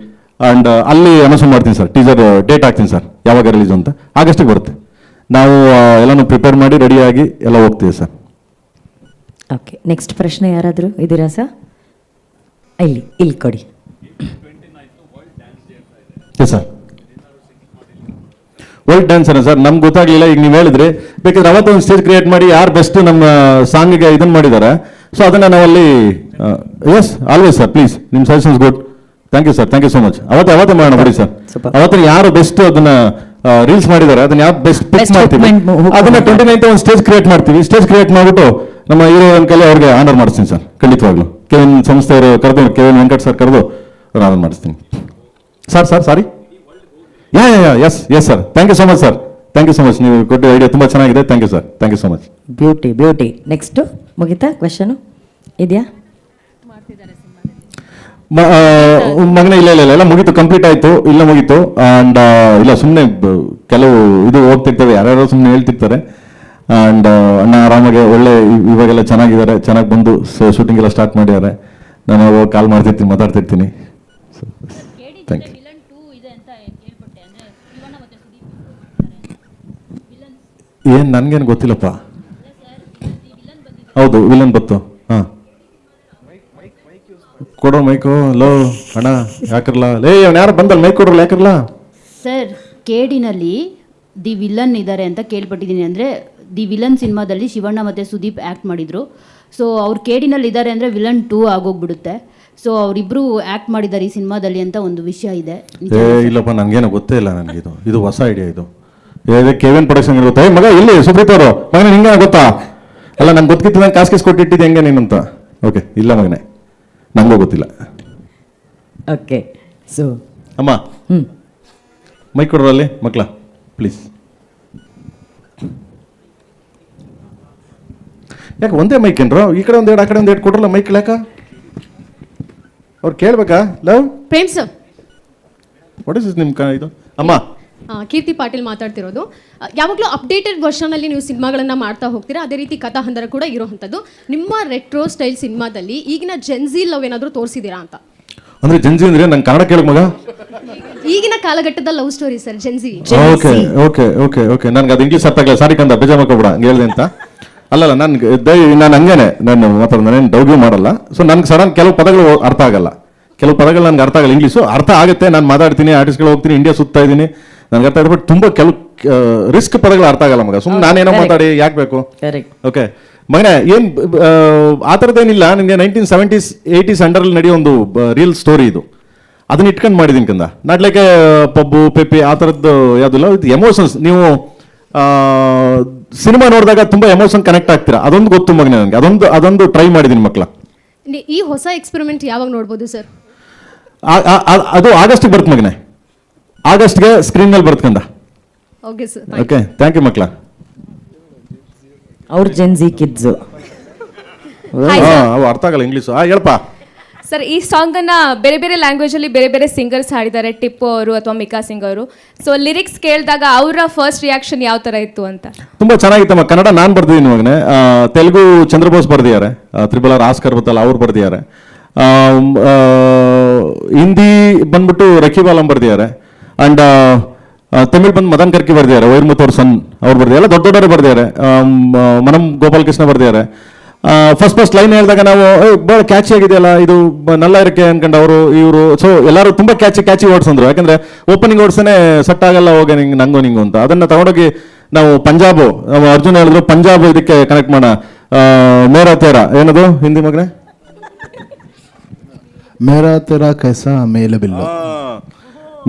ಆ್ಯಂಡ್ ಅಲ್ಲಿ ಅನೌನ್ಸ್ ಮಾಡ್ತೀನಿ ಸರ್, ಟೀಸರ್ ಡೇಟ್ ಹಾಕ್ತೀನಿ ಸರ್, ಯಾವಾಗ ರಿಲೀಸ್ ಅಂತ. ಆಗಸ್ಟಿಗೆ ಬರುತ್ತೆ. ನಾವು ಎಲ್ಲನೂ ಪ್ರಿಪೇರ್ ಮಾಡಿ ರೆಡಿಯಾಗಿ ಎಲ್ಲ ಹೋಗ್ತೀವಿ ಸರ್. ಓಕೆ, ನೆಕ್ಸ್ಟ್ ಪ್ರಶ್ನೆ ಯಾರಾದರೂ ಇದ್ದೀರಾ ಸರ್? ಇಲ್ಲಿ ಕೊಡಿ. Yes sir, world dancer sir, ನಮ್ಗೆ ಗೊತ್ತಾಗ್ಲಿಲ್ಲ. ಈಗ ನೀವು ಹೇಳಿದ್ರಿ, ಬೇಕಾದ್ರೆ ಅವತ್ತೊಂದು ಸ್ಟೇಜ್ ಕ್ರಿಯೇಟ್ ಮಾಡಿ ಯಾರು ಬೆಸ್ಟ್ ನಮ್ಮ ಸಾಂಗಿಗೆ ಇದನ್ನು ಮಾಡಿದ್ದಾರೆ, ಸೊ ಅದನ್ನು ನಾವಲ್ಲಿ ಎಸ್ ಆಲ್ವೇಸ್ ಸರ್, ಪ್ಲೀಸ್ ನಿಮ್ಮ suggestions good. Thank you sir, thank you so much. ಅವತ್ತೇ ಮಾಡೋಣ ಬಿಡಿ ಸರ್. ಅವತ್ತು ಯಾರು ಬೆಸ್ಟ್ ಅದನ್ನ ರೀಲ್ಸ್ ಮಾಡಿದ್ದಾರೆ, ಅದನ್ನ ಯಾರು ಬೆಸ್ಟ್ ಪಿಕ್ ಮಾಡ್ತೀವಿ, ಅದನ್ನ 29th ಒಂದು ಸ್ಟೇಜ್ ಕ್ರಿಯೇಟ್ ಮಾಡ್ತೀವಿ. ಸ್ಟೇಜ್ ಕ್ರಿಯೇಟ್ ಮಾಡಿಬಿಟ್ಟು ನಮ್ಮ ಹೀರೋ ಕೈಲಿ ಅವ್ರಿಗೆ ಆನರ್ ಮಾಡಿಸ್ತೀನಿ ಸರ್, ಖಂಡಿತವಾಗ್ಲು. ಕೆವಿನ್ ಸಂಸ್ಥೆಯವರು ಕರೆದು, ಕೆವಿನ್ ವೆಂಕಟ್ ಸರ್ ಕರೆದು ಆನರ್ ಮಾಡಿಸ್ತೀನಿ sir. Sorry, yes sir, thank you so much sir, thank you so much. ನೀವು ಕೊಟ್ಟ ಐಡಿಯಾ ತುಂಬ ಚೆನ್ನಾಗಿದೆ. Thank you sir, thank you so much. Beauty. Next ಮುಗಿತಾ ಕ್ವೆಶನು ಇದೆಯಾ? ಮಗನೇ ಇಲ್ಲ ಮುಗೀತು, ಕಂಪ್ಲೀಟ್ ಆಯ್ತು, ಇಲ್ಲ ಮುಗೀತು. ಆ್ಯಂಡ್ ಇಲ್ಲ ಸುಮ್ಮನೆ ಕೆಲವು ಇದು ಹೋಗ್ತಿರ್ತವೆ, ಯಾರ್ಯಾರೋ ಸುಮ್ಮನೆ ಹೇಳ್ತಿರ್ತಾರೆ. ಆ್ಯಂಡ್ ಅಣ್ಣ ಆರಾಮಾಗೆ ಒಳ್ಳೆ ಇವಾಗೆಲ್ಲ ಚೆನ್ನಾಗಿದ್ದಾರೆ, ಚೆನ್ನಾಗಿ ಬಂದು ಶೂಟಿಂಗ್ ಎಲ್ಲ ಸ್ಟಾರ್ಟ್ ಮಾಡಿದ್ದಾರೆ. ನಾನು ಕಾಲ್ ಮಾಡ್ತಿರ್ತೀನಿ, ಮಾತಾಡ್ತಿರ್ತೀನಿ. Thank you. ಏನು ನನಗೇನು ಗೊತ್ತಿಲ್ಲಪ್ಪ. ಹೌದು, ವಿಲನ್ ಬತ್ತು. ಹಾಂ, ಕೊಡೋ ಮೈಕು. ಲೋ ಅಣ್ಣ ಯಾಕರ್ಲ, ಲೇ ಅವ್ನು ಯಾರು ಬಂದಲ್ಲ, ಮೈಕ್ ಕೊಡ್ರಲ್ಲ, ಯಾಕರ್ಲ ಸರ್. ಕೇಡಿನಲ್ಲಿ ದಿ ವಿಲನ್ ಇದ್ದಾರೆ ಅಂತ ಕೇಳ್ಪಟ್ಟಿದ್ದೀನಿ. ಅಂದರೆ ದಿ ವಿಲನ್ ಸಿನಿಮಾದಲ್ಲಿ ಶಿವಣ್ಣ ಮತ್ತು ಸುದೀಪ್ ಆ್ಯಕ್ಟ್ ಮಾಡಿದರು. ಸೊ ಅವ್ರು ಕೇಡಿನಲ್ಲಿ ಇದ್ದಾರೆ ಅಂದರೆ ವಿಲನ್ 2 ಆಗೋಗ್ಬಿಡುತ್ತೆ. ಸೊ ಅವರಿಬ್ಬರು ಆ್ಯಕ್ಟ್ ಮಾಡಿದ್ದಾರೆ ಈ ಸಿನಿಮಾದಲ್ಲಿ ಅಂತ ಒಂದು ವಿಷಯ ಇದೆ. ಇಲ್ಲಪ್ಪ, ನನಗೇನೋ ಗೊತ್ತೇ ಇಲ್ಲ. ನನಗೆ ಇದು ಹೊಸ ಐಡಿಯಾ. ಇದು ಕೆವಿನ್ ಪ್ರೊಡಕ್ಷನ್ ಗೊತ್ತಾ? ಮಗ ಇಲ್ಲಿ ಸುಬ್ರೀತ್ ಅವರು, ಮಗನೇ ನಿಂಗೆ ಗೊತ್ತಾ? ಅಲ್ಲ, ನಂಗೆ ಗೊತ್ತಿತ್ತು, ನಂಗೆ ಕಾಸ್ ಕೊಟ್ಟಿಟ್ಟಿದ್ದೆ ಹೆಂಗೆ ನೀನಂತ. ಓಕೆ, ಇಲ್ಲ ಮಗನೇ, ನಂಗೂ ಗೊತ್ತಿಲ್ಲ. ಓಕೆ, ಸೊ ಅಮ್ಮ ಮೈಕ್ ಕೊಡ್ರಲ್ಲಿ ಮಕ್ಕಳ ಪ್ಲೀಸ್. ಯಾಕೆ ಒಂದೇ ಮೈಕ್ ಏನ್ರು? ಈ ಕಡೆ ಒಂದೆರಡು, ಆ ಕಡೆ ಒಂದೆರಡು ಕೊಡ್ರಲ್ಲ ಮೈಕ್. ಯಾಕ ಅವ್ರು ಕೇಳ್ಬೇಕಾ? Love Prem sir, what is ನಿಮ್ಮ ಇದು? ಅಮ್ಮ ಕೀರ್ತಿ ಪಾಟೀಲ್ ಮಾತಾಡ್ತಿರೋದು. ಯಾವಾಗಲೂ ಅಪ್ಡೇಟೆಡ್ ವರ್ಷನಲ್ಲಿ ನೀವು ಸಿನಿಮಾಗಳನ್ನು ಮಾಡ್ತಾ ಹೋಗ್ತೀರಾ, ಅದೇ ರೀತಿ ಕಥಾಹಂದರ ಕೂಡ ಇರೋವಂಥದ್ದು. ನಿಮ್ಮ ರೆಟ್ರೋ ಸ್ಟೈಲ್ ಸಿನಿಮಾದಲ್ಲಿ ಈಗಿನ ಜೆನ್ಜಿ ಲವ್ ಏನಾದರೂ ತೋರಿಸಿದ್ದೀರಾ ಅಂತ? ಅಂದ್ರೆ ಜೆನ್ಜಿ ಅಂದ್ರೆ ನಂಗೆ ಕನ್ನಡ ಕೇಳಕ್ ಮಗ. ಈಗಿನ ಕಾಲಘಟ್ಟದ love story sir, Gen Z. Okay ನನ್ಗೆ ಅದು ಇಂಗ್ಲೀಷ್ ಅರ್ಥ ಆಗಲ್ಲ, ಸಾರಿ ಕಂದ ಬೇಜಾರ್ ಮಾಡ್ಕೊಬೇಡ ಹಂಗೆ ಹೇಳ್ದೆ ಅಂತ. ಅಲ್ಲಲ್ಲ, ನಾನು ಹಂಗೇನೆ, ನಾನು ಮಾತಾಡ, ನಾನೇನು ಡೌಗ್ಯೂ ಮಾಡಲ್ಲ. ಸೊ ನನ್ಗೆ ಸಡನ್ ಕೆಲವು ಪದಗಳು ಅರ್ಥ ಆಗಲ್ಲ, ಕೆಲವು ಪದಗಳು ನನಗೆ ಅರ್ಥ ಆಗಲ್ಲ. ಇಂಗ್ಲೀಷು ಅರ್ಥ ಆಗುತ್ತೆ, ನಾನು ಮಾತಾಡ್ತೀನಿ, ಆರ್ಟಿಸ್ಟ್ಗಳು ಹೋಗ್ತೀನಿ, ಇಂಡಿಯಾ ಸುತ್ತಾ ಇದ್ದೀನಿ, ನನಗೆ ಅರ್ಥ ಆಗುತ್ತೆ. ಬಟ್ ತುಂಬ ಕೆಲವು ರಿಸ್ಕ್ ಪದಗಳು ಅರ್ಥ ಆಗಲ್ಲ ಮಗ. ಸುಮ್ಮನೆ ನಾನೇನೋ ಮಾತಾಡಿ ಯಾಕೆ ಬೇಕು? ಓಕೆ ಮಗನೇ, ಏನು ಆ ಥರದ್ದೇನಿಲ್ಲ. ನಿಮಗೆ 1970s 80s ಅಂಡರಲ್ಲಿ ನಡೆಯೋ ಒಂದು ರಿಯಲ್ ಸ್ಟೋರಿ ಇದು. ಅದನ್ನ ಇಟ್ಕೊಂಡು ಮಾಡಿದ್ದೀನಿ ಕಂದ. ನಾಟ್ಲಿಕ್ಕೆ ಪಬ್ಬು ಪೆಪ್ಪಿ ಆ ಥರದ್ದು ಯಾವುದಿಲ್ಲ. ಇದು ಎಮೋಷನ್ಸ್. ನೀವು ಸಿನಿಮಾ ನೋಡಿದಾಗ ತುಂಬ ಎಮೋಷನ್ ಕನೆಕ್ಟ್ ಆಗ್ತೀರಾ, ಅದೊಂದು ಗೊತ್ತು ಮಗನೇ ನನಗೆ. ಅದೊಂದು ಟ್ರೈ ಮಾಡಿದ್ದೀನಿ ಮಕ್ಕಳ. ಈ ಹೊಸ ಎಕ್ಸ್ಪೆರಿಮೆಂಟ್ ಯಾವಾಗ ನೋಡ್ಬೋದು ಸರ್? ಅದು ಆಗಸ್ಟ್ಗೆ ಬರುತ್ತೆ ಮಗನೇ, ಆಗಸ್ಟ್ಗೆ ಸ್ಕ್ರೀನ್ನಲ್ಲಿ ಬರ್ತಕಂದ. Okay sir, okay, thank you ಮಕ್ಕಳ. ಅವ್ರ ಜೆನ್ಜಿ ಕಿಡ್ಸು, ಅವು ಅರ್ಥ ಆಗಲ್ಲ ಇಂಗ್ಲೀಷು. ಹೇಳಪ್ಪ ಸರ್. ಈ ಸಾಂಗನ್ನು ಬೇರೆ ಬೇರೆ ಲ್ಯಾಂಗ್ವೇಜಲ್ಲಿ ಬೇರೆ ಬೇರೆ ಸಿಂಗರ್ಸ್ ಹಾಡಿದ್ದಾರೆ, ಟಿಪ್ಪು ಅವರು ಅಥವಾ ಮಿಕಾ ಸಿಂಗ್ ಅವರು. ಸೊ ಲಿರಿಕ್ಸ್ ಕೇಳಿದಾಗ ಅವರ ಫಸ್ಟ್ ರಿಯಾಕ್ಷನ್ ಯಾವ ಥರ ಇತ್ತು ಅಂತ? ತುಂಬ ಚೆನ್ನಾಗಿತ್ತಮ್ಮ. ಕನ್ನಡ ನಾನು ಬರ್ದಿದ್ದೀನಿ ಮಗನೇ, ತೆಲುಗು ಚಂದ್ರಬೋಸ್ ಬರ್ದಿದ್ದಾರೆ, ತ್ರಿಬಲ್ ಆರ್ ಆಸ್ಕರ್ ಬತ್ತಲ್ಲ ಅವ್ರು ಬರ್ದಿದ್ದಾರೆ, ಹಿಂದಿ ಬಂದ್ಬಿಟ್ಟು ರಕೀಬ್ ಆಲಂ ಬರ್ದಿದ್ದಾರೆ, ಆ್ಯಂಡ್ ತಮಿಳ್ ಬಂದು ಮದನ್ ಕರ್ಕಿ ಬರ್ದಿದ್ದಾರೆ, ವೈರ್ಮುತ್ ಅವ್ರ ಸನ್ ಅವ್ರು ಬರ್ದಿದ್ದಾರೆ, ದೊಡ್ಡ ದೊಡ್ಡವರು ಬರ್ದಿದ್ದಾರೆ, ಮನಂ ಗೋಪಾಲ್ ಕೃಷ್ಣ ಬರ್ದಿದ್ದಾರೆ. ಫಸ್ಟ್ ಲೈನ್ ಹೇಳಿದಾಗ ನಾವು ಭಾಳ ಕ್ಯಾಚಿ ಆಗಿದೆಯಲ್ಲ ಇದು ನಲ್ಲ ಇರಕ್ಕೆ ಅನ್ಕೊಂಡು ಅವರು ಇವರು. ಸೊ ಎಲ್ಲರೂ ತುಂಬ ಕ್ಯಾಚಿ ವರ್ಡ್ಸ್ ಅಂದರು, ಯಾಕಂದರೆ ಓಪನಿಂಗ್ ವರ್ಡ್ಸೇ ಸೆಟ್ ಆಗಲ್ಲ, ಹೋಗಿ ನಂಗೋ ನಿಂಗು ಅಂತ. ಅದನ್ನು ತಗೊಂಡೋಗಿ ನಾವು ಪಂಜಾಬು, ಅರ್ಜುನ್ ಹೇಳಿದ್ರು ಪಂಜಾಬ್ ಇದಕ್ಕೆ ಕನೆಕ್ಟ್ ಮಾಡೋಣ. ಮೇರಾ ತೇರಾ ಏನದು ಹಿಂದಿ ಮಗನೇ? ಮೇರಾ ತೇರಾ ಕೈಸಾ ಮೇಲೆ ಬಿಲ್ಲು,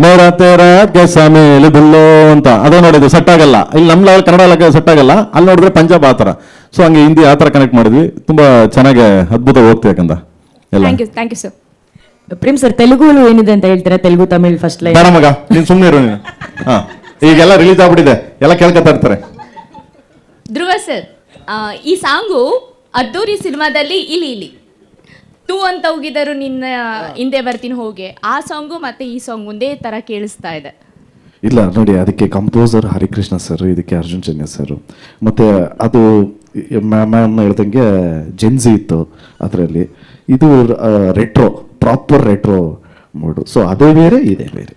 ಮೇರಾ ತೇರಾ ಕೈಸಾ ಮೇಲೆ ಬಿಲ್ಲು ಅಂತ. ಅದೇ ನೋಡಿದ್ದು ಸೆಟ್ ಆಗಲ್ಲ. ಇಲ್ಲಿ ನಮ್ಮ ಲೆವೆಲ್ ಕನ್ನಡ ಸೆಟ್ ಆಗಲ್ಲ, ಅಲ್ಲಿ ನೋಡಿದ್ರೆ ಪಂಜಾಬ್ ಆ ಥರ. ಸೊ ಹಂಗೆ ಹಿಂದಿ ಆ ಥರ ಕನೆಕ್ಟ್ ಮಾಡಿದ್ವಿ. ತುಂಬ ಚೆನ್ನಾಗಿ ಅದ್ಭುತ ಹೋಗ್ತೀವಿ ಯಾಕಂದ ಎಲ್ಲ. Thank you sir. Prem sir, Telugu ಏನಿದೆ ಅಂತ ಹೇಳ್ತೀರಾ? Telugu, Tamil first line. ಬೇಡ ಮಗ, ನೀನು ಸುಮ್ಮನೆ ಇರು ನೀನು. ಹಾಂ, ಈಗೆಲ್ಲ ರಿಲೀಸ್ ಆಗ್ಬಿಟ್ಟಿದೆ, ಎಲ್ಲ ಕೇಳ್ಕೊತಾ ಇರ್ತಾರೆ. ಧ್ರುವ ಸರ್, ಈ ಸಾಂಗು ಅದ್ದೂರಿ ಸಿನಿಮಾದಲ್ಲಿ ಇಲ್ಲಿ ಟೂ ಅಂತ ಹೋಗಿದರು ನಿನ್ನ ಹಿಂದೆ ಬರ್ತೀನಿ ಹೋಗಿ, ಆ ಸಾಂಗು ಮತ್ತೆ ಈ ಸಾಂಗ್ ಒಂದೇ ತರ ಕೇಳಿಸ್ತಾ ಇದೆ. ಇಲ್ಲ ನೋಡಿ, ಅದಕ್ಕೆ ಕಂಪೋಸರ್ ಹರಿಕೃಷ್ಣ ಸರ್, ಇದಕ್ಕೆ ಅರ್ಜುನ್ ಜನ್ಯ ಸರ್. ಮತ್ತು ಅದು ಮ್ಯಾಮ್ ಹೇಳ್ದಂಗೆ ಜೆನ್ಸಿ ಇತ್ತು ಅದರಲ್ಲಿ. ಇದು retro, proper retro mode. So ಅದೇ ಬೇರೆ ಇದೇ ಬೇರೆ.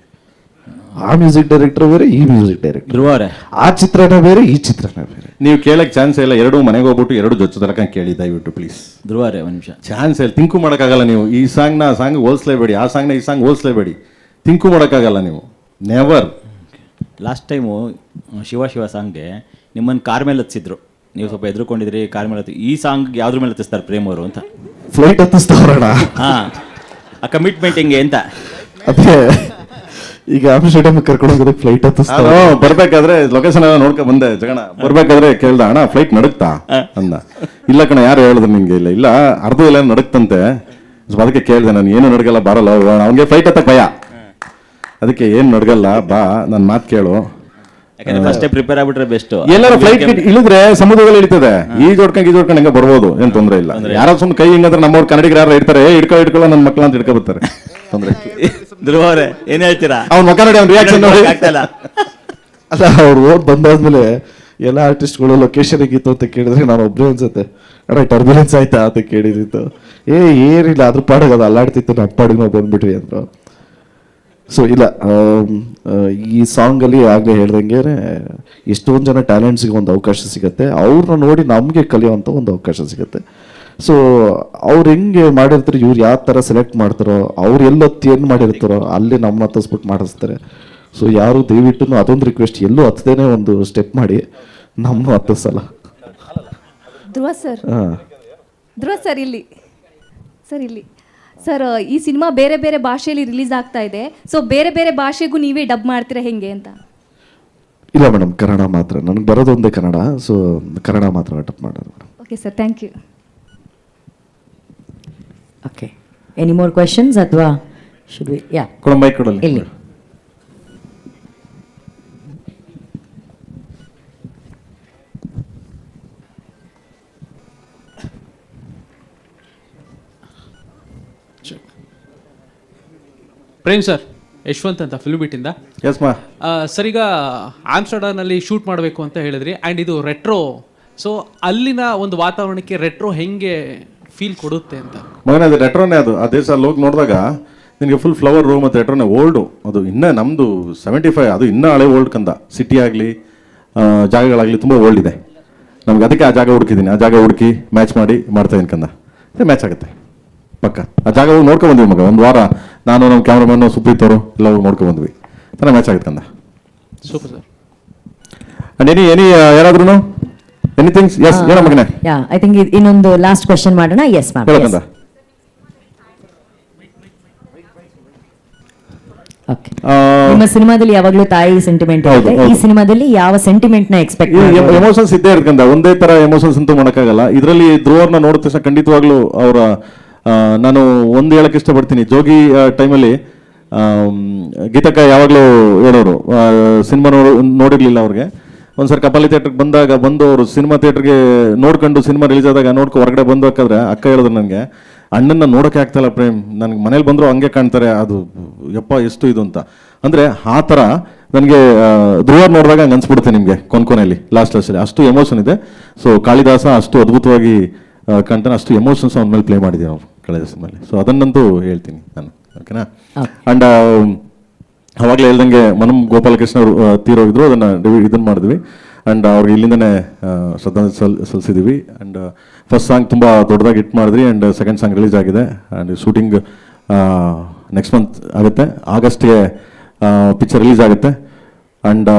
ಆ ಮ್ಯೂಸಿಕ್ ಡೈರೆಕ್ಟರ್ ಬೇರೆ, ಈ ಮ್ಯೂಸಿಕ್ ಡೈರೆಕ್ಟರ್ ಆ ಚಿತ್ರನ ಬೇರೆ, ಈ ಚಿತ್ರನ ಬೇರೆ. ನೀವು ಕೇಳಕ್ ಚಾನ್ಸ್ ಇಲ್ಲ. ಎರಡು ಮನೆಗೆ ಹೋಗ್ಬಿಟ್ಟು ಎರಡು ಜೊತೆ ತನಕ ಕೇಳಿ ದಯವಿಟ್ಟು ಪ್ಲೀಸ್. ಧ್ರುವಾರೆ ಒಂದು ನಿಮಿಷ, ಚಾನ್ಸ್ ಇಲ್ಲ. ತಿಂಕು ಮಾಡೋಕ್ಕಾಗಲ್ಲ ನೀವು. ಈ ಸಾಂಗ್ ಹೋಲಿಸ್ಲೇಬೇಡಿ, ಆ ಸಾಂಗ್ನ ಈ ಸಾಂಗ್ ಹೋಲಿಸ್ಲೇಬೇಡಿ. ತಿಂಕು ಮಾಡೋಕ್ಕಾಗಲ್ಲ ನೀವು, ನೆವರ್. ಲಾಸ್ಟ್ ಟೈಮು ಶಿವ ಸಾಂಗ್ಗೆ ನಿಮ್ಮನ್ನು ಕಾರ್ ಮೇಲೆ ಹತ್ತಿಸಿದ್ರು, ನೀವು ಸ್ವಲ್ಪ ಎದುರುಕೊಂಡಿದ್ರಿ ಕಾರ್ ಮೇಲೆ ಹತ್ತಿ. ಈ ಸಾಂಗ್ ಯಾವ್ದ್ರ ಮೇಲೆ ಹತ್ತಿಸ್ತಾರೆ ಪ್ರೇಮ್ ಅವರು ಅಂತ? ಫ್ಲೈಟ್ ಹತ್ತಿಸ್ತಾವ್ರಣ. ಹಾಂ, ಆ ಕಮಿಟ್ಮೆಂಟ್ ಹಿಂಗೆ ಅಂತ. ಅದೇ ಈಗ ಆಮ್ಸ್ಟರ್ಡ್ಯಾಮ್ ಕರ್ಕೊಂಡು ಹೋಗೋದಕ್ಕೆ ಫ್ಲೈಟ್ ಹತ್ತಿಸ್ತಾರೆ. ಬರ್ಬೇಕಾದ್ರೆ ಲೊಕೇಶನ್ ಎಲ್ಲ ನೋಡ್ಕೊಂಡ್ ಬಂದೆ ಜಗಣ. ಬರ್ಬೇಕಾದ್ರೆ ಕೇಳ್ದ, ಅಣ್ಣ ಫ್ಲೈಟ್ ನಡುಕ್ತಾ ಅಂದ. ಇಲ್ಲ ಕಣ, ಯಾರು ಹೇಳಿದ್ರು ನಿಂಗೆ? ಇಲ್ಲ ಅರ್ಧ ಎಲ್ಲ ನಡುಕ್ತಂತೆ. ಅದಕ್ಕೆ ಕೇಳಿದೆ ನಾನು, ಏನು ನಡ್ಗಲ್ಲ, ಬರಲ್ಲ ಅವ್ನಿಗೆ ಫ್ಲೈಟ್ ಹತ್ತಕ್ಕೆ ಭಯ. ಅದಕ್ಕೆ ಏನು ನಡ್ಗಲ್ಲ, ಬಾ ನನ್ನ ಮಾತು ಕೇಳು. ಫಸ್ಟೇ ಪ್ರಿಪೇರ್ ಆಗ್ಬಿಟ್ರೆ ಬೆಸ್ಟ್. ಎಲ್ಲಾರು ಫ್ಲೈಟ್ ಇಳಿದ್ರೆ ಸಮುದ್ರದಲ್ಲಿ ಇಳಿತದೆ. ಈಜೋಡ್ಕೊಂಡು ಹಿಂಗೆ ಬರ್ಬೋದು, ಏನ್ ತೊಂದ್ರೆ ಇಲ್ಲ. ಯಾರೋ ಸುಮ್ಮನೆ ಕೈ ಹಿಂಗಂದ್ರೆ ನಮ್ಮವ್ರು ಕನ್ನಡಿಗರು ಯಾರು ಇಡ್ತಾರೆ, ಇಟ್ಕೊಳ್ಳೋ ನನ್ನ ಮಕ್ಕಳ ಅಂತ ಇಟ್ಕೊ ಬರ್ತಾರೆ. ತೊಂದ್ರೆ ಧ್ರುವರೇ ಏನ್ ಹೇಳ್ತೀರಾ? ಅವ್ನ ಮಕ್ಕ ನೋಡಿ, ಅವ್ನ ರಿಯಾಕ್ಷನ್ ನೋಡಿ. ಅಲ್ಲ, ಅವ್ರು ಓದ್ ಬಂದಾದ್ಮೇಲೆ ಎಲ್ಲ ಆರ್ಟಿಸ್ಟ್ಗಳು ಲೊಕೇಶನ್ ಹೇಗಿತ್ತು ಅಂತ ಕೇಳಿದ್ರೆ ನಾನು ಒಬ್ಬರೇ ಅನ್ಸುತ್ತೆ, ಅಣ್ಣ ಟರ್ಬ್ಯುಲೆನ್ಸ್ ಆಯ್ತಾ ಅಂತ ಕೇಳಿದಿತ್ತು. ಏನಿಲ್ಲ, ಅದ್ರ ಪಾಡಿಗೆ ಅದು ಅಲ್ಲಾಡ್ತಿತ್ತು, ನಮ್ಮ ಪಾಡಿಗೆ ನಾವು ಬಂದ್ಬಿಟ್ವಿ ಅಂದ್ರು. ಸೊ ಇಲ್ಲ, ಈ ಸಾಂಗಲ್ಲಿ ಆಗಲೇ ಹೇಳ್ದಂಗೆ ಎಷ್ಟೊಂದು ಜನ ಟ್ಯಾಲೆಂಟ್ಸಿಗೆ ಒಂದು ಅವಕಾಶ ಸಿಗುತ್ತೆ. ಅವ್ರನ್ನ ನೋಡಿ ನಮಗೆ ಕಲಿಯೋವಂಥ ಒಂದು ಅವಕಾಶ ಸಿಗುತ್ತೆ. ಸೊ ಅವ್ರು ಹೆಂಗೆ ಮಾಡಿರ್ತಾರೆ, ಇವ್ರು ಯಾವ ಥರ ಸೆಲೆಕ್ಟ್ ಮಾಡ್ತಾರೋ, ಅವ್ರು ಎಲ್ಲೊತ್ತಿ ಏನು ಮಾಡಿರ್ತಾರೋ ಅಲ್ಲಿ ನಮ್ಮನ್ನ ಹತ್ತಿಸ್ಬಿಟ್ಟು ಮಾಡಿಸ್ತಾರೆ. ಸೊ ಯಾರು ದಯವಿಟ್ಟು ಅದೊಂದು ರಿಕ್ವೆಸ್ಟ್, ಎಲ್ಲೂ ಹತ್ತದೇನೆ ಒಂದು ಸ್ಟೆಪ್ ಮಾಡಿ ನಮ್ಮನ್ನು ಹತ್ತಿಸಲ್ಲ. ಧ್ರುವ ಸರ್, ಹಾಂ ಧ್ರುವ ಸರ್ ಇಲ್ಲಿ ಸರ್, ಈ ಸಿನಿಮಾ ಬೇರೆ ಬೇರೆ ಭಾಷೆಯಲ್ಲಿ ರಿಲೀಸ್ ಆಗ್ತಾ ಇದೆ. ಸೊ ಬೇರೆ ಬೇರೆ ಭಾಷೆಗೂ ನೀವೇ ಡಬ್ ಮಾಡ್ತೀರಾ ಹೆಂಗೆ ಅಂತ? ಇಲ್ಲ ಮೇಡಮ್, ಕನ್ನಡ ಮಾತ್ರ. ನನಗೆ ಬರೋದೊಂದೇ ಕನ್ನಡ. ಸೊ ಕನ್ನಡ ಮಾತ್ರ ಡಬ್ ಮಾಡೋದು madam. Okay sir, thank you. Okay, any more questions ಅಥವಾ ಶುಡ್ ವಿ? ಯಾ, ಕೊಡ ಮೈಕ್ ಕೊಡಲ್ಲ ಇಲ್ಲಿ. ಪ್ರೇಮ್ ಸರ್, ಯಶವಂತ್ ಅಂತ ಫಿಲ್ಮ್ ಬಿಟ್ಟಿಂದ. Yes ma'am. ಸರ್, ಈಗ ಆಮ್ಸ್ಟರ್ಡಾಮ್ನಲ್ಲಿ ಶೂಟ್ ಮಾಡಬೇಕು ಅಂತ ಹೇಳಿದ್ರಿ, ಆ್ಯಂಡ್ ಇದು ರೆಟ್ರೋ. ಸೊ ಅಲ್ಲಿನ ಒಂದು ವಾತಾವರಣಕ್ಕೆ ರೆಟ್ರೋ ಹೆಂಗೆ ಫೀಲ್ ಕೊಡುತ್ತೆ ಅಂತ? ಮಗನ ಅದು ರೆಟ್ರೋನೇ. ಅದು ಆ ದೇಶ ಅಲ್ಲಿ ಹೋಗಿ ನೋಡಿದಾಗ ನಿನಗೆ ಫುಲ್ ಫ್ಲವರ್ ರೂಮ್ ಮತ್ತು ರೆಟ್ರೋನೇ. ಓಲ್ಡು ಅದು ಇನ್ನೂ ನಮ್ಮದು 75, ಅದು ಇನ್ನೂ ಹಳೆ ಓಲ್ಡ್ ಕಂದ. ಸಿಟಿ ಆಗಲಿ ಜಾಗಗಳಾಗಲಿ ತುಂಬ ಓಲ್ಡ್ ಇದೆ ನಮ್ಗೆ. ಅದಕ್ಕೆ ಆ ಜಾಗ ಹುಡುಕಿದ್ದೀನಿ. ಆ ಜಾಗ ಹುಡುಕಿ ಮ್ಯಾಚ್ ಮಾಡಿ ಮಾಡ್ತಾಯಿದ್ದೀನಿ ಕಂದ. ಅದೇ ಮ್ಯಾಚ್ ಆಗುತ್ತೆ ಪಕ್ಕ. ಆ ಜಾಗ ಹೋಗಿ ನೋಡ್ಕೊಂಡ್ಬಂದ್ವಿ ಮಗ. ಒಂದು ವಾರ ನಾನು ನಮ್ಮ ಕ್ಯಾಮ್ರಾಮನ್ನು ಸುಪ್ರೀತವರು ಎಲ್ಲ ಹೋಗಿ ನೋಡ್ಕೊಂಡ್ಬಂದ್ವಿ. ತಾನೇ ಮ್ಯಾಚ್ ಆಗುತ್ತೆ ಕಂದ. Super sir. ಅಂಡ್ ಎನಿ ಯಾರಾದ್ರೂ ಎನಿಥಿಂಗ್ಸ್? ಎಸ್, ಏನೋ ಮಗನೇ? ಯಾ, ಐ ಥಿಂಕ್ ಇನ್ನೊಂದು ಲಾಸ್ಟ್ ಕ್ವೆಶ್ಚನ್ ಮಾಡೋಣ. Yes ma'am. ಹೇಳಕ್ಕಂದ. ಓಕೆ, ನಿಮ್ಮ ಸಿನಿಮಾದಲ್ಲಿ ಯಾವಾಗಲೂ ತಾಯಿ ಸೆಂಟಿಮೆಂಟ್ ಇರುತ್ತೆ. ಈ ಸಿನಿಮಾದಲ್ಲಿ ಯಾವ ಸೆಂಟಿಮೆಂಟ್ ನ ಎಕ್ಸ್ಪೆಕ್ಟ್? ಎಮೋಷನ್ಸ್ ಇದ್ದೇ ಇರ್ಕಂದ. ಒಂದೇ ತರ ಎಮೋಷನ್ಸ್ ಅಂತೂ ಮಾಡೋಕ್ಕಾಗಲ್ಲ. ಇದರಲ್ಲಿ ಧ್ರುವರ್ನ ನೋಡಿದ ತಕ್ಷಣ ಖಂಡಿತವಾಗ್ಲೂ ಅವರ ನಾನು ಒಂದು ಹೇಳಕ್ಕೆ ಇಷ್ಟಪಡ್ತೀನಿ. ಜೋಗಿ ಟೈಮಲ್ಲಿ ಗೀತಕ್ಕ ಯಾವಾಗಲೂ ಹೇಳೋರು, ಸಿನಿಮಾ ನೋಡಿರ್ಲಿಲ್ಲ ಅವ್ರಿಗೆ. ಒಂದ್ಸರಿ ಕಪಾಲಿ ಥಿಯೇಟ್ರಿಗೆ ಬಂದಾಗ ಬಂದು ಅವರು ಸಿನಿಮಾ ಥಿಯೇಟ್ರಿಗೆ ನೋಡ್ಕೊಂಡು ಸಿನಿಮಾ ರಿಲೀಸ್ ಆದಾಗ ಹೊರಗಡೆ ಬಂದಬೇಕಾದ್ರೆ ಅಕ್ಕ ಹೇಳಿದ್ರು ನನಗೆ, ಅಣ್ಣನ ನೋಡೋಕೆ ಆಗ್ತಾಯಿಲ್ಲ ಪ್ರೇಮ್, ನನಗೆ ಮನೇಲಿ ಬಂದರೂ ಹಂಗೆ ಕಾಣ್ತಾರೆ, ಅದು ಯಪ್ಪ ಎಷ್ಟು ಇದು ಅಂತ. ಅಂದರೆ ಆ ಥರ ನನಗೆ ಧ್ರುವರ್ ನೋಡಿದಾಗ ಹಂಗೆ ಅನ್ಸ್ಬಿಡುತ್ತೆ ನಿಮಗೆ ಕೊನೆಯಲ್ಲಿ ಲಾಸ್ಟಲ್ಲಿ. ಅಷ್ಟು ಎಮೋಷನ್ ಇದೆ. ಸೊ ಕಾಳಿದಾಸ ಅಷ್ಟು ಅದ್ಭುತವಾಗಿ ಕಂಟನ, ಅಷ್ಟು ಎಮೋಷನ್ಸ್ ಅವನ ಮೇಲೆ ಪ್ಲೇ ಮಾಡಿದ್ದೀವಿ ನಾವು ಕಳೆದ ಮೇಲೆ. ಸೊ ಅದನ್ನಂತೂ ಹೇಳ್ತೀನಿ ನಾನು, ಓಕೆನಾ? ಆ್ಯಂಡ್ ಅವಾಗಲೇ ಹೇಳ್ದಂಗೆ ಮನಂ ಗೋಪಾಲಕೃಷ್ಣ ಅವರು ತೀರೋಗಿದ್ರು, ಅದನ್ನು ಇದನ್ನು ಮಾಡಿದ್ವಿ. ಆ್ಯಂಡ್ ಅವ್ರಿಗೆ ಇಲ್ಲಿಂದನೇ ಶ್ರದ್ಧಾಂಜಲಿ ಸಲ್ಲಿಸಿದ್ದೀವಿ. ಆ್ಯಂಡ್ ಫಸ್ಟ್ ಸಾಂಗ್ ತುಂಬ ದೊಡ್ಡದಾಗಿ ಹಿಟ್ ಮಾಡಿದ್ರಿ. ಆ್ಯಂಡ್ ಸೆಕೆಂಡ್ ಸಾಂಗ್ ರಿಲೀಸ್ ಆಗಿದೆ. ಆ್ಯಂಡ್ ಶೂಟಿಂಗ್ ನೆಕ್ಸ್ಟ್ ಮಂತ್ ಆಗುತ್ತೆ, ಆಗಸ್ಟ್ಗೆ ಪಿಕ್ಚರ್ ರಿಲೀಸ್ ಆಗುತ್ತೆ. And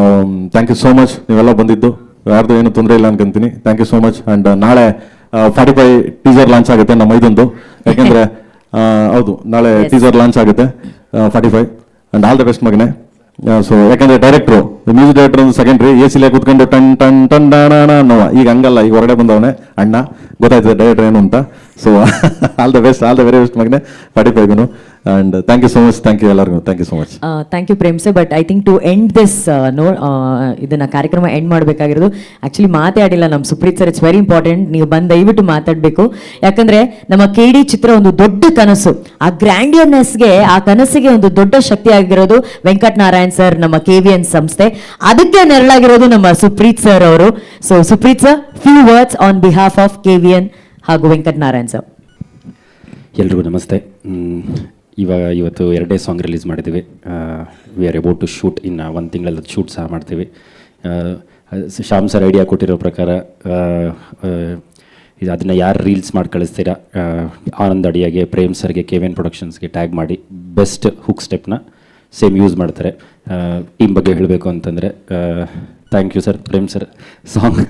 thank you so much, ನೀವೆಲ್ಲ ಬಂದಿದ್ದು. ಯಾರ್ದು ಏನು ತೊಂದರೆ ಇಲ್ಲ ಅನ್ಕೊಂತೀನಿ. Thank you so much. And ನಾಳೆ 45 ಟೀಸರ್ ಲಾಂಚ್ ಆಗುತ್ತೆ ನಮ್ಮ ಇದೊಂದು. ಯಾಕೆಂದರೆ ಹೌದು, ನಾಳೆ ಟೀಸರ್ ಲಾಂಚ್ ಆಗುತ್ತೆ 45. ಆ್ಯಂಡ್ ಆಲ್ ದ ಬೆಸ್ಟ್ ಮಗನೇ. ಸೊ ಯಾಕಂದರೆ ಡೈರೆಕ್ಟ್ರು, ಮ್ಯೂಸಿಕ್ ಡೈರೆಕ್ಟರ್ ಒಂದು ಸೆಕೆಂಡ್ರಿ ಎ.ಸಿಲೇ ಕೂತ್ಕೊಂಡು ಟನ್ ಟನ್ ಟನ್ ಡಾಣ ನೋವ. ಈಗ ಹಂಗಲ್ಲ, ಈಗ ಹೊರಗಡೆ ಬಂದವನೇ ಅಣ್ಣ, ಗೊತ್ತಾಯ್ತದೆ ಡೈರೆಕ್ಟರ್ ಏನು ಅಂತ. So all the best, all the very best ಮಗನೇ 45. And thank you so much, thank you ಎಲ್ಲರಿಗೂ, thank you so much. Thank you Prem sir. But I think to end this ಇದನ್ನ ಕಾರ್ಯಕ್ರಮ ಎಂಡ್ ಮಾಡಬೇಕಾಗಿರೋದು, ಆ್ಯಕ್ಚುಲಿ ಮಾತಾಡಿಲ್ಲ ನಮ್ಮ Supreeth sir. It's very important, ನೀವು ಬಂದು ದಯವಿಟ್ಟು ಮಾತಾಡಬೇಕು. ಯಾಕಂದ್ರೆ ನಮ್ಮ KD ಚಿತ್ರ ಒಂದು ದೊಡ್ಡ ಕನಸು, ಆ ಗ್ರ್ಯಾಂಡಿಯರ್ನೆಸ್ಗೆ, ಆ ಕನಸಿಗೆ ಒಂದು ದೊಡ್ಡ ಶಕ್ತಿ ಆಗಿರೋದು ವೆಂಕಟ್ ನಾರಾಯಣ್ ಸರ್, ನಮ್ಮ KVN ಸಂಸ್ಥೆ. ಅದಕ್ಕೆ ನೆರಳಾಗಿರೋದು ನಮ್ಮ ಸುಪ್ರೀತ್ ಸರ್ ಅವರು. So Supreeth sir, few words on behalf of KVN ಹಾಗೂ ವೆಂಕಟ್ ನಾರಾಯಣ್ ಸರ್. ಎಲ್ರಿಗೂ ನಮಸ್ತೆ. ಇವತ್ತು 2 ಸಾಂಗ್ ರಿಲೀಸ್ ಮಾಡಿದ್ದೀವಿ. We are about to shoot, ಇನ್ನು 1 ತಿಂಗಳಲ್ಲಿ ಶೂಟ್ ಸಹ ಮಾಡ್ತೀವಿ. ಶ್ಯಾಮ್ ಸರ್ ಐಡಿಯಾ ಕೊಟ್ಟಿರೋ ಪ್ರಕಾರ ಅದನ್ನು ಯಾರು ರೀಲ್ಸ್ ಮಾಡಿ ಕಳಿಸ್ತೀರಾ, ಆನಂದ್ ಅಡಿಯಾಗೆ, ಪ್ರೇಮ್ ಸರ್ಗೆ, KVN ಪ್ರೊಡಕ್ಷನ್ಸ್ಗೆ ಟ್ಯಾಗ್ ಮಾಡಿ ಬೆಸ್ಟ್ ಹುಕ್ ಸ್ಟೆಪ್ನ ಸೇಮ್ ಯೂಸ್ ಮಾಡ್ತಾರೆ. ಟೀಮ್ ಬಗ್ಗೆ ಹೇಳಬೇಕು ಅಂತಂದರೆ thank you sir, Prem sir. Song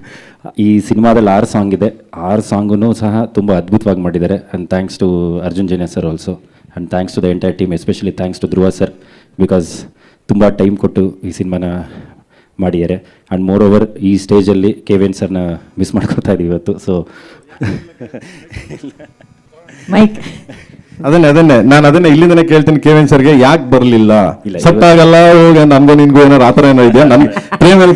ಈ ಸಿನಿಮಾದಲ್ಲಿ 6 ಸಾಂಗ್ ಇದೆ, 6 ಸಾಂಗೂ ಸಹ ತುಂಬ ಅದ್ಭುತವಾಗಿ ಮಾಡಿದ್ದಾರೆ. And thanks to Arjun Janya sir also, and thanks to the entire team, especially thanks to Dhruva sir, because ತುಂಬ ಟೈಮ್ ಕೊಟ್ಟು ಈ ಸಿನಿಮಾನ ಮಾಡಿದ್ದಾರೆ. ಆ್ಯಂಡ್ ಮೋರ್ ಓವರ್ ಈ ಸ್ಟೇಜಲ್ಲಿ KVN ಸರ್ನ ಮಿಸ್ ಮಾಡ್ಕೊತಾ ಇದ್ದೀವಿ ಇವತ್ತು. ಸೊ ಮೈಕ್ ಅದನ್ನೇ ನಾನು ಇಲ್ಲಿಂದನೇ ಕೇಳ್ತೀನಿ KVN ಸರ್ಗೆ, ಯಾಕೆ ಬರಲಿಲ್ಲ? ಸೆಟ್ ಆಗಲ್ಲ ಹೋಗಿ ನನ್ಗೂ ನಿನ್ಗೂ ಏನಾರು ಆತರ ಏನೋ ಇದೆಯಾ? ನನ್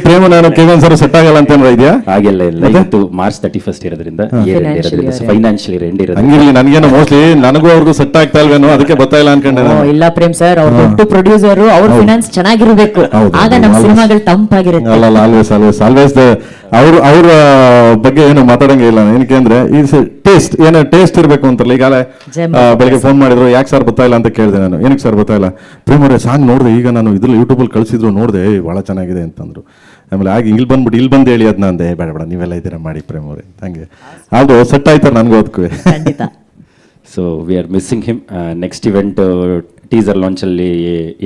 ಪ್ರೇಮ ನಾನು KVN ಸರ್ ಸೆಟ್ ಆಗಲ್ಲ ಅಂತ ಏನಾರ ಇದೆಯಾ? ಹಾಗೆಲ್ಲ ಇಲ್ಲ, ಇವತ್ತು ಮಾರ್ಚ್ 31 ಇರೋದ್ರಿಂದ ಫೈನಾನ್ಷಿಯಲ್ ಇಯರ್ ಎಂಡ್ ಇರೋದು. ಹಂಗಿರ್ಲಿ, ನನಗೇನೋ ಮೋಸ್ಟ್ಲಿ ನನಗೂ ಅವ್ರಿಗೂ ಸೆಟ್ ಆಗ್ತಾ ಇಲ್ವೇನೋ, ಅದಕ್ಕೆ ಬರ್ತಾ ಇಲ್ಲ ಅನ್ಕೊಂಡೆ. ಇಲ್ಲ ಪ್ರೇಮ್ ಸರ್, ಅವ್ರ ದೊಡ್ಡ ಪ್ರೊಡ್ಯೂಸರ್, ಅವ್ರ ಫಿನಾನ್ಸ್ ಚೆನ್ನಾಗಿರ್ಬೇಕು, ಆಗ ನಮ್ಮ ಸಿನಿಮಾಗಳು ತಂಪಾಗಿರುತ್ತೆ. ಅಲ್ಲ, ಆಲ್ವೇಸ್ ಅವ್ರ ಬಗ್ಗೆ ಏನು ಮಾತಾಡಂಗೆ ಇಲ್ಲ. ಏನಕ್ಕೆ ಅಂದ್ರೆ ಈ ಟೇಸ್ಟ್ ಇರ್ಬೇಕು ಅಂತಲ್ಲ. ಈಗಾಗಲೇ ಬೆಳಿಗ್ಗೆ ಫೋನ್ ಮಾಡಿದ್ರು, ಯಾಕೆ ಸರ್ ಬರ್ತಾ ಇಲ್ಲ ಅಂತ ಕೇಳಿದೆ ನಾನು. ಏನಕ್ಕೆ ಸರ್ ಬರ್ತಾ ಇಲ್ಲ? ಪ್ರೇಮರೇ ಸಾಂಗ್ ನೋಡಿದೆ, ಈಗ ನಾನು ಇದ್ರಲ್ಲಿ ಯೂಟ್ಯೂಬಲ್ಲಿ ಕಳಿಸಿದ್ರು ನೋಡಿದೆ, ಭಾಳ ಚೆನ್ನಾಗಿದೆ ಅಂತಂದ್ರು. ಆಮೇಲೆ ಆಗ ಇಲ್ಲಿ ಬಂದು ಹೇಳಿ ಅದನ್ನ ಅಂದೆ, ಬೇಡ ನೀವೆಲ್ಲ ಇದ್ದೀರಾ ಮಾಡಿ ಪ್ರೇಮರೇ, ಹಂಗೆ ಅದು ಸೆಟ್ ಆಯ್ತಾರೆ ನನಗೂ ಅದಕ್ಕೂ. So we are missing him. Next event teaser ಲಾಂಚಲ್ಲಿ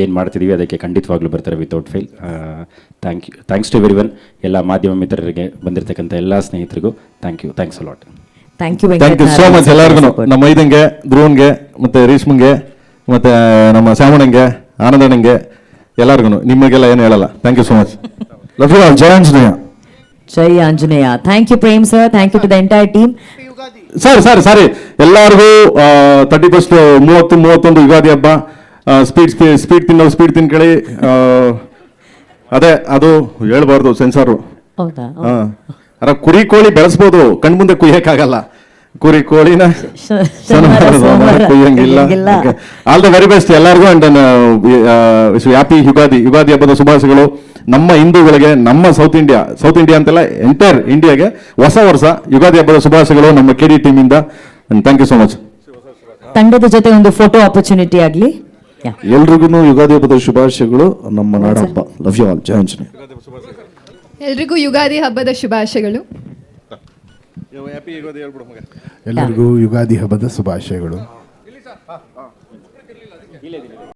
ಏನು ಮಾಡ್ತಿದ್ದೀವಿ ಅದಕ್ಕೆ ಖಂಡಿತವಾಗ್ಲೂ ಬರ್ತಾರೆ without fail. Thanks to everyone, ಎಲ್ಲ ಮಾಧ್ಯಮ ಮಿತ್ರರಿಗೆ, ಬಂದಿರತಕ್ಕಂಥ ಎಲ್ಲ ಸ್ನೇಹಿತರಿಗೂ thanks a lot. Thank you so much ಎಲ್ಲರಿಗೂ, ನಮ್ಮ ಐದಂಗೆ, ಧ್ರುವನ್ಗೆ, ಮತ್ತೆ ರೇಷ್ಮಂಗೆ, ಮತ್ತೆ ನಮ್ಮ ಶ್ಯಾಮಣ್ಣಂಗೆ, ಆನಂದಣ್ಣಂಗೆ, ಎಲ್ಲರಿಗೂ ನಿಮಗೆಲ್ಲ ಏನು ಹೇಳಲ್ಲ. Thank you so much. Love you all. ಜೈ ಆಂಜನೇಯ. ಜೈ Anjaneya. Thank you Prem sir, thank you to the entire team. Sorry ಎಲ್ಲರಿಗೂ 31 31 ಯುಗಾದಿ ಹಬ್ಬ. ಸ್ಪೀಡ್ ತಿನ್ನೋರು ಸ್ಪೀಡ್ ತಿನ್ಕೊಳ್ಳಿ. ಅದೇ ಅದು ಹೇಳ್ಬಾರ್ದು, ಸೆನ್ಸಾರು. ಕುರಿ ಕೋಳಿ ಬೆಳೆಸ್ಬೋದು, ಕಣ್ಮುಂದೆ ಕುಯ್ಯಕ್ಕಾಗಲ್ಲ. ಕುರಿ ಕೋಳಿನ ಕುಯ್ಯಂಗಿಲ್ಲ. ಆಲ್ ದ ವೆರಿ ಬೆಸ್ಟ್ ಎಲ್ಲರಿಗೂ. ಅಂಡ್ ಹ್ಯಾಪಿ ಯುಗಾದಿ ಹಬ್ಬದ ಶುಭಾಶಯಗಳು ನಮ್ಮ ಹಿಂದೂಗಳಿಗೆ, ನಮ್ಮ ಸೌತ್ ಇಂಡಿಯಾ ಅಂತೆಲ್ಲ ಎಂಟೈರ್ ಇಂಡಿಯಾಗೆ ಹೊಸ ವರ್ಷ ಯುಗಾದಿ ಹಬ್ಬದ ಶುಭಾಶಯಗಳು ನಮ್ಮ KD ಟೀಮ್ ಇಂದ. Thank you so much. ತಂಡದ ಜೊತೆ ಒಂದು ಫೋಟೋ ಆಪರ್ಚುನಿಟಿ ಆಗಲಿ. ಎಲ್ರಿಗೂ ಯುಗಾದಿ ಹಬ್ಬದ ಶುಭಾಶಯಗಳು. ನಮ್ಮ ನಾಡ ಹಬ್ಬ. Love you all. ಜೈ ಆಂಜನೇಯ. ಎಲ್ರಿಗೂ ಯುಗಾದಿ ಹಬ್ಬದ ಶುಭಾಶಯಗಳು. ಎಲ್ಲರಿಗೂ ಯುಗಾದಿ ಹಬ್ಬದ ಶುಭಾಶಯಗಳು.